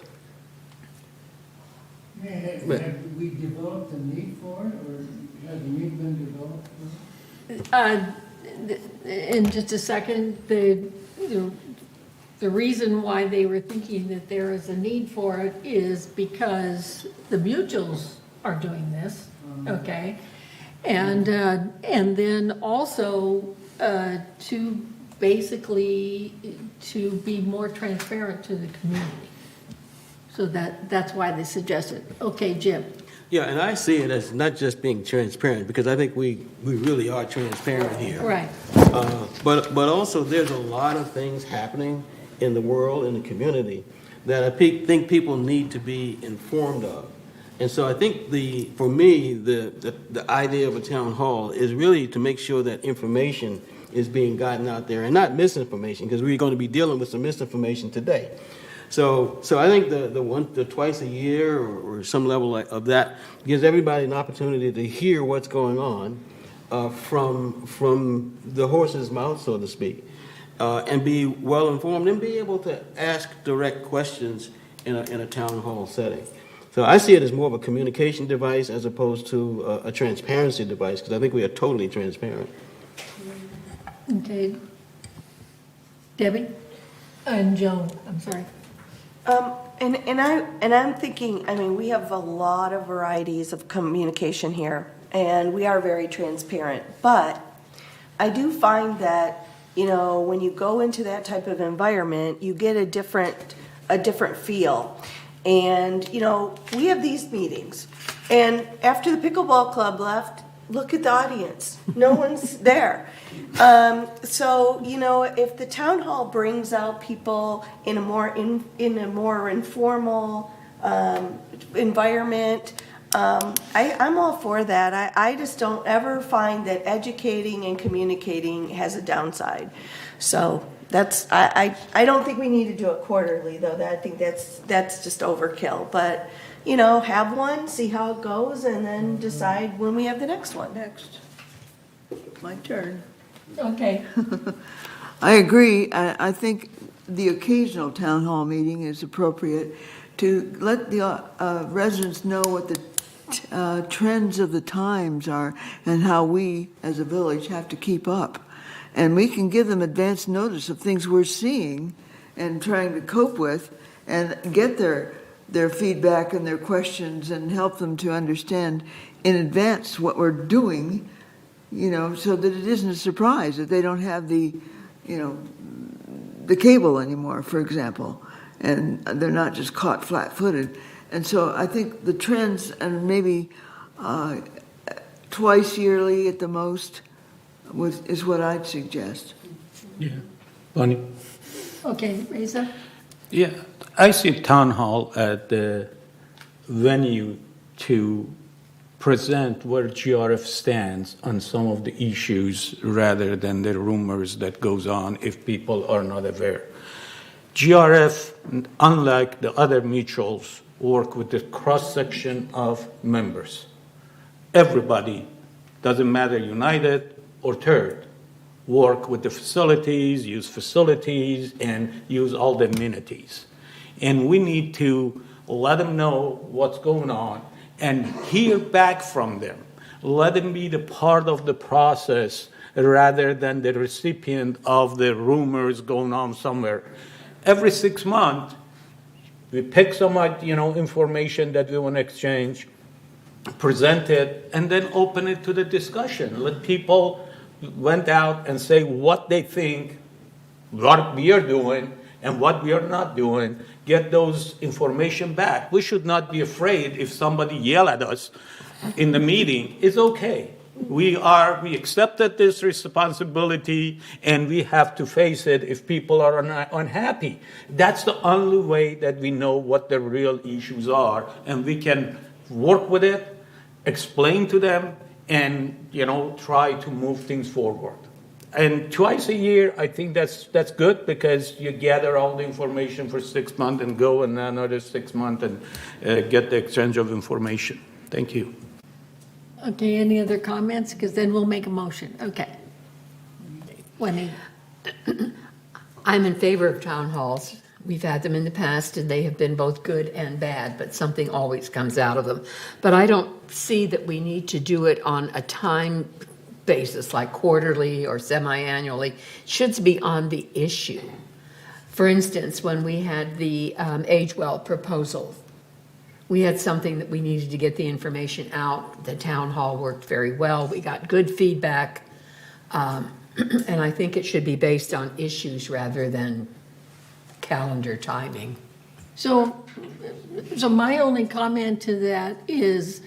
S19: Have we developed a need for it, or has the need been developed?
S1: In just a second, the reason why they were thinking that there is a need for it is because the mutuals are doing this, okay? And then also to basically to be more transparent to the community. So that's why they suggested. Okay, Jim.
S8: Yeah, and I see it as not just being transparent, because I think we really are transparent here.
S1: Right.
S8: But also, there's a lot of things happening in the world, in the community, that I think people need to be informed of. And so I think for me, the idea of a town hall is really to make sure that information is being gotten out there, and not misinformation, because we're going to be dealing with some misinformation today. So I think the twice a year or some level of that gives everybody an opportunity to hear what's going on from the horse's mouth, so to speak, and be well informed and be able to ask direct questions in a town hall setting. So I see it as more of a communication device as opposed to a transparency device, because I think we are totally transparent.
S1: Okay. Debbie? And Joan, I'm sorry.
S16: And I'm thinking, I mean, we have a lot of varieties of communication here, and we are very transparent. But I do find that, when you go into that type of environment, you get a different feel. And, we have these meetings, and after the pickleball club left, look at the audience. No one's there. So, if the town hall brings out people in a more informal environment, I'm all for that. I just don't ever find that educating and communicating has a downside. So I don't think we need to do it quarterly, though. I think that's just overkill. But have one, see how it goes, and then decide when we have the next one.
S9: Next. My turn.
S1: Okay.
S9: I agree. I think the occasional town hall meeting is appropriate to let the residents know what the trends of the times are and how we, as a village, have to keep up. And we can give them advance notice of things we're seeing and trying to cope with, and get their feedback and their questions and help them to understand in advance what we're doing, so that it isn't a surprise that they don't have the cable anymore, for example. and they're not just caught flat-footed. And so I think the trends, and maybe twice yearly at the most, is what I'd suggest.
S4: Yeah. Bonnie?
S1: Okay, Reza?
S4: Yeah, I see town hall at the venue to present where GRF stands on some of the issues rather than the rumors that goes on if people are not aware. GRF, unlike the other mutuals, work with the cross-section of members. Everybody, doesn't matter United or Third, work with the facilities, use facilities, and use all the amenities. And we need to let them know what's going on and hear back from them. Let them be the part of the process rather than the recipient of the rumors going on somewhere. Every 6 months, we pick some information that we want to exchange, present it, and then open it to the discussion. Let people went out and say what they think, what we are doing, and what we are not doing, get those information back. We should not be afraid if somebody yell at us in the meeting. It's okay. We accepted this responsibility, and we have to face it if people are unhappy. That's the only way that we know what the real issues are, and we can work with it, explain to them, and try to move things forward. And twice a year, I think that's good because you gather all the information for 6 months and go and another 6 months and get the exchange of information. Thank you.
S1: Okay, any other comments? Because then we'll make a motion. Okay. Wendy?
S2: I'm in favor of town halls. We've had them in the past, and they have been both good and bad, but something always comes out of them. But I don't see that we need to do it on a time basis, like quarterly or semi-annually. It should be on the issue. For instance, when we had the Agewell proposal, we had something that we needed to get the information out. The town hall worked very well. We got good feedback. And I think it should be based on issues rather than calendar timing.
S1: So my only comment to that is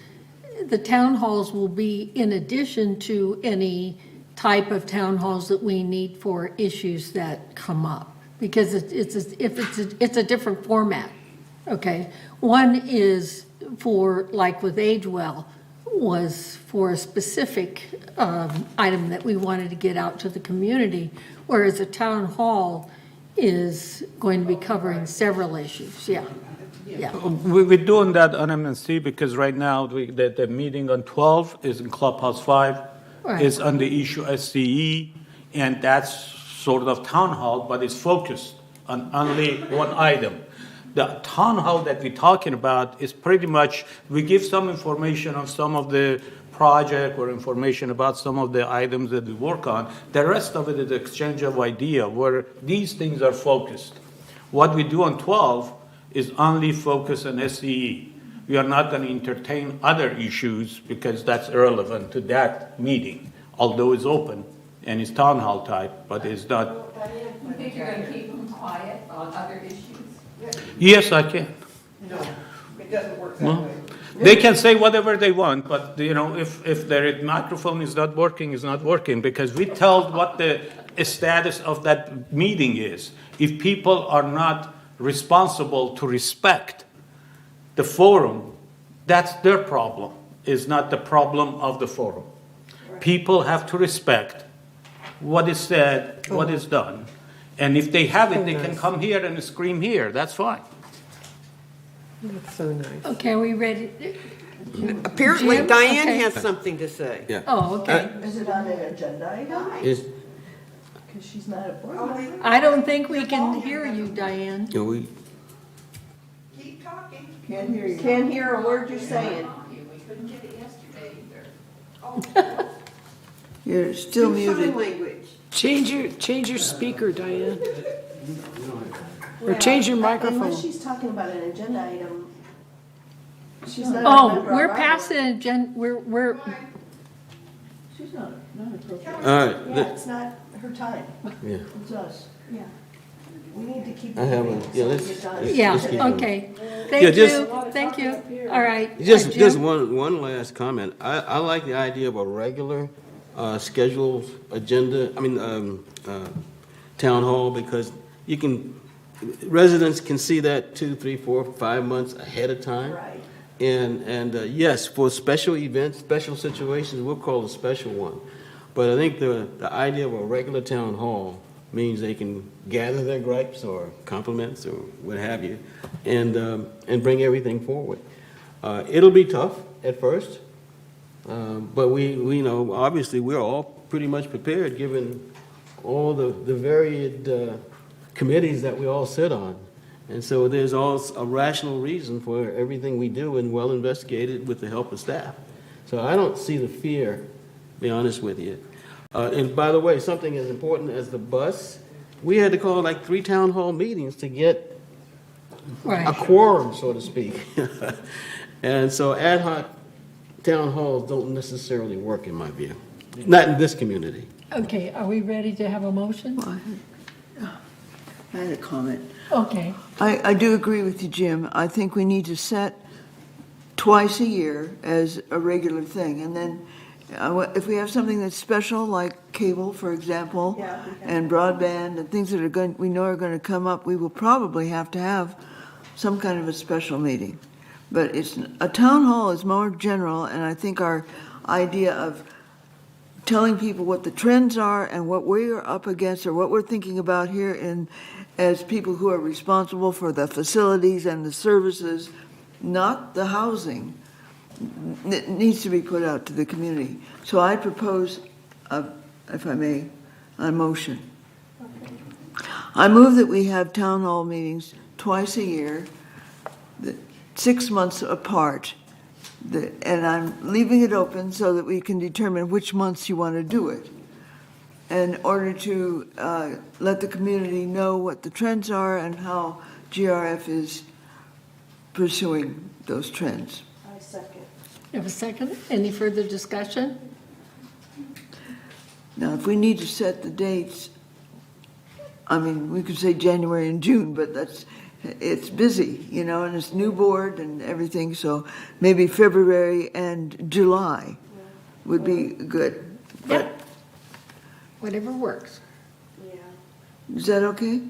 S1: the town halls will be in addition to any type of town halls that we need for issues that come up, because it's a different format. Okay, one is for, like with Agewell, was for a specific item that we wanted to get out to the community, whereas a town hall is going to be covering several issues. Yeah.
S4: We're doing that on MNC because right now the meeting on 12 is in Clubhouse 5,
S1: Right.
S4: is on the issue SCE, and that's sort of town hall, but it's focused on only one item. The town hall that we're talking about is pretty much, we give some information on some of the project or information about some of the items that we work on. The rest of it is exchange of idea where these things are focused. What we do on 12 is only focus on SCE. We are not going to entertain other issues because that's irrelevant to that meeting, although it's open and it's town hall type, but it's not.
S2: You think you're going to keep them quiet on other issues?
S4: Yes, I can.
S11: No, it doesn't work that
S4: Well,
S11: way.
S4: they can say whatever they want, but if their microphone is not working, it's not working because we tell what the status of that meeting is. If people are not responsible to respect the forum, that's their problem. Is not the problem of the forum. People have to respect what is said, what is done. And if they have it, they can come here and scream here. That's fine.
S11: That's so nice.
S1: Okay, are we ready?
S11: Apparently
S1: Jim?
S11: Diane
S1: Okay.
S11: has something to say.
S8: Yeah.
S1: Oh, okay.
S14: Is it on an agenda item?
S8: Is,
S14: Because she's not a board member.
S1: I don't think we can hear you, Diane.
S8: we,
S14: Can't hear you. Can't hear a word you're saying.
S2: We couldn't get it yesterday either.
S9: You're still muted.
S13: Change your speaker, Diane. Or change your microphone.
S18: Unless she's talking about an agenda item, she's not a
S1: Oh,
S18: member
S1: we're
S18: of our
S1: past
S18: board.
S1: the agenda, we're,
S14: She's not appropriate.
S8: all right,
S18: Yeah, it's not her time.
S8: yeah.
S14: It's us.
S18: Yeah. We need to keep.
S8: I haven't, yeah, let's keep going.
S1: Okay.
S8: Yeah, just-
S1: Thank you. All right.
S8: Just
S1: Jim?
S8: one last comment. I like the idea of a regular scheduled agenda, town hall, because residents can see that 2, 3, 4, 5 months ahead of time.
S18: Right.
S8: And yes, for special events, special situations, we'll call a special one. But I think the idea of a regular town hall means they can gather their gripes or compliments or what have you, and bring everything forward. It'll be tough at first, but we know, obviously, we're all pretty much prepared, given all the varied committees that we all sit on. And so there's all a rational reason for everything we do, and well investigated with the help of staff. So I don't see the fear, to be honest with you. And by the way, something as important as the bus, we had to call like 3 town hall meetings to get a quorum, so to speak. And so ad hoc town halls don't necessarily work, in my view. Not in this community.
S1: Okay, are we ready to have a motion?
S9: I had a comment.
S1: Okay.
S9: I do agree with you, Jim. I think we need to set twice a year as a regular thing. And then if we have something that's special, like cable, for example, and broadband and things that we know are going to come up, we will probably have to have some kind of a special meeting. But a town hall is more general, and I think our idea of telling people what the trends are and what we are up against or what we're thinking about here as people who are responsible for the facilities and the services, not the housing, it needs to be put out to the community. So I propose, if I may, a motion. I move that we have town hall meetings twice a year, 6 months apart. And I'm leaving it open so that we can determine which months you want to do it, in order to let the community know what the trends are and how GRF is pursuing those trends.
S18: I second.
S1: You have a second? Any further discussion?
S9: Now, if we need to set the dates, we could say January and June, but it's busy, and it's new board and everything, so maybe February and July would be good. But
S1: Whatever works.
S9: is that okay?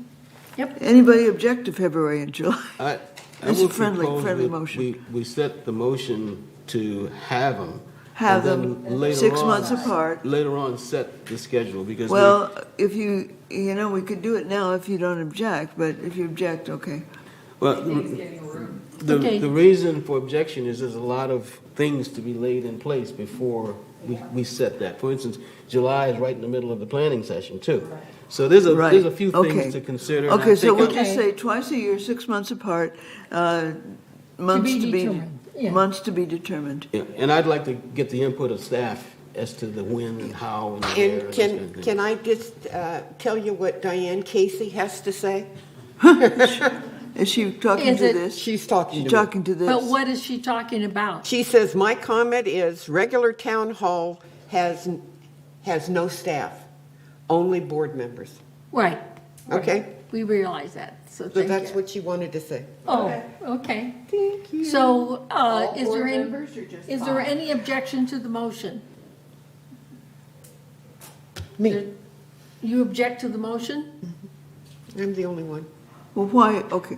S1: Yep.
S9: Anybody object to February and July?
S8: I
S9: It's a
S8: would
S9: friendly
S8: propose that
S9: motion.
S8: We set the motion to have them.
S9: Have
S8: and then
S9: them
S8: later
S9: 6
S8: on-
S9: months apart.
S8: Later on, set the schedule, because
S9: Well, if we could do it now if you don't object, but if you object, okay.
S8: Well,
S9: Okay.
S8: the reason for objection is there's a lot of things to be laid in place before we set that. For instance, July is right in the middle of the planning session, too. So there's a few
S9: Okay.
S8: things to consider. and I
S9: Okay, so
S8: think-
S9: we'll just say twice a year, 6 months apart, months to be
S1: determined, yeah.
S9: months to be determined.
S8: Yeah, and I'd like to get the input of staff as to the when and how and where.
S11: And
S8: those kind of things.
S11: can I just tell you what Diane Casey has to say?
S9: Is she talking
S1: Is
S9: to
S1: it-
S9: this?
S11: She's talking
S9: She's
S11: to me.
S9: talking to this.
S1: But what is she talking about?
S11: She says, my comment is regular town hall has no staff, only board members.
S1: Right.
S11: Okay?
S1: We realize that, so
S11: So
S1: thank
S11: that's
S1: you.
S11: what she wanted to say.
S1: Oh, okay.
S11: Thank you.
S1: So,
S11: All
S1: is
S11: board
S1: there any,
S11: members or just
S1: is there
S11: five?
S1: any objection to the motion?
S11: Me.
S1: You object to the motion?
S11: I'm the only one.
S9: Well, why, okay.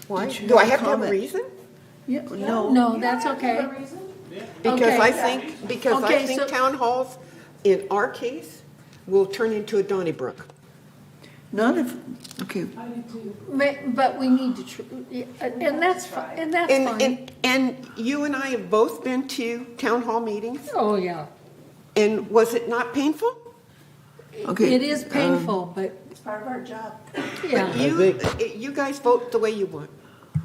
S11: Why?
S9: Did you
S11: Do I
S9: have a
S11: have to have a
S9: comment?
S11: reason?
S1: Yeah,
S9: No.
S1: no, that's okay.
S11: Because
S1: Okay.
S11: I think
S1: so-
S11: town halls, in our case, will turn into a Donnybrook.
S9: Not if, okay.
S1: But we need to, and that's fine, and that's fine.
S11: And you and I have both been to town hall meetings,
S1: Oh, yeah.
S11: and was it not painful?
S9: Okay,
S1: It is painful, but,
S18: It's part of our job.
S1: yeah,
S11: You guys vote the way you want.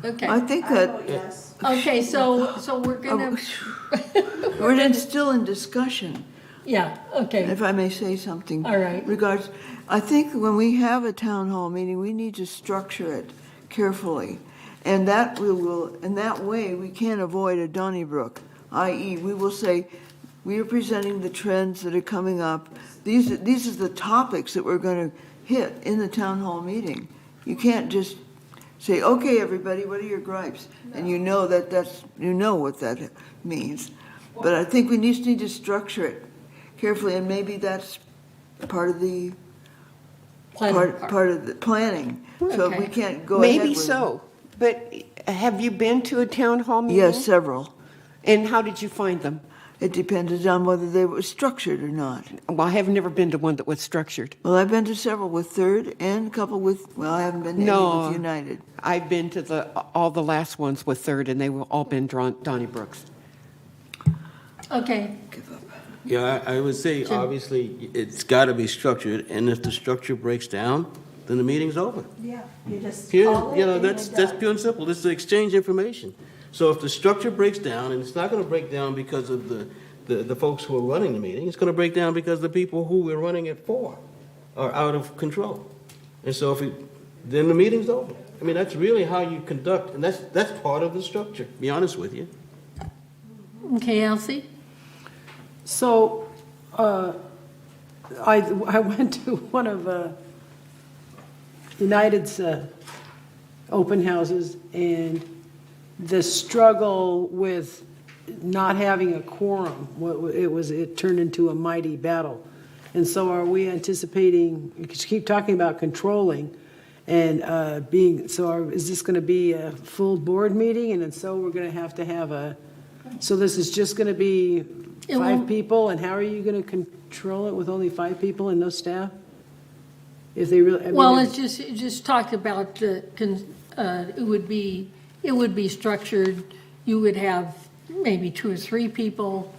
S1: okay.
S9: I think
S18: I
S9: that,
S18: vote yes.
S1: Okay, so we're gonna,
S9: we're still in discussion.
S1: yeah, okay.
S9: If I may say something.
S1: All right.
S9: I think when we have a town hall meeting, we need to structure it carefully. And that in that way, we can't avoid a Donnybrook, i.e. we will say, we are presenting the trends that are coming up. These are the topics that we're going to hit in the town hall meeting. You can't just say, okay, everybody, what are your gripes? And you know what that means. But I think we just need to structure it carefully, and maybe that's part of the part of the planning. So we can't go ahead with.
S11: Maybe so, but have you been to a town hall meeting?
S9: Yes, several.
S11: And how did you find them?
S9: It depended on whether they were structured or not.
S11: Well, I have never been to one that was structured.
S9: Well, I've been to several with Third and a couple with, well, I haven't been to any with United.
S11: I've been to all the last ones with Third, and they were all been Donnybrooks.
S1: Okay.
S8: Yeah, I would say, obviously, it's got to be structured, and if the structure breaks down, then the meeting's over.
S18: Yeah, you just
S8: Here,
S18: call it
S8: you know,
S18: and
S8: that's
S18: you're done.
S8: pure and simple. This is to exchange information. So if the structure breaks down, and it's not going to break down because of the folks who are running the meeting, it's going to break down because the people who we're running it for are out of control. And so then the meeting's over. I mean, that's really how you conduct, and that's part of the structure, to be honest with you.
S1: Okay, Elsie?
S13: So, I went to one of United's open houses, and the struggle with not having a quorum, it turned into a mighty battle. And so are we anticipating, you keep talking about controlling and is this going to be a full board meeting? And so we're going to have so this is just going to be five people, and how are you going to control it with only 5 people and no staff? If they really,
S1: It just talked about it would be structured. You would have maybe 2 or 3 people,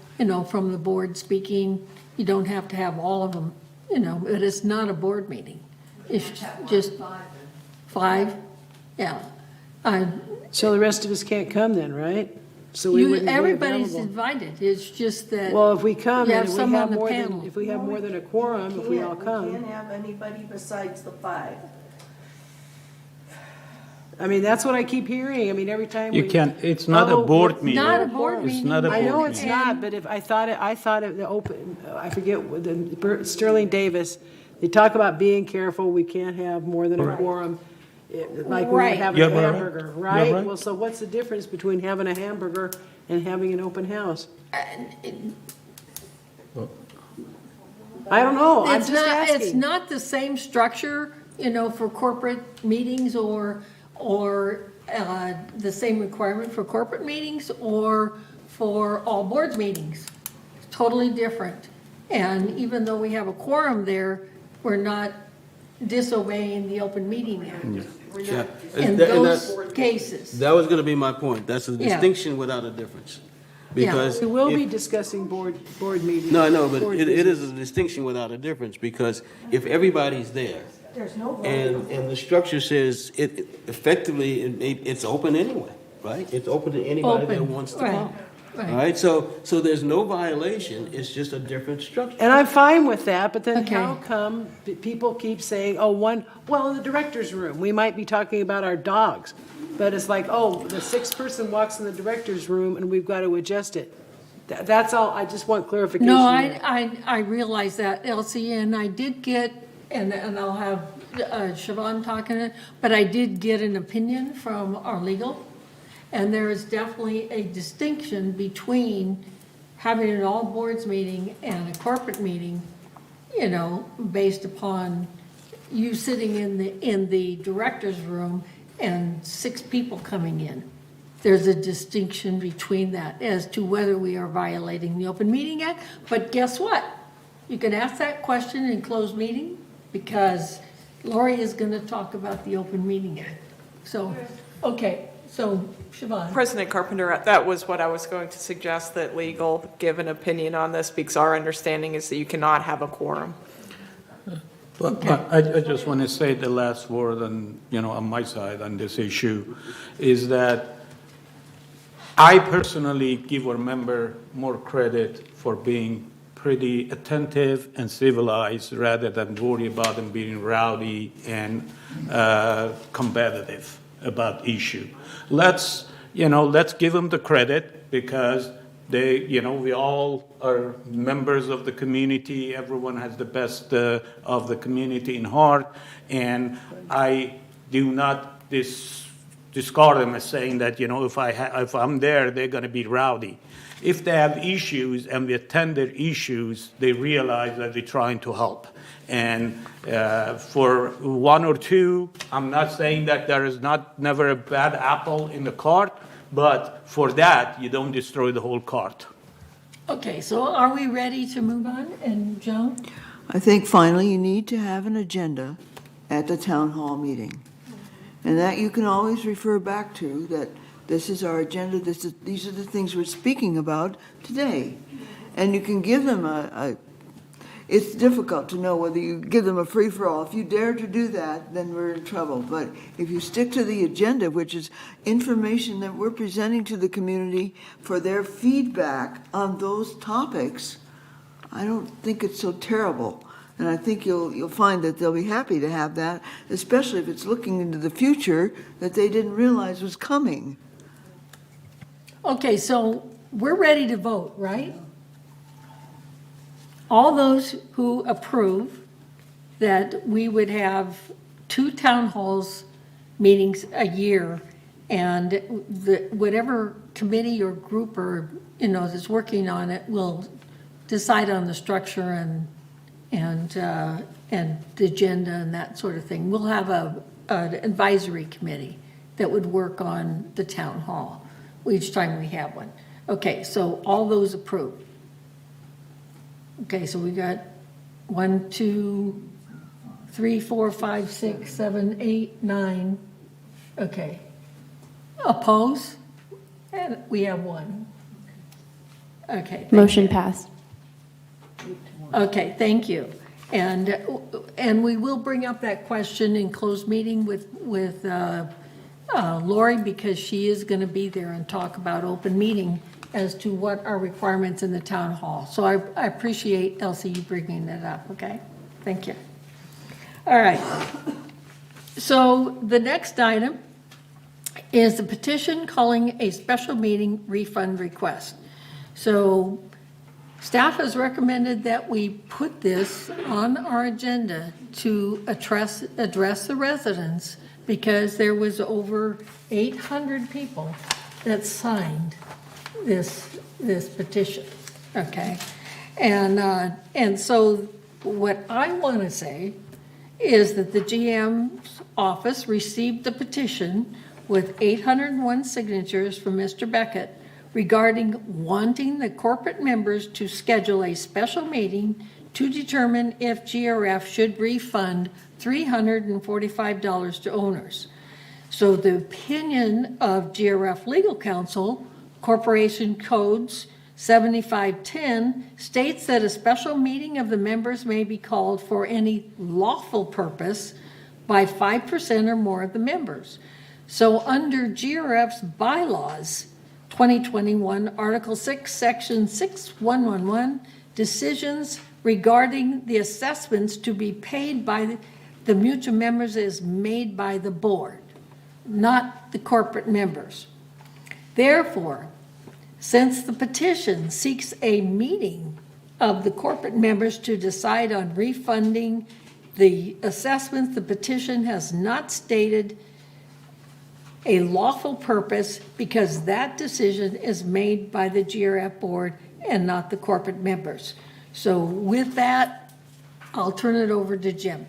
S1: from the board speaking. You don't have to have all of them, but it's not a board meeting. It's just 5. Yeah.
S13: So the rest of us can't come then, right? So we wouldn't be
S1: Everybody's
S13: available.
S1: invited. It's just that.
S13: Well, if we come,
S1: you
S13: and
S1: have some on the
S13: more
S1: panel.
S13: than, if we have more than a quorum, if we all
S18: You
S13: come.
S18: can't have anybody besides the 5.
S13: I mean, that's what I keep hearing. I mean, every time
S4: You can't, it's not a board meeting.
S1: Not a board meeting.
S4: It's not a board
S13: I know
S4: meeting.
S13: it's not, but if I thought it, the open, I forget, Sterling Davis, they talk about being careful, we can't have more than a quorum. Like we were
S1: Right.
S13: having a
S4: Yeah, right.
S13: hamburger,
S4: Yeah,
S13: right?
S4: right.
S13: Well, so what's the difference between having a hamburger and having an open house? I don't know, I'm
S1: It's
S13: just
S1: not, it's
S13: asking.
S1: not the same structure, for corporate meetings or the same requirement for corporate meetings or for all boards meetings. Totally different. And even though we have a quorum there, we're not disobeying the Open Meeting Act. We're
S8: Yeah.
S1: not
S8: And
S1: in
S8: that- and
S1: those
S8: that's-
S1: cases.
S8: That was going to be my point. That's a
S1: Yeah.
S8: distinction without a difference. Because
S13: We will
S8: if-
S13: be discussing board meetings.
S8: No, I know, but
S13: board
S8: it
S13: business.
S8: is a distinction without a difference, because if everybody's there,
S18: There's no vote.
S8: and the structure says it's open anyway, right? It's open to anybody that
S1: Open,
S8: wants to
S1: right,
S8: come.
S1: right.
S8: All right, so there's no violation, it's just a different structure.
S13: And I'm fine with that, but then
S1: Okay.
S13: how come people keep saying, in the director's room, we might be talking about our dogs. But it's like, the 6th person walks in the director's room and we've got to adjust it. That's all, I just want clarification.
S1: No,
S13: there.
S1: I realize that, Elsie, and I did get, and I'll have Siobhan talking it, but I did get an opinion from our legal, and there is definitely a distinction between having an all boards meeting and a corporate meeting, based upon you sitting in the director's room and 6 people coming in. There's a distinction between that as to whether we are violating the Open Meeting Act. But guess what? You can ask that question in closed meeting, because Lori is going to talk about the Open Meeting Act. So, okay, so Siobhan.
S3: President Carpenter, that was what I was going to suggest, that legal give an opinion on this, because our understanding is that you cannot have a quorum.
S4: Well, I just want to say the last word on my side on this issue is that I personally give our member more credit for being pretty attentive and civilized rather than worry about them being rowdy and competitive about issue. Let's give them the credit, because We all are members of the community. Everyone has the best of the community in heart. And I do not discard them as saying that, if I'm there, they're going to be rowdy. If they have issues and we attend their issues, they realize that we're trying to help. And for one or two, I'm not saying that there is never a bad apple in the cart, but for that, you don't destroy the whole cart.
S1: Okay, so are we ready to move on? And Joan?
S9: I think finally you need to have an agenda at the town hall meeting. And that you can always refer back to, that this is our agenda, these are the things we're speaking about today. And you can give them it's difficult to know whether you give them a free-for-all. If you dare to do that, then we're in trouble. But if you stick to the agenda, which is information that we're presenting to the community for their feedback on those topics, I don't think it's so terrible. And I think you'll find that they'll be happy to have that, especially if it's looking into the future that they didn't realize was coming.
S1: Okay, so we're ready to vote, right? All those who approve that we would have 2 town halls meetings a year, and whatever committee or group or that's working on it will decide on the structure and the agenda and that sort of thing. We'll have an advisory committee that would work on the town hall each time we have one. Okay, so all those approved. Okay, so we got 1, 2, 3, 4, 5, 6, 7, 8, 9. Okay. Oppose? And we have 1. Okay. thank
S5: Motion
S1: you.
S5: passed.
S1: Okay, thank you. And we will bring up that question in closed meeting with Lori, because she is going to be there and talk about open meeting as to what are requirements in the town hall. So I appreciate, Elsie, you bringing that up, okay? Thank you. All right. So the next item is the petition calling a special meeting refund request. So staff has recommended that we put this on our agenda to address the residents, because there was over 800 people that signed this petition, okay? And so what I want to say is that the GM's office received the petition with 801 signatures from Mr. Beckett regarding wanting the corporate members to schedule a special meeting to determine if GRF should refund $345 to owners. So the opinion of GRF Legal Counsel, Corporation Codes 7510, states that a special meeting of the members may be called for any lawful purpose by 5% or more of the members. So under GRF's bylaws, 2021, Article 6, Section 6111, decisions regarding the assessments to be paid by the mutual members is made by the board, not the corporate members. Therefore, since the petition seeks a meeting of the corporate members to decide on refunding the assessments, the petition has not stated a lawful purpose, because that decision is made by the GRF board and not the corporate members. So with that, I'll turn it over to Jim.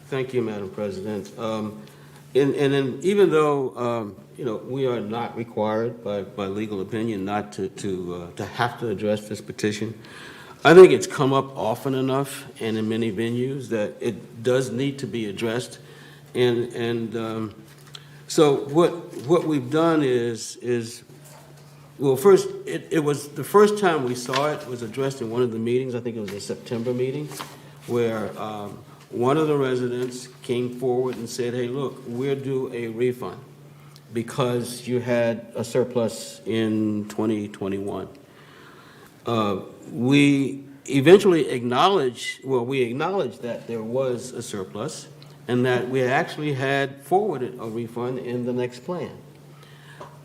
S8: Thank you, Madam President. Even though we are not required by legal opinion not to have to address this petition, I think it's come up often enough and in many venues that it does need to be addressed. So what we've done is well, first, it was the first time we saw it was addressed in one of the meetings. I think it was a September meeting, where one of the residents came forward and said, hey, look, we're due a refund because you had a surplus in 2021. We eventually acknowledged that there was a surplus and that we actually had forwarded a refund in the next plan.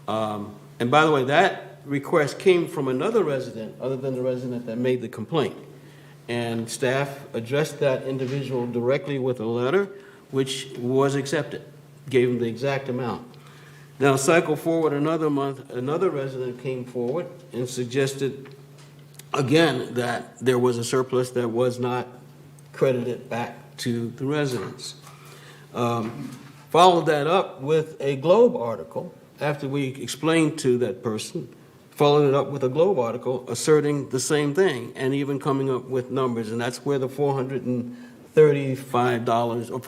S8: And by the way, that request came from another resident other than the resident that made the complaint. And staff addressed that individual directly with a letter, which was accepted, gave him the exact amount. Now, cycle forward another month, another resident came forward and suggested, again, that there was a surplus that was not credited back to the residents. Followed that up with a Globe article, after we explained to that person, followed it up with a Globe article asserting the same thing and even coming up with numbers, and that's where the $435 or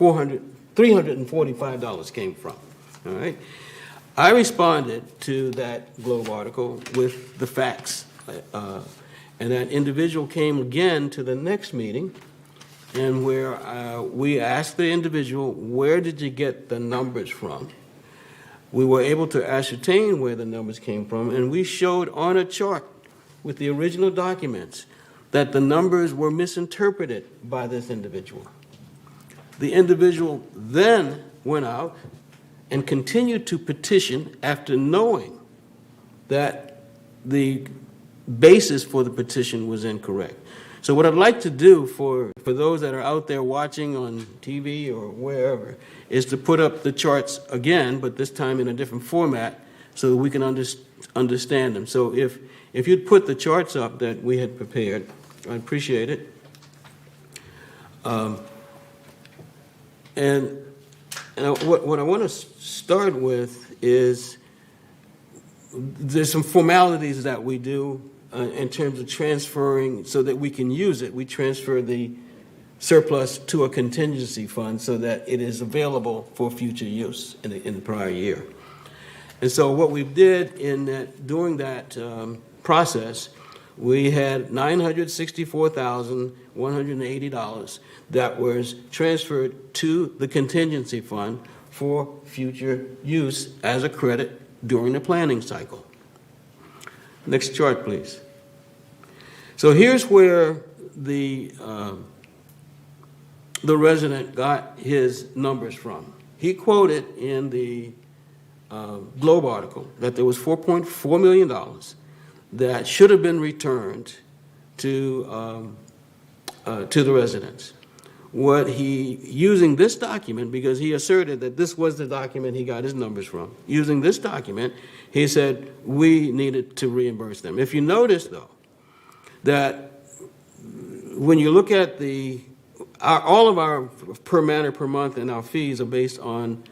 S8: $345 came from. All right. I responded to that Globe article with the facts, and that individual came again to the next meeting, and where we asked the individual, where did you get the numbers from? We were able to ascertain where the numbers came from, and we showed on a chart with the original documents that the numbers were misinterpreted by this individual. The individual then went out and continued to petition after knowing that the basis for the petition was incorrect. So what I'd like to do for those that are out there watching on TV or wherever is to put up the charts again, but this time in a different format so that we can understand them. So if you'd put the charts up that we had prepared, I'd appreciate it. And what I want to start with is there's some formalities that we do in terms of transferring so that we can use it. We transfer the surplus to a contingency fund so that it is available for future use in the prior year. And so what we did during that process, we had $964,180 that was transferred to the contingency fund for future use as a credit during the planning cycle. Next chart, please. So here's where the resident got his numbers from. He quoted in the Globe article that there was $4.4 million that should have been returned to the residents. Using this document, because he asserted that this was the document he got his numbers from, using this document, he said we needed to reimburse them. If you notice, though, that when you look at all of our per matter per month and our fees are based on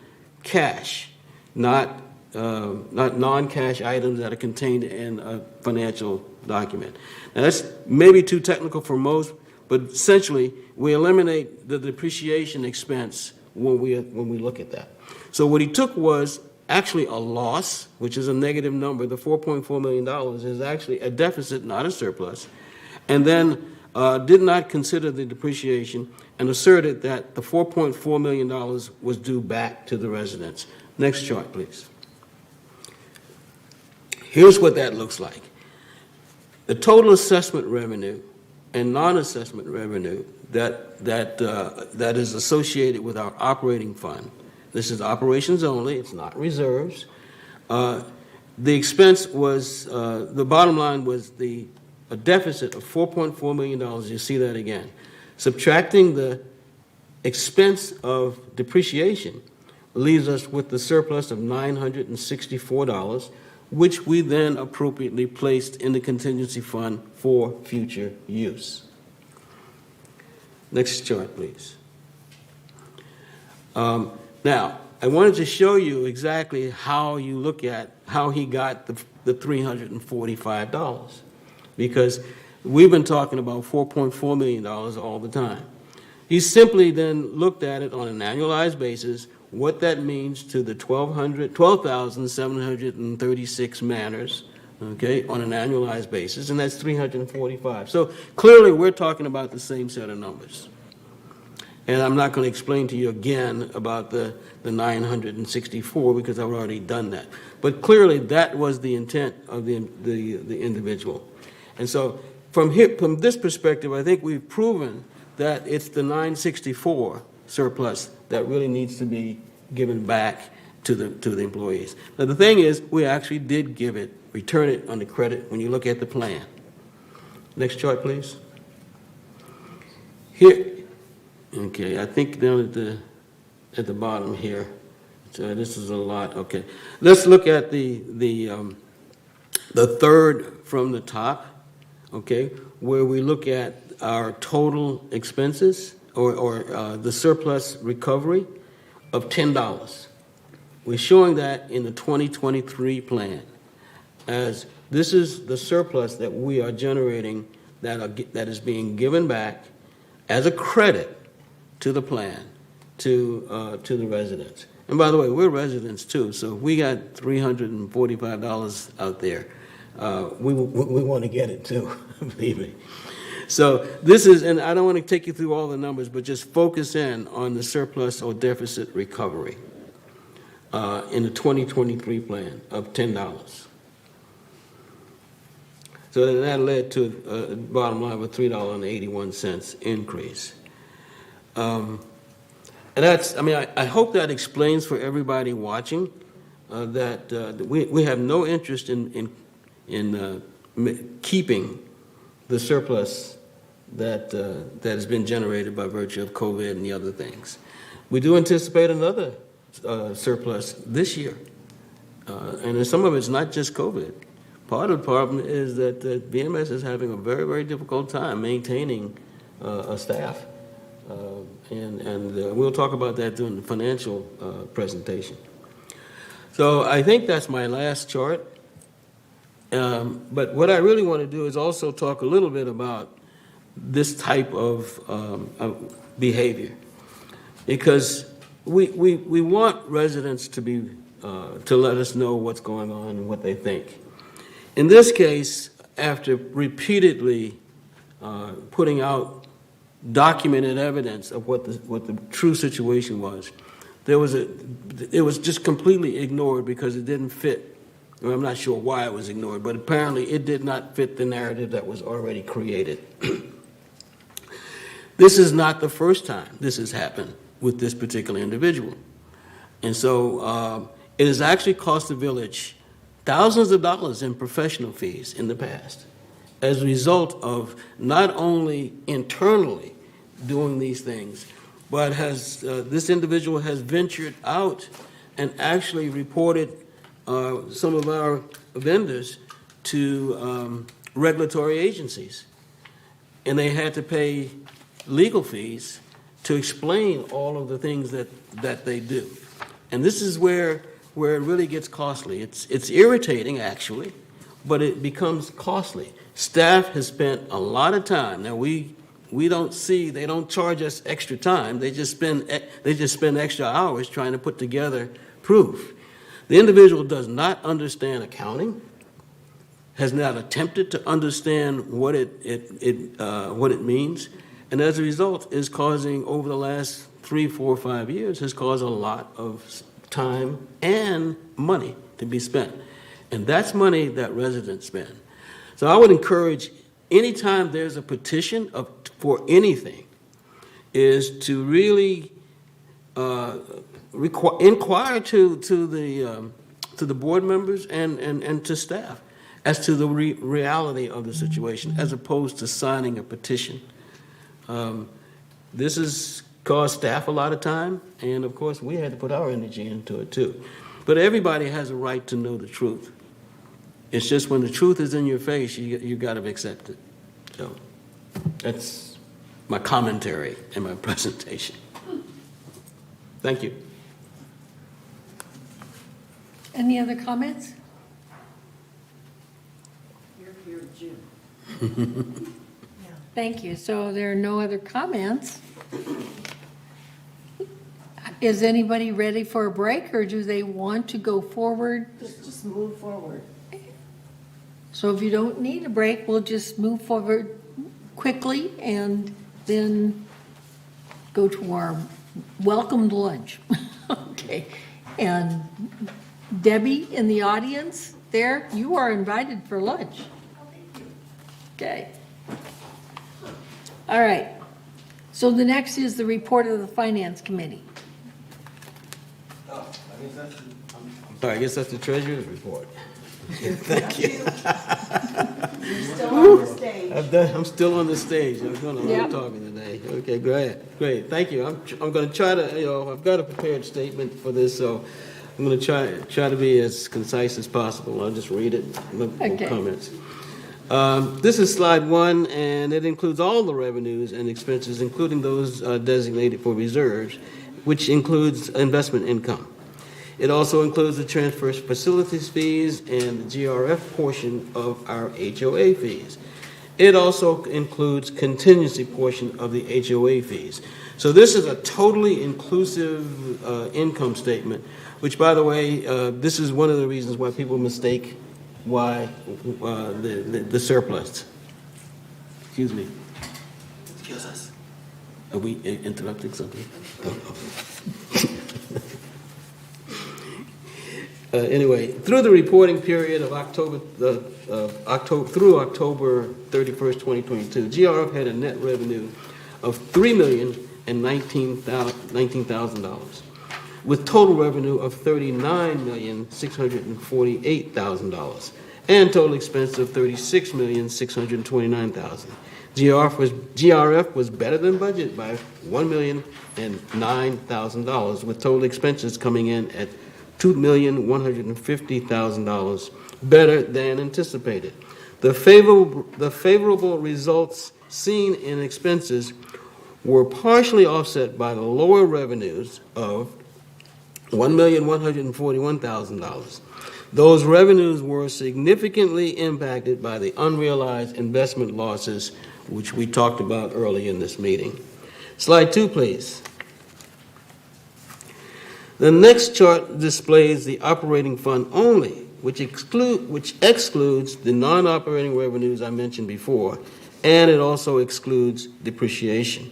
S8: cash, not non-cash items that are contained in a financial document. Now, that's maybe too technical for most, but essentially, we eliminate the depreciation expense when we look at that. So what he took was actually a loss, which is a negative number. The $4.4 million is actually a deficit, not a surplus, and then did not consider the depreciation and asserted that the $4.4 million was due back to the residents. Next chart, please. Here's what that looks like. The total assessment revenue and non-assessment revenue that is associated with our operating fund. This is operations only, it's not reserves. The expense was, the bottom line was a deficit of $4.4 million. You see that again. Subtracting the expense of depreciation leaves us with the surplus of $964, which we then appropriately placed in the contingency fund for future use. Next chart, please. Now, I wanted to show you exactly how you look at how he got the $345, because we've been talking about $4.4 million all the time. He simply then looked at it on an annualized basis, what that means to the 12,736 manners, okay, on an annualized basis, and that's 345. So clearly we're talking about the same set of numbers. And I'm not going to explain to you again about the 964 because I've already done that. But clearly that was the intent of the individual. And so from this perspective, I think we've proven that it's the 964 surplus that really needs to be given back to the employees. Now, the thing is, we actually did return it on the credit when you look at the plan. Next chart, please. Here, okay, I think down at the bottom here. So this is a lot. Okay, let's look at the third from the top. Okay, where we look at our total expenses or the surplus recovery of $10. We're showing that in the 2023 plan, as this is the surplus that we are generating that is being given back as a credit to the plan, to the residents. And by the way, we're residents too, so if we got $345 out there, we want to get it too, believe me. So this is, and I don't want to take you through all the numbers, but just focus in on the surplus or deficit recovery in the 2023 plan of $10. So then that led to a bottom line of a $3.81 increase. And that's, I mean, I hope that explains for everybody watching that we have no interest in keeping the surplus that has been generated by virtue of COVID and the other things. We do anticipate another surplus this year, and some of it's not just COVID. Part of the problem is that VMS is having a very, very difficult time maintaining a staff, and we'll talk about that during the financial presentation. So I think that's my last chart. But what I really want to do is also talk a little bit about this type of behavior, because we want residents to let us know what's going on and what they think. In this case, after repeatedly putting out documented evidence of what the true situation was, it was just completely ignored because it didn't fit. Well, I'm not sure why it was ignored, but apparently it did not fit the narrative that was already created. This is not the first time this has happened with this particular individual. And so it has actually cost the village thousands of dollars in professional fees in the past as a result of not only internally doing these things, but this individual has ventured out and actually reported some of our vendors to regulatory agencies. And they had to pay legal fees to explain all of the things that they do. And this is where it really gets costly. It's irritating, actually, but it becomes costly. Staff has spent a lot of time. Now, we don't see, they don't charge us extra time. They just spend extra hours trying to put together proof. The individual does not understand accounting, has not attempted to understand what it means, and as a result is causing, over the last 3, 4, 5 years, has caused a lot of time and money to be spent. And that's money that residents spend. So I would encourage, anytime there's a petition for anything, is to really inquire to the board members and to staff as to the reality of the situation, as opposed to signing a petition. This has cost staff a lot of time, and of course we had to put our energy into it too. But everybody has a right to know the truth. It's just when the truth is in your face, you got to accept it. So that's my commentary and my presentation. Thank you.
S1: Any other comments?
S13: You're here, Jim.
S1: Thank you. So there are no other comments. Is anybody ready for a break, or do they want to go forward?
S18: Just move forward.
S1: So if you don't need a break, we'll just move forward quickly and then go to our welcomed lunch. Okay. And Debbie in the audience there, you are invited for lunch. Okay. All right. So the next is the report of the Finance Committee.
S8: Sorry, I guess that's the treasurer's report. Thank you.
S16: Still on the stage.
S8: I'm still on the stage. I'm doing a lot of talking today. Okay, great. Thank you. I'm going to try to, I've got a prepared statement for this, so I'm going to try to be as concise as possible. I'll just read it. No comments. This is slide 1, and it includes all the revenues and expenses, including those designated for reserves, which includes investment income. It also includes the transfer facilities fees and the GRF portion of our HOA fees. It also includes contingency portion of the HOA fees. So this is a totally inclusive income statement, which, by the way, this is one of the reasons why people mistake why the surplus. Excuse me. Excuse us. Are we interrupting something? Anyway, through the reporting period of October through October 31st, 2022, GRF had a net revenue of $3,019,000, with total revenue of $39,648,000, and total expense of $36,629,000. GRF was better than budget by $1,009,000, with total expenses coming in at $2,150,000, better than anticipated. The favorable results seen in expenses were partially offset by the lower revenues of $1,141,000. Those revenues were significantly impacted by the unrealized investment losses, which we talked about early in this meeting. Slide 2, please. The next chart displays the operating fund only, which excludes the non-operating revenues I mentioned before, and it also excludes depreciation.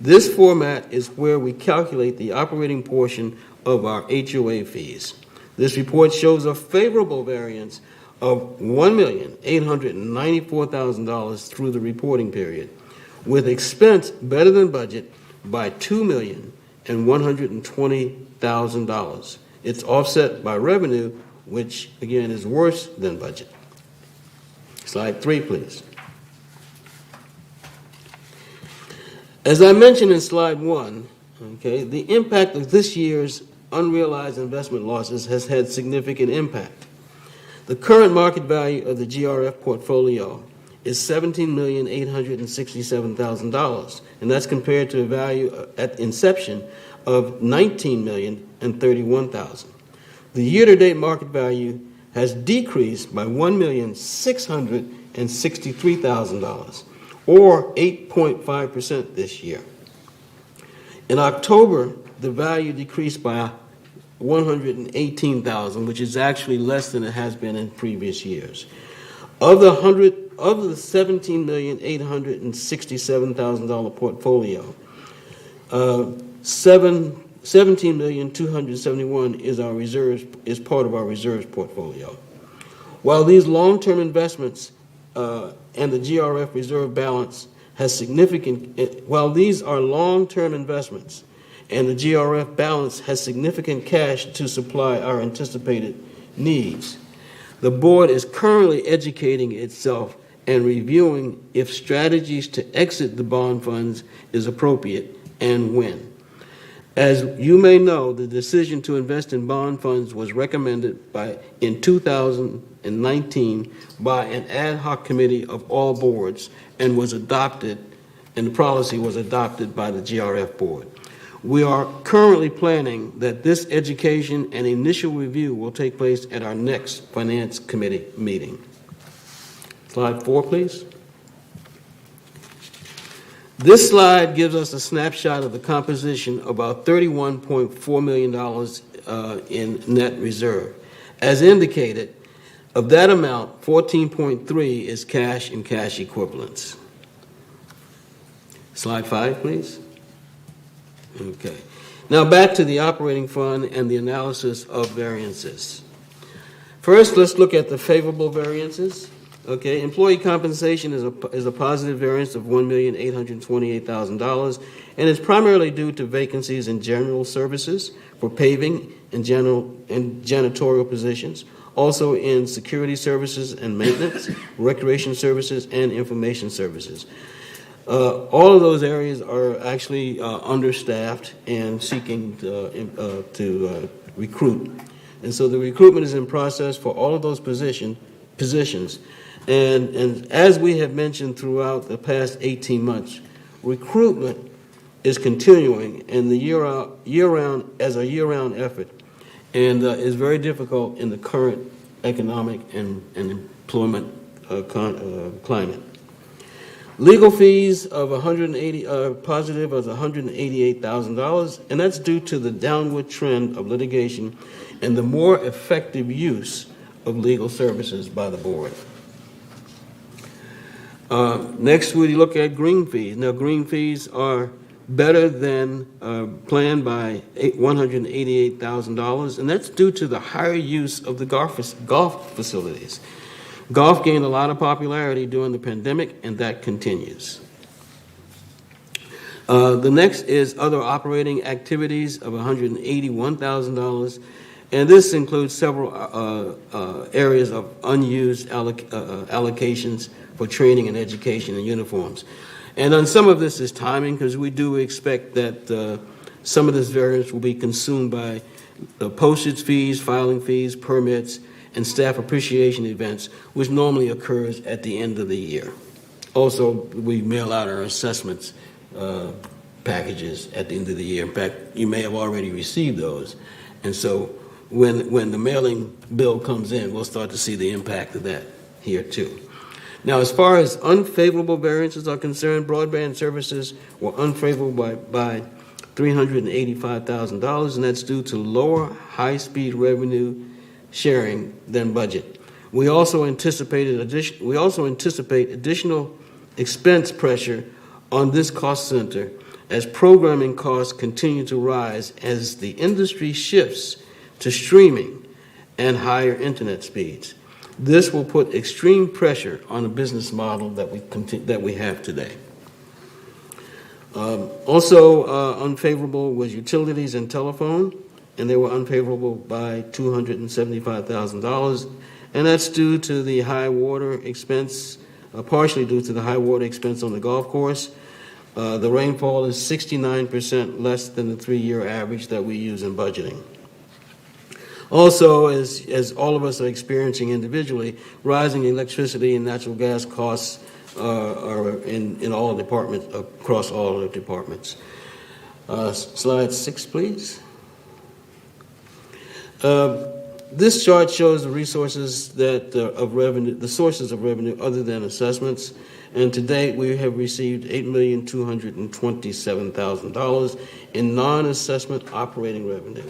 S8: This format is where we calculate the operating portion of our HOA fees. This report shows a favorable variance of $1,894,000 through the reporting period, with expense better than budget by $2,120,000. It's offset by revenue, which again is worse than budget. Slide 3, please. As I mentioned in slide 1, the impact of this year's unrealized investment losses has had significant impact. The current market value of the GRF portfolio is $17,867,000, and that's compared to a value at inception of $19,031,000. The year-to-date market value has decreased by $1,663,000, or 8.5% this year. In October, the value decreased by $118,000, which is actually less than it has been in previous years. Of the $17,867,000 portfolio, $17,271,000 is part of our reserves portfolio. While these long-term investments and the GRF reserve balance has while these are long-term investments and the GRF balance has significant cash to supply our anticipated needs, the board is currently educating itself and reviewing if strategies to exit the bond funds is appropriate and when. As you may know, the decision to invest in bond funds was recommended in 2019 by an ad hoc committee of all boards and was adopted, and the policy was adopted by the GRF board. We are currently planning that this education and initial review will take place at our next Finance Committee meeting. Slide 4, please. This slide gives us a snapshot of the composition of about $31.4 million in net reserve. As indicated, of that amount, 14.3 is cash and cash equivalents. Slide 5, please. Okay. Now back to the operating fund and the analysis of variances. First, let's look at the favorable variances. Okay, employee compensation is a positive variance of $1,828,000, and it's primarily due to vacancies in general services for paving and janitorial positions, also in security services and maintenance, recreation services, and information services. All of those areas are actually understaffed and seeking to recruit. And so the recruitment is in process for all of those positions. And as we have mentioned throughout the past 18 months, recruitment is continuing and the year-round effort, and is very difficult in the current economic and employment climate. Legal fees of positive of $188,000, and that's due to the downward trend of litigation and the more effective use of legal services by the board. Next, we look at green fees. Now, green fees are better than planned by $188,000, and that's due to the higher use of the golf facilities. Golf gained a lot of popularity during the pandemic, and that continues. The next is other operating activities of $181,000, and this includes several areas of unused allocations for training and education and uniforms. And on some of this is timing, because we do expect that some of this variance will be consumed by postage fees, filing fees, permits, and staff appreciation events, which normally occurs at the end of the year. Also, we mail out our assessments packages at the end of the year. In fact, you may have already received those. And so when the mailing bill comes in, we'll start to see the impact of that here too. Now, as far as unfavorable variances are concerned, broadband services were unfavorable by $385,000, and that's due to lower high-speed revenue sharing than budget. We also anticipate additional expense pressure on this cost center as programming costs continue to rise as the industry shifts to streaming and higher internet speeds. This will put extreme pressure on the business model that we have today. Also unfavorable was utilities and telephone, and they were unfavorable by $275,000, and that's due to the high water expense, partially due to the high water expense on the golf course. The rainfall is 69% less than the 3-year average that we use in budgeting. Also, as all of us are experiencing individually, rising electricity and natural gas costs are in all departments, across all the departments. Slide 6, please. This chart shows the resources of revenue, the sources of revenue other than assessments, and to date we have received $8,227,000 in non-assessment operating revenue.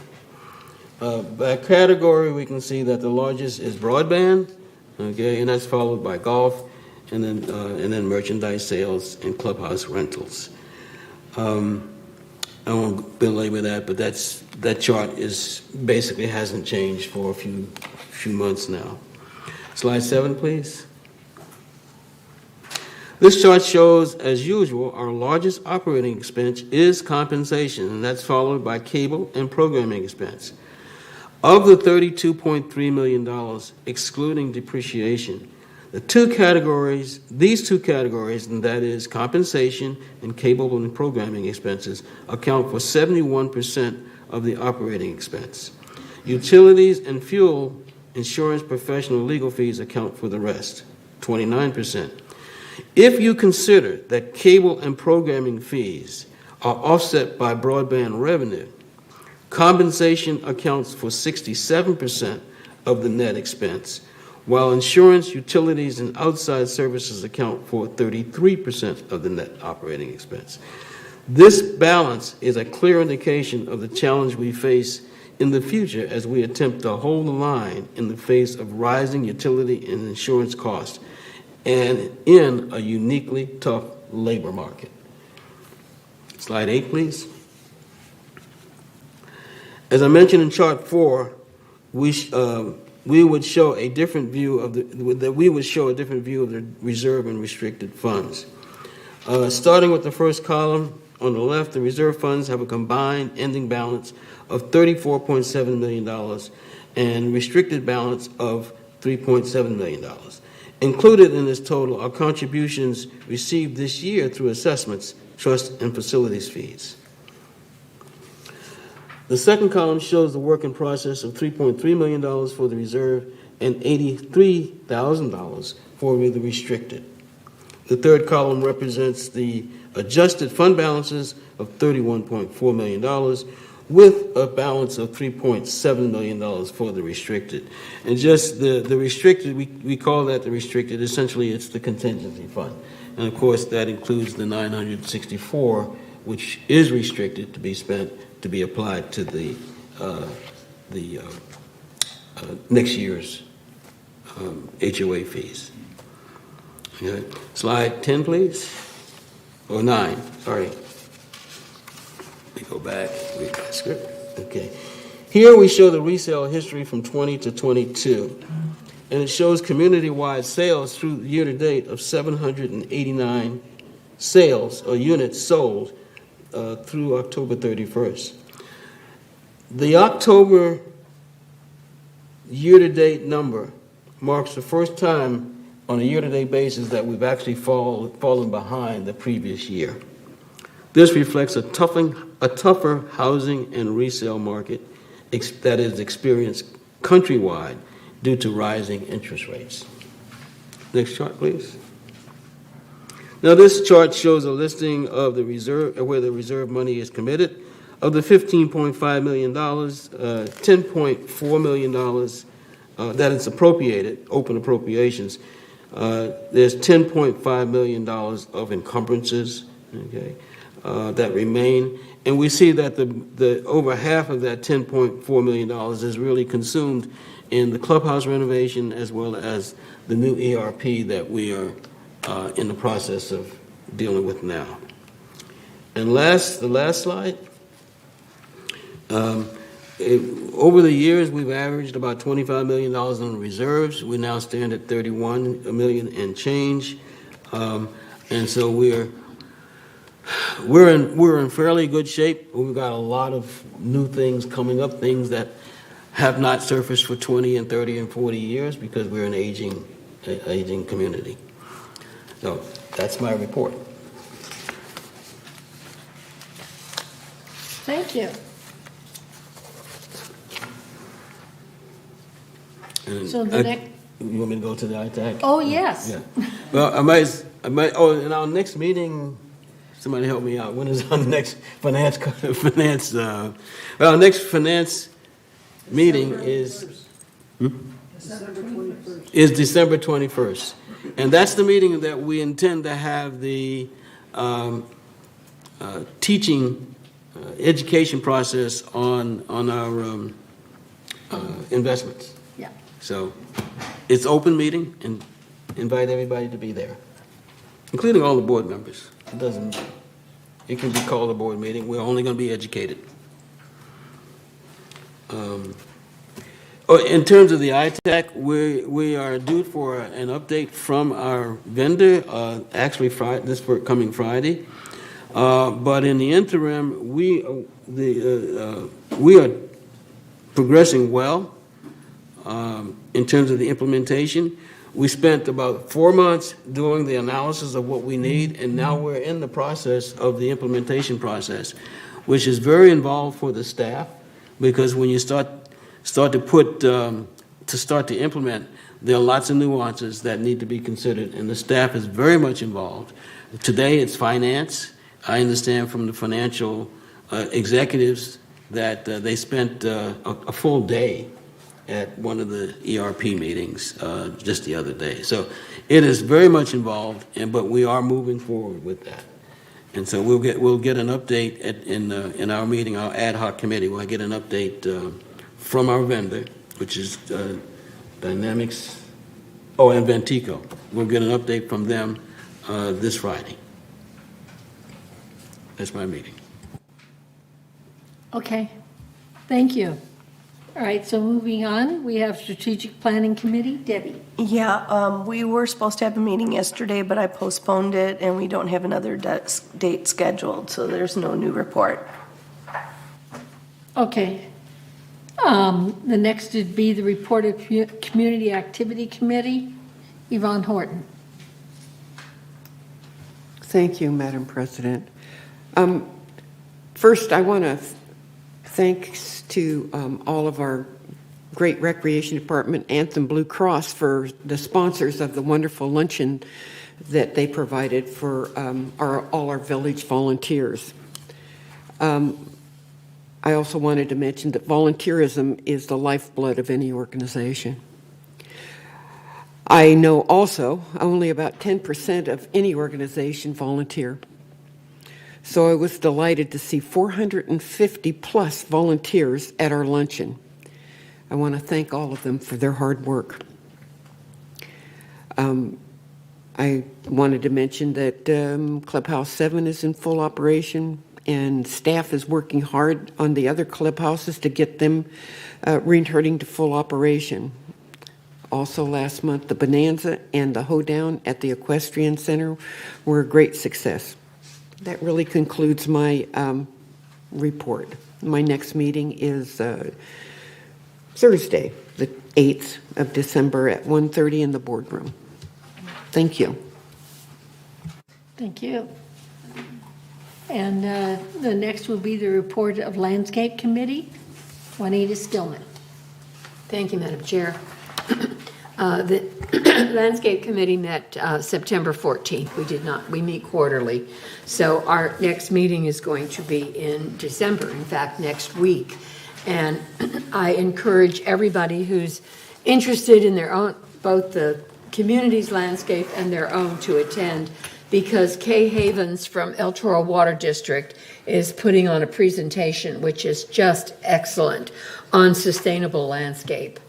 S8: By category, we can see that the largest is broadband, okay, and that's followed by golf, and then merchandise sales and clubhouse rentals. I won't belabor that, but that chart basically hasn't changed for a few months now. Slide 7, please. This chart shows, as usual, our largest operating expense is compensation, and that's followed by cable and programming expense. Of the $32.3 million, excluding depreciation, these two categories, and that is compensation and cable and programming expenses, account for 71% of the operating expense. Utilities and fuel, insurance, professional, legal fees account for the rest, 29%. If you consider that cable and programming fees are offset by broadband revenue, compensation accounts for 67% of the net expense, while insurance, utilities, and outside services account for 33% of the net operating expense. This balance is a clear indication of the challenge we face in the future as we attempt to hold the line in the face of rising utility and insurance costs and in a uniquely tough labor market. Slide 8, please. As I mentioned in chart 4, we would show a different view of the reserve and restricted funds. Starting with the first column on the left, the reserve funds have a combined ending balance of $34.7 million and restricted balance of $3.7 million. Included in this total are contributions received this year through assessments, trust, and facilities fees. The second column shows the work in process of $3.3 million for the reserve and $83,000 for the restricted. The third column represents the adjusted fund balances of $31.4 million with a balance of $3.7 million for the restricted. And just the restricted, we call that the restricted. Essentially, it's the contingency fund. And of course, that includes the $964, which is restricted to be spent, to be applied to the next year's HOA fees. Okay. Slide 10, please. Or 9, sorry. Let me go back. Read that script. Okay. Here we show the resale history from 20 to 22. And it shows community-wide sales through year to date of 789 sales or units sold through October 31st. The October year-to-date number marks the first time on a year-to-date basis that we've actually fallen behind the previous year. This reflects a tougher housing and resale market that is experienced countrywide due to rising interest rates. Next chart, please. Now, this chart shows a listing of the reserve, where the reserve money is committed. Of the $15.5 million, $10.4 million that is appropriated, open appropriations, there's $10.5 million of encumbrances, okay, that remain. And we see that the over half of that $10.4 million is really consumed in the clubhouse renovation as well as the new ERP that we are in the process of dealing with now. And the last slide. Over the years, we've averaged about $25 million on reserves. We now stand at $31 million and change, and so we're in fairly good shape. We've got a lot of new things coming up, things that have not surfaced for 20 and 30 and 40 years because we're an aging community. So that's my report.
S1: Thank you.
S8: And
S1: So the next.
S8: You want me to go to the ITAC?
S1: Oh, yes.
S8: Yeah. Well, I might. Oh, in our next meeting, somebody help me out. When is our next finance? Well, our next finance meeting is December 21st, and that's the meeting that we intend to have the teaching education process on our investments.
S1: Yeah.
S8: So it's open meeting and invite everybody to be there, including all the board members. It can be called a board meeting. We're only going to be educated. In terms of the ITAC, we are due for an update from our vendor, actually coming Friday. But in the interim, we are progressing well in terms of the implementation. We spent about 4 months doing the analysis of what we need, and now we're in the process of the implementation process, which is very involved for the staff, because when you start to implement, there are lots of nuances that need to be considered, and the staff is very much involved. Today, it's finance. I understand from the financial executives that they spent a full day at one of the ERP meetings just the other day. So it is very much involved, but we are moving forward with that. And so we'll get an update in our meeting, our ad hoc committee. We'll get an update from our vendor, which is Dynamics, and Ventico. We'll get an update from them this Friday. That's my meeting.
S1: Okay. Thank you. All right, so moving on, we have Strategic Planning Committee. Debbie.
S16: Yeah, we were supposed to have a meeting yesterday, but I postponed it, and we don't have another date scheduled, so there's no new report.
S1: Okay. The next would be the report of Community Activity Committee. Yvonne Horton.
S11: Thank you, Madam President. First, I want to thanks to all of our great Recreation Department, Anthem Blue Cross, for the sponsors of the wonderful luncheon that they provided for all our village volunteers. I also wanted to mention that volunteerism is the lifeblood of any organization. I know also only about 10% of any organization volunteer. So I was delighted to see 450 plus volunteers at our luncheon. I want to thank all of them for their hard work. I wanted to mention that Clubhouse 7 is in full operation, and staff is working hard on the other clubhouses to get them returning to full operation. Also last month, the Bonanza and the Hoedown at the Equestrian Center were a great success. That really concludes my report. My next meeting is Thursday, the 8th of December at 1:30 in the boardroom. Thank you.
S1: Thank you. And the next will be the report of Landscape Committee. Juanita Stillman.
S2: Thank you, Madam Chair. The Landscape Committee met September 14th. We meet quarterly. So our next meeting is going to be in December, in fact, next week. And I encourage everybody who's interested in their own, both the community's landscape and their own, to attend, because Kay Havens from El Toro Water District is putting on a presentation which is just excellent on sustainable landscape.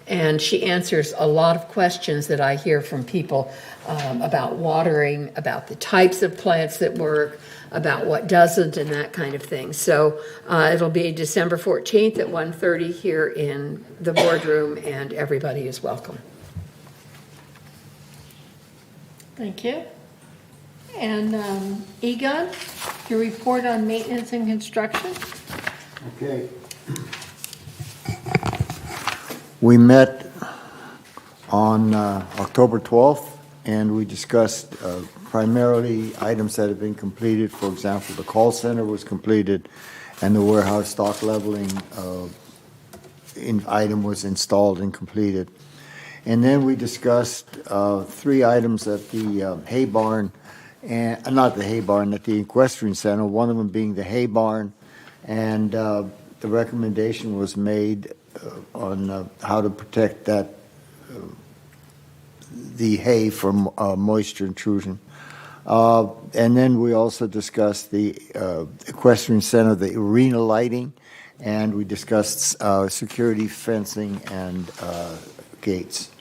S2: And she answers a lot of questions that I hear from people about watering, about the types of plants that work, about what doesn't, and that kind of thing. So it'll be December 14th at 1:30 here in the boardroom, and everybody is welcome.
S1: Thank you. And Egon, your report on maintenance and construction.
S17: Okay. We met on October 12th, and we discussed primarily items that have been completed. For example, the call center was completed, and the warehouse stock leveling item was installed and completed. And then we discussed three items at the hay barn, and not the hay barn, at the equestrian center, one of them being the hay barn, and the recommendation was made on how to protect that the hay from moisture intrusion. And then we also discussed the equestrian center, the arena lighting, and we discussed security fencing and gates.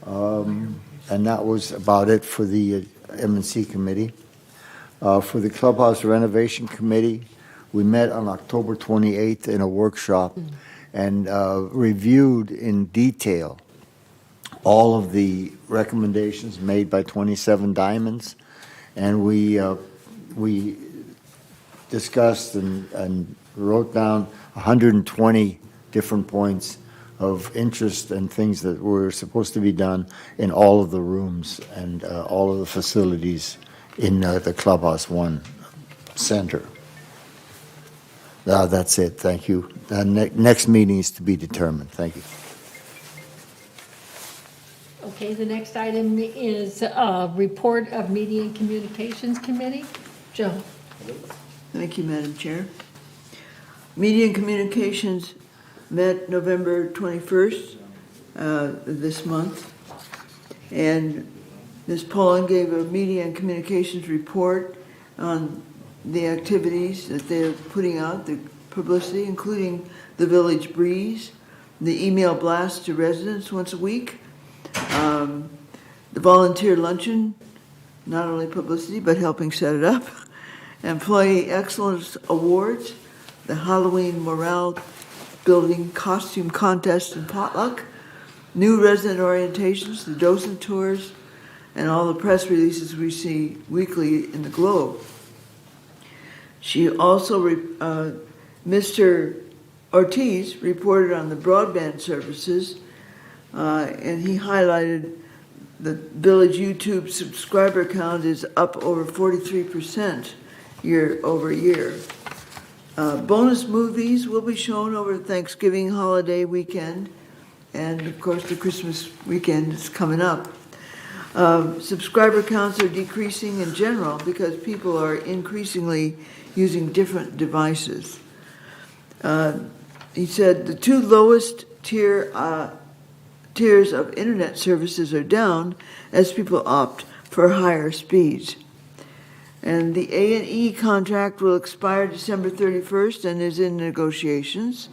S17: And that was about it for the M&C committee. For the clubhouse renovation committee, we met on October 28th in a workshop and reviewed in detail all of the recommendations made by 27 Diamonds, and we discussed and wrote down 120 different points of interest and things that were supposed to be done in all of the rooms and all of the facilities in the Clubhouse 1 center. That's it. Thank you. Next meeting is to be determined. Thank you.
S1: Okay, the next item is a report of Media and Communications Committee. Joe.
S9: Thank you, Madam Chair. Media and Communications met November 21st this month, and Ms. Pullen gave a Media and Communications report on the activities that they're putting out, the publicity, including the Village Breeze, the email blast to residents once a week, the volunteer luncheon, not only publicity, but helping set it up, Employee Excellence Awards, the Halloween Morale building costume contest and potluck, new resident orientations, the docent tours, and all the press releases we see weekly in the Globe. She also, Mr. Ortiz reported on the broadband services, and he highlighted the village YouTube subscriber count is up over 43% year over year. Bonus movies will be shown over Thanksgiving holiday weekend, and of course the Christmas weekend is coming up. Subscriber counts are decreasing in general because people are increasingly using different devices. He said the two lowest tiers of internet services are down as people opt for higher speeds. And the A&E contract will expire December 31st and is in negotiations.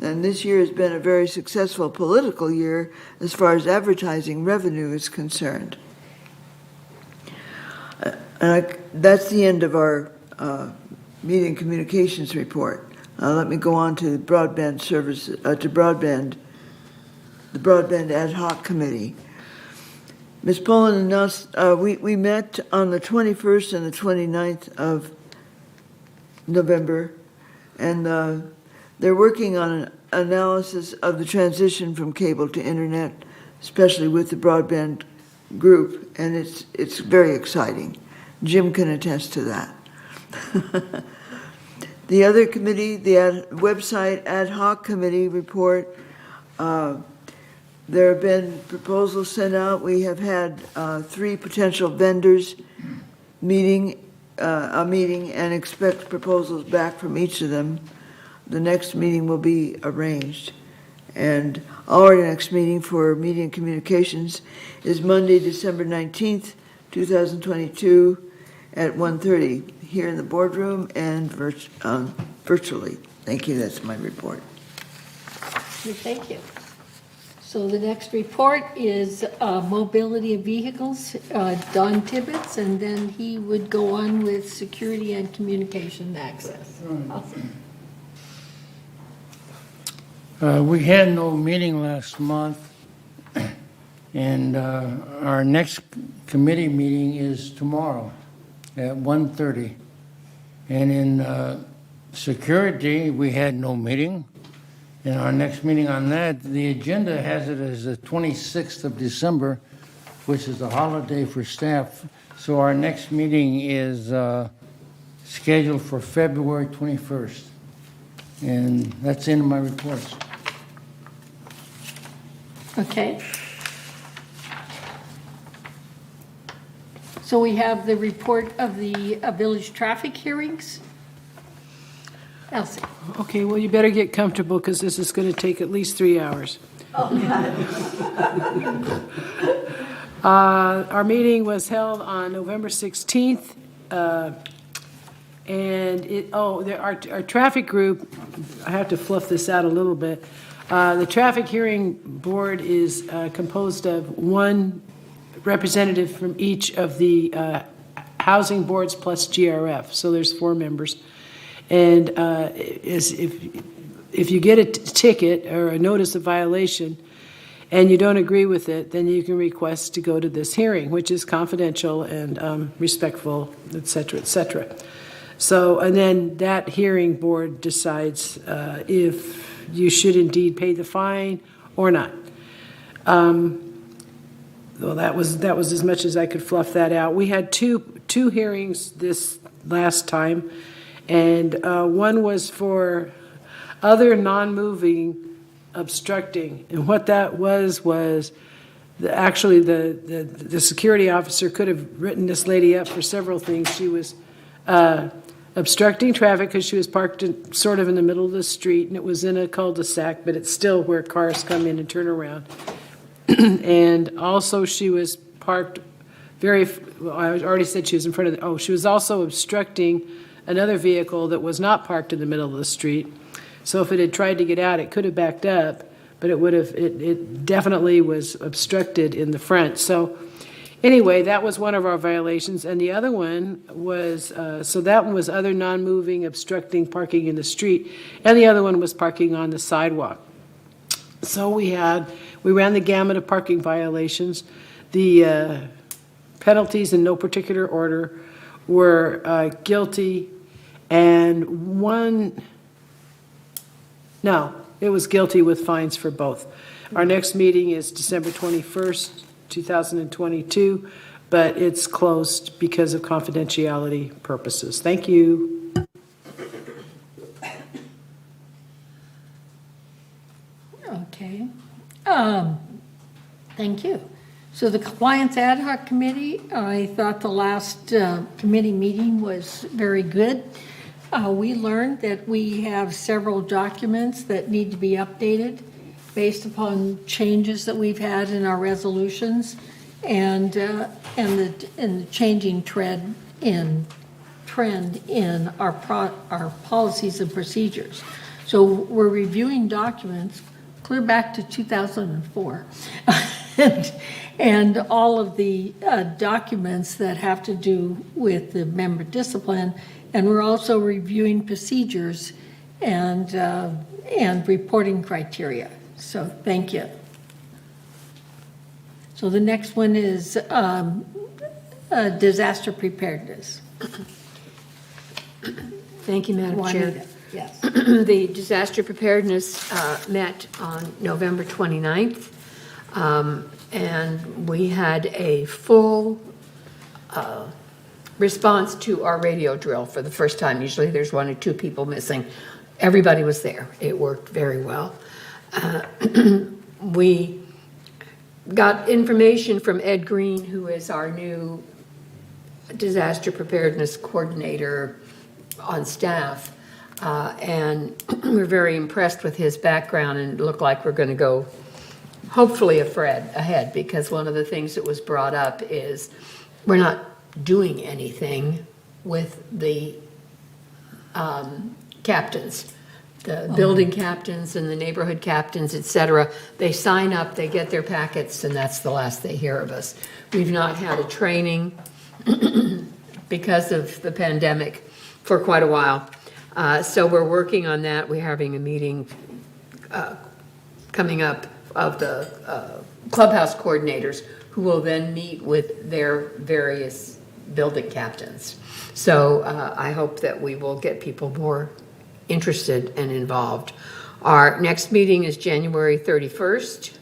S9: And this year has been a very successful political year as far as advertising revenue is concerned. That's the end of our media and communications report. Let me go on to broadband services, the broadband ad hoc committee. Ms. Pullen announced, we met on the 21st and the 29th of November, and they're working on an analysis of the transition from cable to internet, especially with the broadband group, and it's very exciting. Jim can attest to that. The other committee, the website ad hoc committee report, there have been proposals sent out. We have had 3 potential vendors a meeting and expect proposals back from each of them. The next meeting will be arranged. And our next meeting for Media and Communications is Monday, December 19th, 2022 at 1:30 here in the boardroom and virtually. Thank you. That's my report.
S1: Thank you. So the next report is mobility of vehicles, Don Tibbetts, and then he would go on with security and communication access. Awesome.
S19: We had no meeting last month, and our next committee meeting is tomorrow at 1:30. And in security, we had no meeting. And our next meeting on that, the agenda has it as the 26th of December, which is a holiday for staff. So our next meeting is scheduled for February 21st. And that's the end of my reports.
S1: Okay. So we have the report of the village traffic hearings. Elsie.
S13: Okay, well, you better get comfortable because this is going to take at least 3 hours. Our meeting was held on November 16th, and our traffic group, I have to fluff this out a little bit. The traffic hearing board is composed of 1 representative from each of the housing boards plus GRF, so there's 4 members. And if you get a ticket or a notice of violation and you don't agree with it, then you can request to go to this hearing, which is confidential and respectful, et cetera, et cetera. So, and then that hearing board decides if you should indeed pay the fine or not. Well, that was as much as I could fluff that out. We had two hearings this last time. And one was for other non-moving obstructing. And what that was actually the security officer could have written this lady up for several things. She was obstructing traffic because she was parked sort of in the middle of the street, and it was in a cul-de-sac, but it's still where cars come in and turn around. And also she was parked I already said she was in front of she was also obstructing another vehicle that was not parked in the middle of the street. So if it had tried to get out, it could have backed up, but it definitely was obstructed in the front. So Anyway, that was one of our violations, and the other one was, so that one was other non-moving, obstructing parking in the street, and the other one was parking on the sidewalk. So we ran the gamut of parking violations. The penalties in no particular order were guilty, and it was guilty with fines for both. Our next meeting is December 21st, 2022, but it's closed because of confidentiality purposes. Thank you.
S1: Okay. Thank you. So the Compliance Ad Hoc Committee, I thought the last committee meeting was very good. We learned that we have several documents that need to be updated based upon changes that we've had in our resolutions and the changing trend in our policies and procedures. So we're reviewing documents clear back to 2004. And all of the documents that have to do with the member discipline, and we're also reviewing procedures and reporting criteria. So thank you. So the next one is disaster preparedness.
S2: Thank you, Madam Chair.
S1: Juanita, yes.
S2: The disaster preparedness met on November 29th, and we had a full response to our radio drill for the first time. Usually there's 1 or 2 people missing. Everybody was there. It worked very well. We got information from Ed Green, who is our new disaster preparedness coordinator on staff, and we're very impressed with his background, and it looked like we're going to go hopefully ahead, because one of the things that was brought up is we're not doing anything with the captains, the building captains and the neighborhood captains, et cetera. They sign up, they get their packets, and that's the last they hear of us. We've not had a training because of the pandemic for quite a while. So we're working on that. We're having a meeting coming up of the clubhouse coordinators, who will then meet with their various building captains. So I hope that we will get people more interested and involved. Our next meeting is January 31st,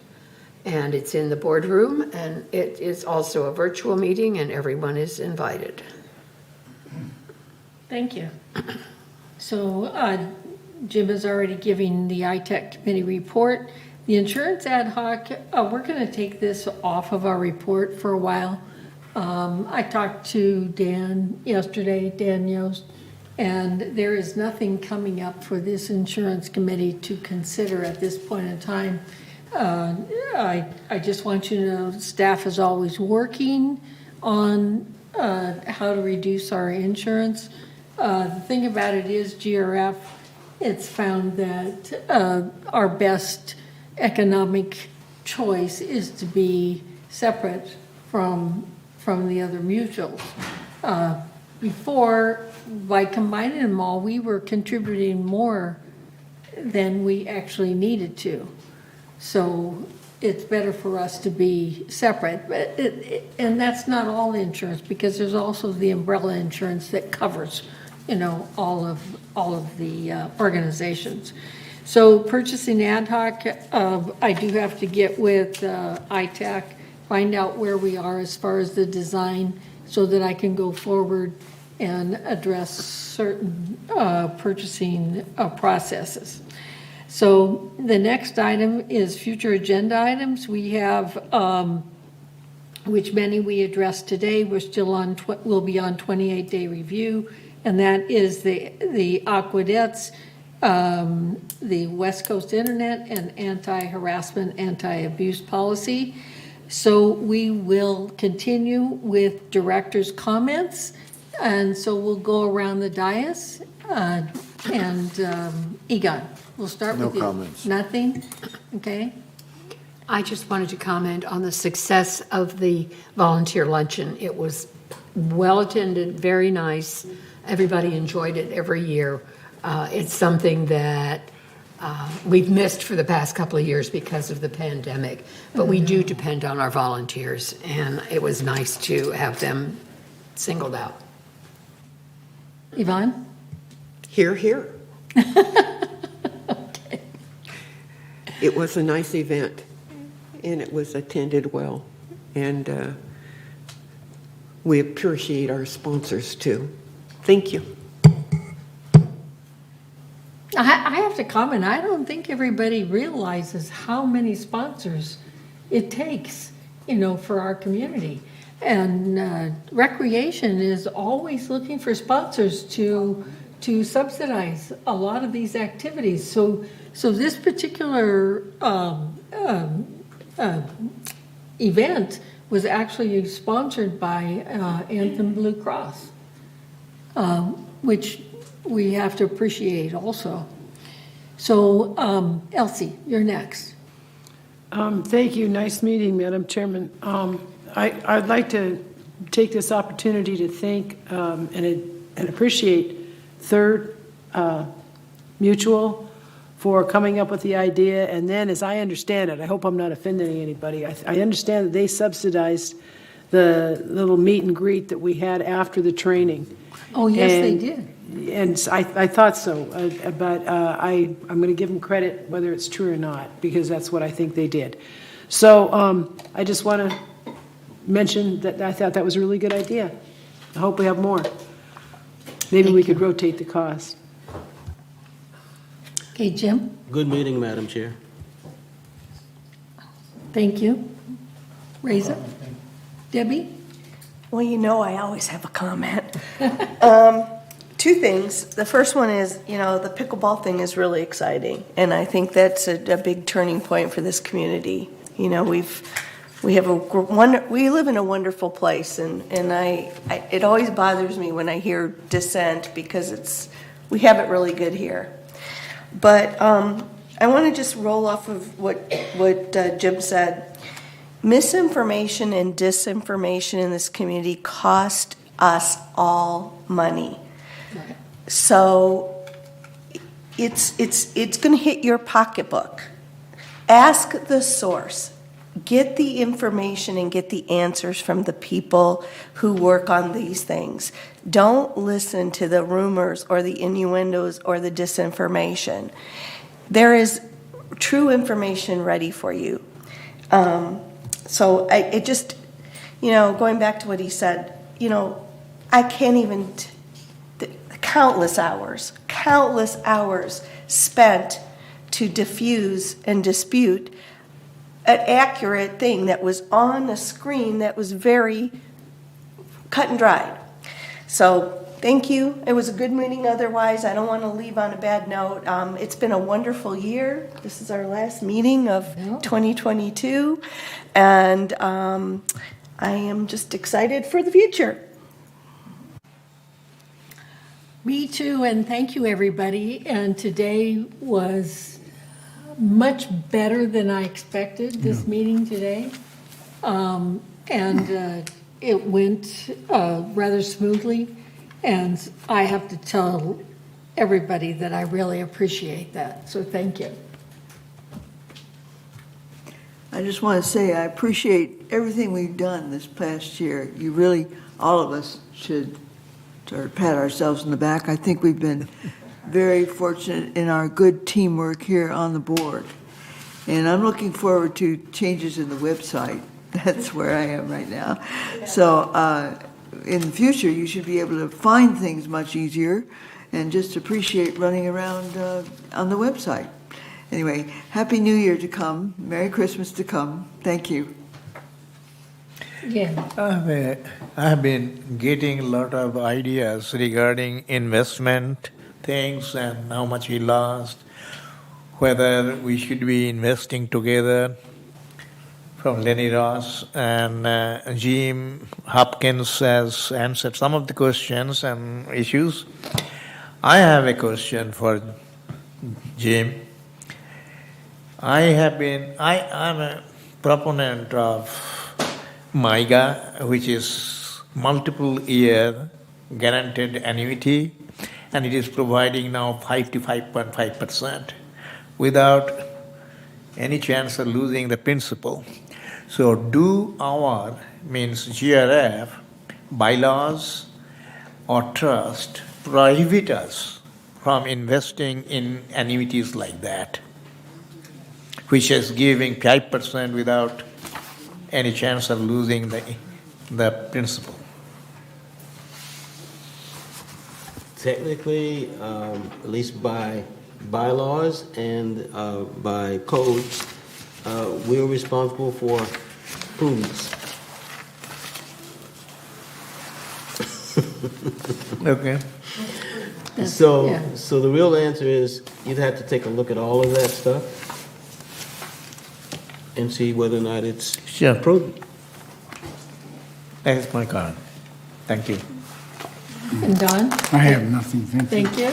S2: and it's in the boardroom, and it is also a virtual meeting, and everyone is invited.
S1: Thank you. So Jim is already giving the ITEC committee report. The insurance ad hoc, we're going to take this off of our report for a while. I talked to Dan yesterday, Dan Yost, and there is nothing coming up for this insurance committee to consider at this point in time. I just want you to know staff is always working on how to reduce our insurance. The thing about it is GRF, it's found that our best economic choice is to be separate from the other mutuals. Before, by combining them all, we were contributing more than we actually needed to. So it's better for us to be separate. But and that's not all insurance, because there's also the umbrella insurance that covers, all of the organizations. So purchasing ad hoc, I do have to get with ITAC, find out where we are as far as the design, so that I can go forward and address certain purchasing processes. So the next item is future agenda items. We have, which many we addressed today, we're still on, will be on 28-day review, and that is the Aquedettes, the West Coast Internet, and anti-harassment, anti-abuse policy. So we will continue with director's comments, and so we'll go around the dais. And Egon, we'll start with you.
S17: No comments.
S1: Nothing? Okay.
S2: I just wanted to comment on the success of the volunteer luncheon. It was well-attended, very nice. Everybody enjoyed it every year. It's something that we've missed for the past couple of years because of the pandemic, but we do depend on our volunteers, and it was nice to have them singled out.
S1: Yvonne?
S11: Here, here. It was a nice event, and it was attended well. And we appreciate our sponsors, too. Thank you.
S1: I have to comment, I don't think everybody realizes how many sponsors it takes, for our community. And Recreation is always looking for sponsors to subsidize a lot of these activities. So this particular event was actually sponsored by Anthem Blue Cross, which we have to appreciate also. So Elsie, you're next.
S13: Thank you. Nice meeting, Madam Chairman. I'd like to take this opportunity to thank and appreciate Third Mutual for coming up with the idea. And then, as I understand it, I hope I'm not offending anybody, I understand that they subsidized the little meet and greet that we had after the training.
S1: Oh, yes, they did.
S13: And I thought so, but I'm going to give them credit whether it's true or not, because that's what I think they did. So I just want to mention that I thought that was a really good idea. I hope we have more. Maybe we could rotate the cost.
S1: Okay, Jim?
S8: Good meeting, Madam Chair.
S1: Thank you. Reza? Debbie?
S16: Well, I always have a comment. Two things. The first one is, the pickleball thing is really exciting, and I think that's a big turning point for this community. We live in a wonderful place, and it always bothers me when I hear dissent because we have it really good here. But I want to just roll off of what Jim said. Misinformation and disinformation in this community cost us all money. So it's going to hit your pocketbook. Ask the source. Get the information and get the answers from the people who work on these things. Don't listen to the rumors or the innuendos or the disinformation. There is true information ready for you. So it just, going back to what he said, I can't even, countless hours spent to diffuse and dispute an accurate thing that was on a screen that was very cut and dried. So thank you. It was a good meeting otherwise. I don't want to leave on a bad note. It's been a wonderful year. This is our last meeting of 2022. And I am just excited for the future.
S1: Me too, and thank you, everybody. And today was much better than I expected, this meeting today. And it went rather smoothly. And I have to tell everybody that I really appreciate that. So thank you.
S9: I just want to say I appreciate everything we've done this past year. You really, all of us should sort of pat ourselves on the back. I think we've been very fortunate in our good teamwork here on the board. And I'm looking forward to changes in the website. That's where I am right now. So in the future, you should be able to find things much easier and just appreciate running around on the website. Anyway, Happy New Year to come. Merry Christmas to come. Thank you.
S1: Yeah.
S15: I have been getting a lot of ideas regarding investment things and how much we lost, whether we should be investing together from Lenny Ross, and Jim Hopkins has answered some of the questions and issues. I have a question for Jim. I'm a proponent of MIGA, which is multiple year guaranteed annuity, and it is providing now 5 to 5.5% without any chance of losing the principal. So do our, means GRF, bylaws or trust prohibit us from investing in annuities like that, which is giving 5% without any chance of losing the principal?
S8: Technically, at least by bylaws and by codes, we're responsible for prudence.
S15: Okay.
S8: So the real answer is you'd have to take a look at all of that stuff and see whether or not it's prudent.
S15: That is my comment. Thank you.
S1: And Don?
S19: I have nothing, thank you.
S1: Thank you.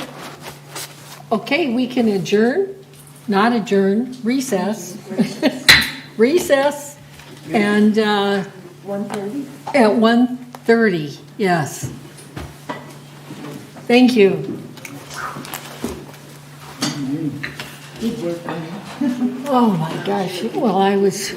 S1: Okay, we can adjourn, not adjourn, recess. Recess, and
S9: 1:30?
S1: at 1:30, yes. Thank you. Oh, my gosh, well, I was